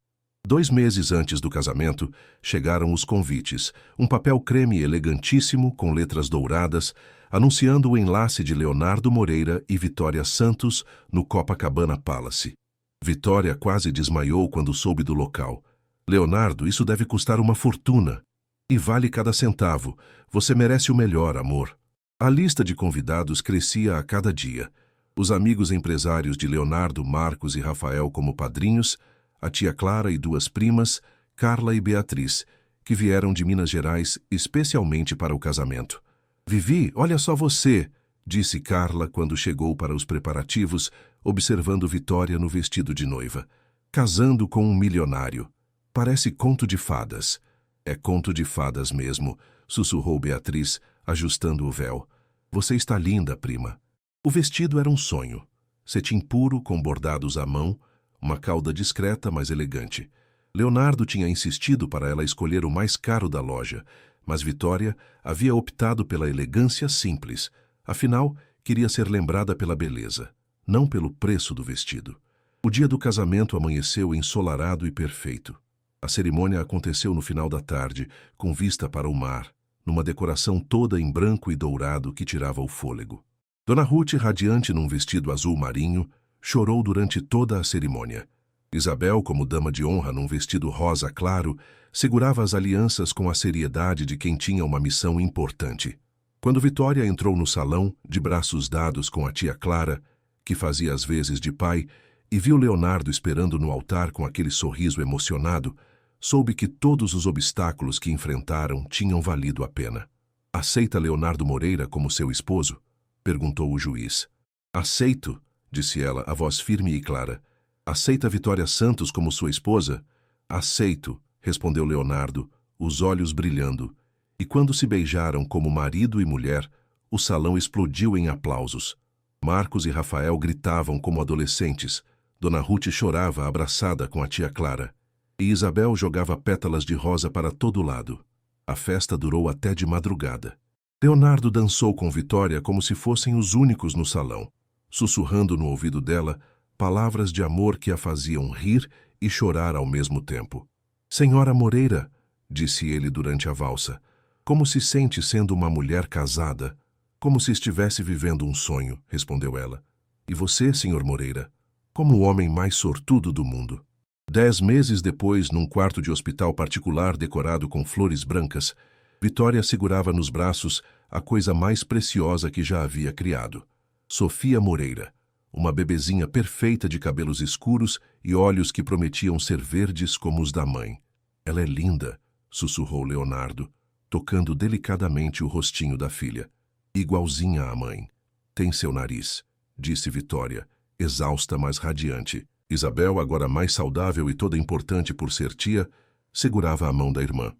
2 meses antes do casamento, chegaram os convites, um papel creme elegantíssimo com letras douradas, anunciando o enlace de Leonardo Moreira e Vitória Santos no Copacabana Palace. Vitória quase desmaiou quando soube do local. Leonardo, isso deve custar uma fortuna. E vale cada centavo. Você merece o melhor, amor. A lista de convidados crescia a cada dia. Os amigos empresários de Leonardo, Marcos e Rafael como padrinhos, a tia Clara e 2 primas, Carla e Beatriz, que vieram de Minas Gerais especialmente para o casamento. Vivi, olha só você, disse Carla quando chegou para os preparativos, observando Vitória no vestido de noiva. Casando com um milionário. Parece conto de fadas. É conto de fadas mesmo, sussurrou Beatriz, ajustando o véu. Você está linda, prima. O vestido era um sonho. Cetim puro com bordados à mão, uma cauda discreta, mas elegante. Leonardo tinha insistido para ela escolher o mais caro da loja, mas Vitória havia optado pela elegância simples. Afinal, queria ser lembrada pela beleza, não pelo preço do vestido. O dia do casamento amanheceu ensolarado e perfeito. A cerimônia aconteceu no final da tarde, com vista para o mar, numa decoração toda em branco e dourado que tirava o fôlego. Dona Ruth, radiante num vestido azul marinho, chorou durante toda a cerimônia. Isabel, como dama de honra num vestido rosa claro, segurava as alianças com a seriedade de quem tinha uma missão importante. Quando Vitória entrou no salão, de braços dados com a tia Clara, que fazia as vezes de pai, e viu Leonardo esperando no altar com aquele sorriso emocionado, soube que todos os obstáculos que enfrentaram tinham valido a pena. Aceita Leonardo Moreira como seu esposo? Perguntou o juiz. Aceito, disse ela, a voz firme e clara. Aceita Vitória Santos como sua esposa? Aceito, respondeu Leonardo, os olhos brilhando. E quando se beijaram como marido e mulher, o salão explodiu em aplausos. Marcos e Rafael gritavam como adolescentes. Dona Ruth chorava abraçada com a tia Clara. E Isabel jogava pétalas de rosa para todo lado. A festa durou até de madrugada. Leonardo dançou com Vitória como se fossem os únicos no salão, sussurrando no ouvido dela palavras de amor que a faziam rir e chorar ao mesmo tempo. Senhora Moreira, disse ele durante a valsa, como se sente sendo uma mulher casada? Como se estivesse vivendo um sonho, respondeu ela. E você, senhor Moreira? Como o homem mais sortudo do mundo. 10 meses depois, num quarto de hospital particular decorado com flores brancas, Vitória segurava nos braços a coisa mais preciosa que já havia criado. Sofia Moreira, uma bebezinha perfeita de cabelos escuros e olhos que prometiam ser verdes como os da mãe. Ela é linda, sussurrou Leonardo, tocando delicadamente o rostinho da filha. Igualzinha à mãe. Tem seu nariz, disse Vitória, exausta, mas radiante. Isabel, agora mais saudável e toda importante por ser tia, segurava a mão da irmã.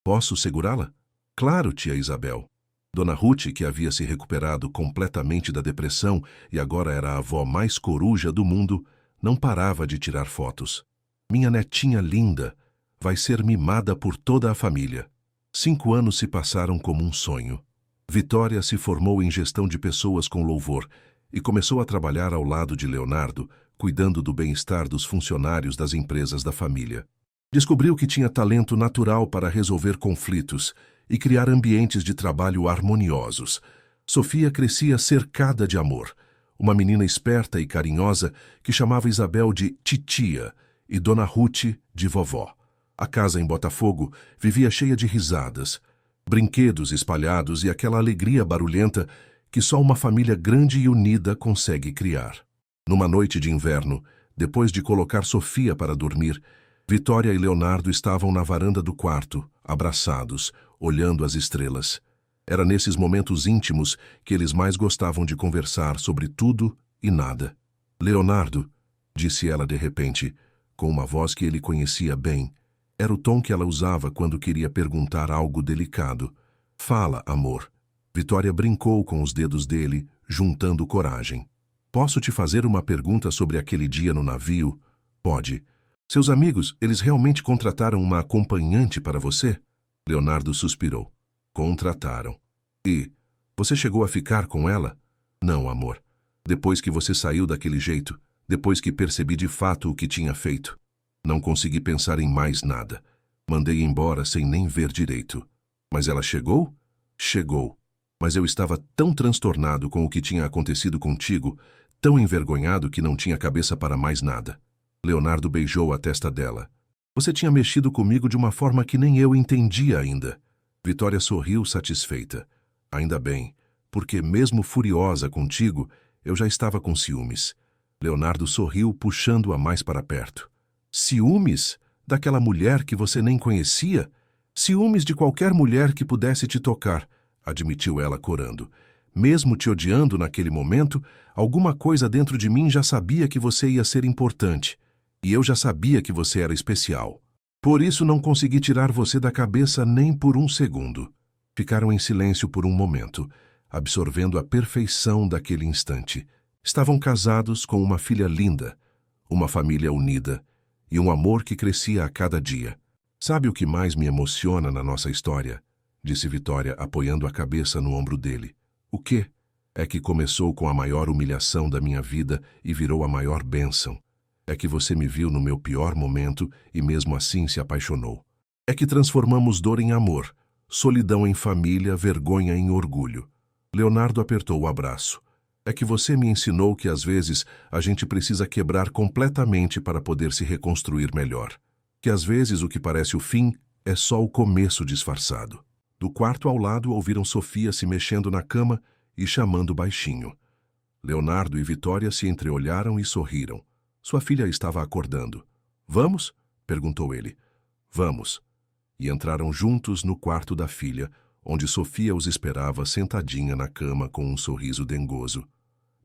Posso segurá-la? Claro, tia Isabel. Dona Ruth, que havia se recuperado completamente da depressão e agora era a avó mais coruja do mundo, não parava de tirar fotos. Minha netinha linda vai ser mimada por toda a família. 5 anos se passaram como um sonho. Vitória se formou em gestão de pessoas com louvor e começou a trabalhar ao lado de Leonardo, cuidando do bem-estar dos funcionários das empresas da família. Descobriu que tinha talento natural para resolver conflitos e criar ambientes de trabalho harmoniosos. Sofia crescia cercada de amor, uma menina esperta e carinhosa que chamava Isabel de titia e Dona Ruth de vovó. A casa em Botafogo vivia cheia de risadas, brinquedos espalhados e aquela alegria barulhenta que só uma família grande e unida consegue criar. Numa noite de inverno, depois de colocar Sofia para dormir, Vitória e Leonardo estavam na varanda do quarto, abraçados, olhando as estrelas. Era nesses momentos íntimos que eles mais gostavam de conversar sobre tudo e nada. Leonardo, disse ela de repente, com uma voz que ele conhecia bem. Era o tom que ela usava quando queria perguntar algo delicado. Fala, amor. Vitória brincou com os dedos dele, juntando coragem. Posso te fazer uma pergunta sobre aquele dia no navio? Pode. Seus amigos, eles realmente contrataram uma acompanhante para você? Leonardo suspirou. Contrataram. E você chegou a ficar com ela? Não, amor. Depois que você saiu daquele jeito, depois que percebi de fato o que tinha feito, não consegui pensar em mais nada. Mandei embora sem nem ver direito. Mas ela chegou? Chegou. Mas eu estava tão transtornado com o que tinha acontecido contigo, tão envergonhado que não tinha cabeça para mais nada. Leonardo beijou a testa dela. Você tinha mexido comigo de uma forma que nem eu entendia ainda. Vitória sorriu satisfeita. Ainda bem, porque mesmo furiosa contigo, eu já estava com ciúmes. Leonardo sorriu, puxando-a mais para perto. Ciúmes? Daquela mulher que você nem conhecia? Ciúmes de qualquer mulher que pudesse te tocar, admitiu ela corando. Mesmo te odiando naquele momento, alguma coisa dentro de mim já sabia que você ia ser importante. E eu já sabia que você era especial. Por isso não consegui tirar você da cabeça nem por um segundo. Ficaram em silêncio por um momento, absorvendo a perfeição daquele instante. Estavam casados com uma filha linda, uma família unida e um amor que crescia a cada dia. Sabe o que mais me emociona na nossa história? Disse Vitória, apoiando a cabeça no ombro dele. O quê? É que começou com a maior humilhação da minha vida e virou a maior bênção. É que você me viu no meu pior momento e mesmo assim se apaixonou. É que transformamos dor em amor, solidão em família, vergonha em orgulho. Leonardo apertou o abraço. É que você me ensinou que às vezes a gente precisa quebrar completamente para poder se reconstruir melhor. Que às vezes o que parece o fim é só o começo disfarçado. Do quarto ao lado ouviram Sofia se mexendo na cama e chamando baixinho. Leonardo e Vitória se entreolharam e sorriram. Sua filha estava acordando. Vamos? Perguntou ele. Vamos. E entraram juntos no quarto da filha, onde Sofia os esperava sentadinha na cama com um sorriso dengoso.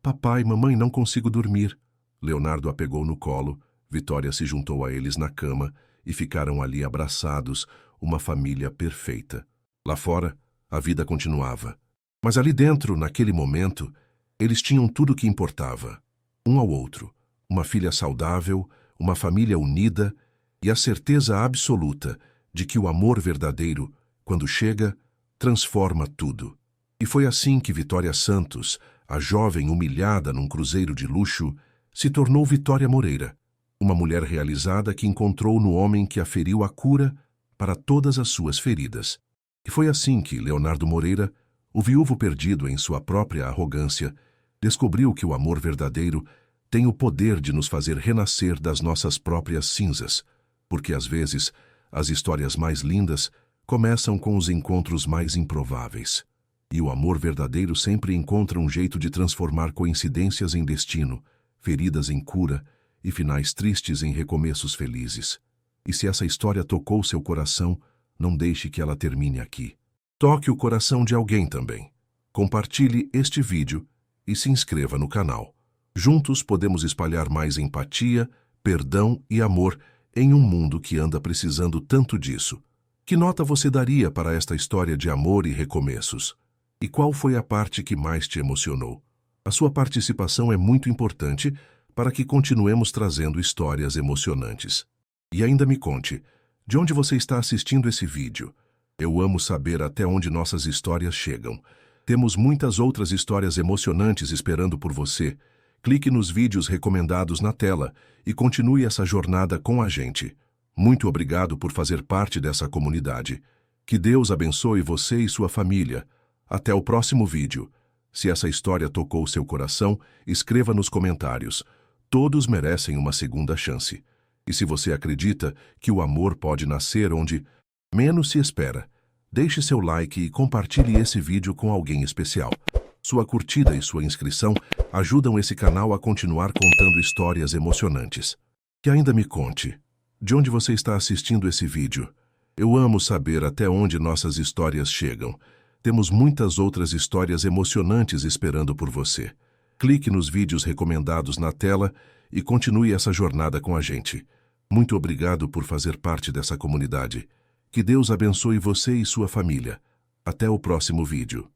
Papai, mamãe, não consigo dormir. Leonardo a pegou no colo, Vitória se juntou a eles na cama e ficaram ali abraçados, uma família perfeita. Lá fora, a vida continuava. Mas ali dentro, naquele momento, eles tinham tudo o que importava. Um ao outro. Uma filha saudável, uma família unida e a certeza absoluta de que o amor verdadeiro, quando chega, transforma tudo. E foi assim que Vitória Santos, a jovem humilhada num cruzeiro de luxo, se tornou Vitória Moreira, uma mulher realizada que encontrou no homem que aferiu a cura para todas as suas feridas. E foi assim que Leonardo Moreira, o viúvo perdido em sua própria arrogância, descobriu que o amor verdadeiro tem o poder de nos fazer renascer das nossas próprias cinzas, porque às vezes as histórias mais lindas começam com os encontros mais improváveis. E o amor verdadeiro sempre encontra um jeito de transformar coincidências em destino, feridas em cura e finais tristes em recomeços felizes. E se essa história tocou seu coração, não deixe que ela termine aqui. Toque o coração de alguém também. Compartilhe este vídeo e se inscreva no canal. Juntos podemos espalhar mais empatia, perdão e amor em um mundo que anda precisando tanto disso. Que nota você daria para esta história de amor e recomeços? E qual foi a parte que mais te emocionou? A sua participação é muito importante para que continuemos trazendo histórias emocionantes. E ainda me conte, de onde você está assistindo esse vídeo? Eu amo saber até onde nossas histórias chegam. Temos muitas outras histórias emocionantes esperando por você. Clique nos vídeos recomendados na tela e continue essa jornada com a gente. Muito obrigado por fazer parte dessa comunidade. Que Deus abençoe você e sua família. Até o próximo vídeo. Se essa história tocou seu coração, escreva nos comentários. Todos merecem uma segunda chance. E se você acredita que o amor pode nascer onde menos se espera, deixe seu like e compartilhe esse vídeo com alguém especial. Sua curtida e sua inscrição ajudam esse canal a continuar contando histórias emocionantes. E ainda me conte, de onde você está assistindo esse vídeo? Eu amo saber até onde nossas histórias chegam. Temos muitas outras histórias emocionantes esperando por você. Clique nos vídeos recomendados na tela e continue essa jornada com a gente. Muito obrigado por fazer parte dessa comunidade. Que Deus abençoe você e sua família. Até o próximo vídeo.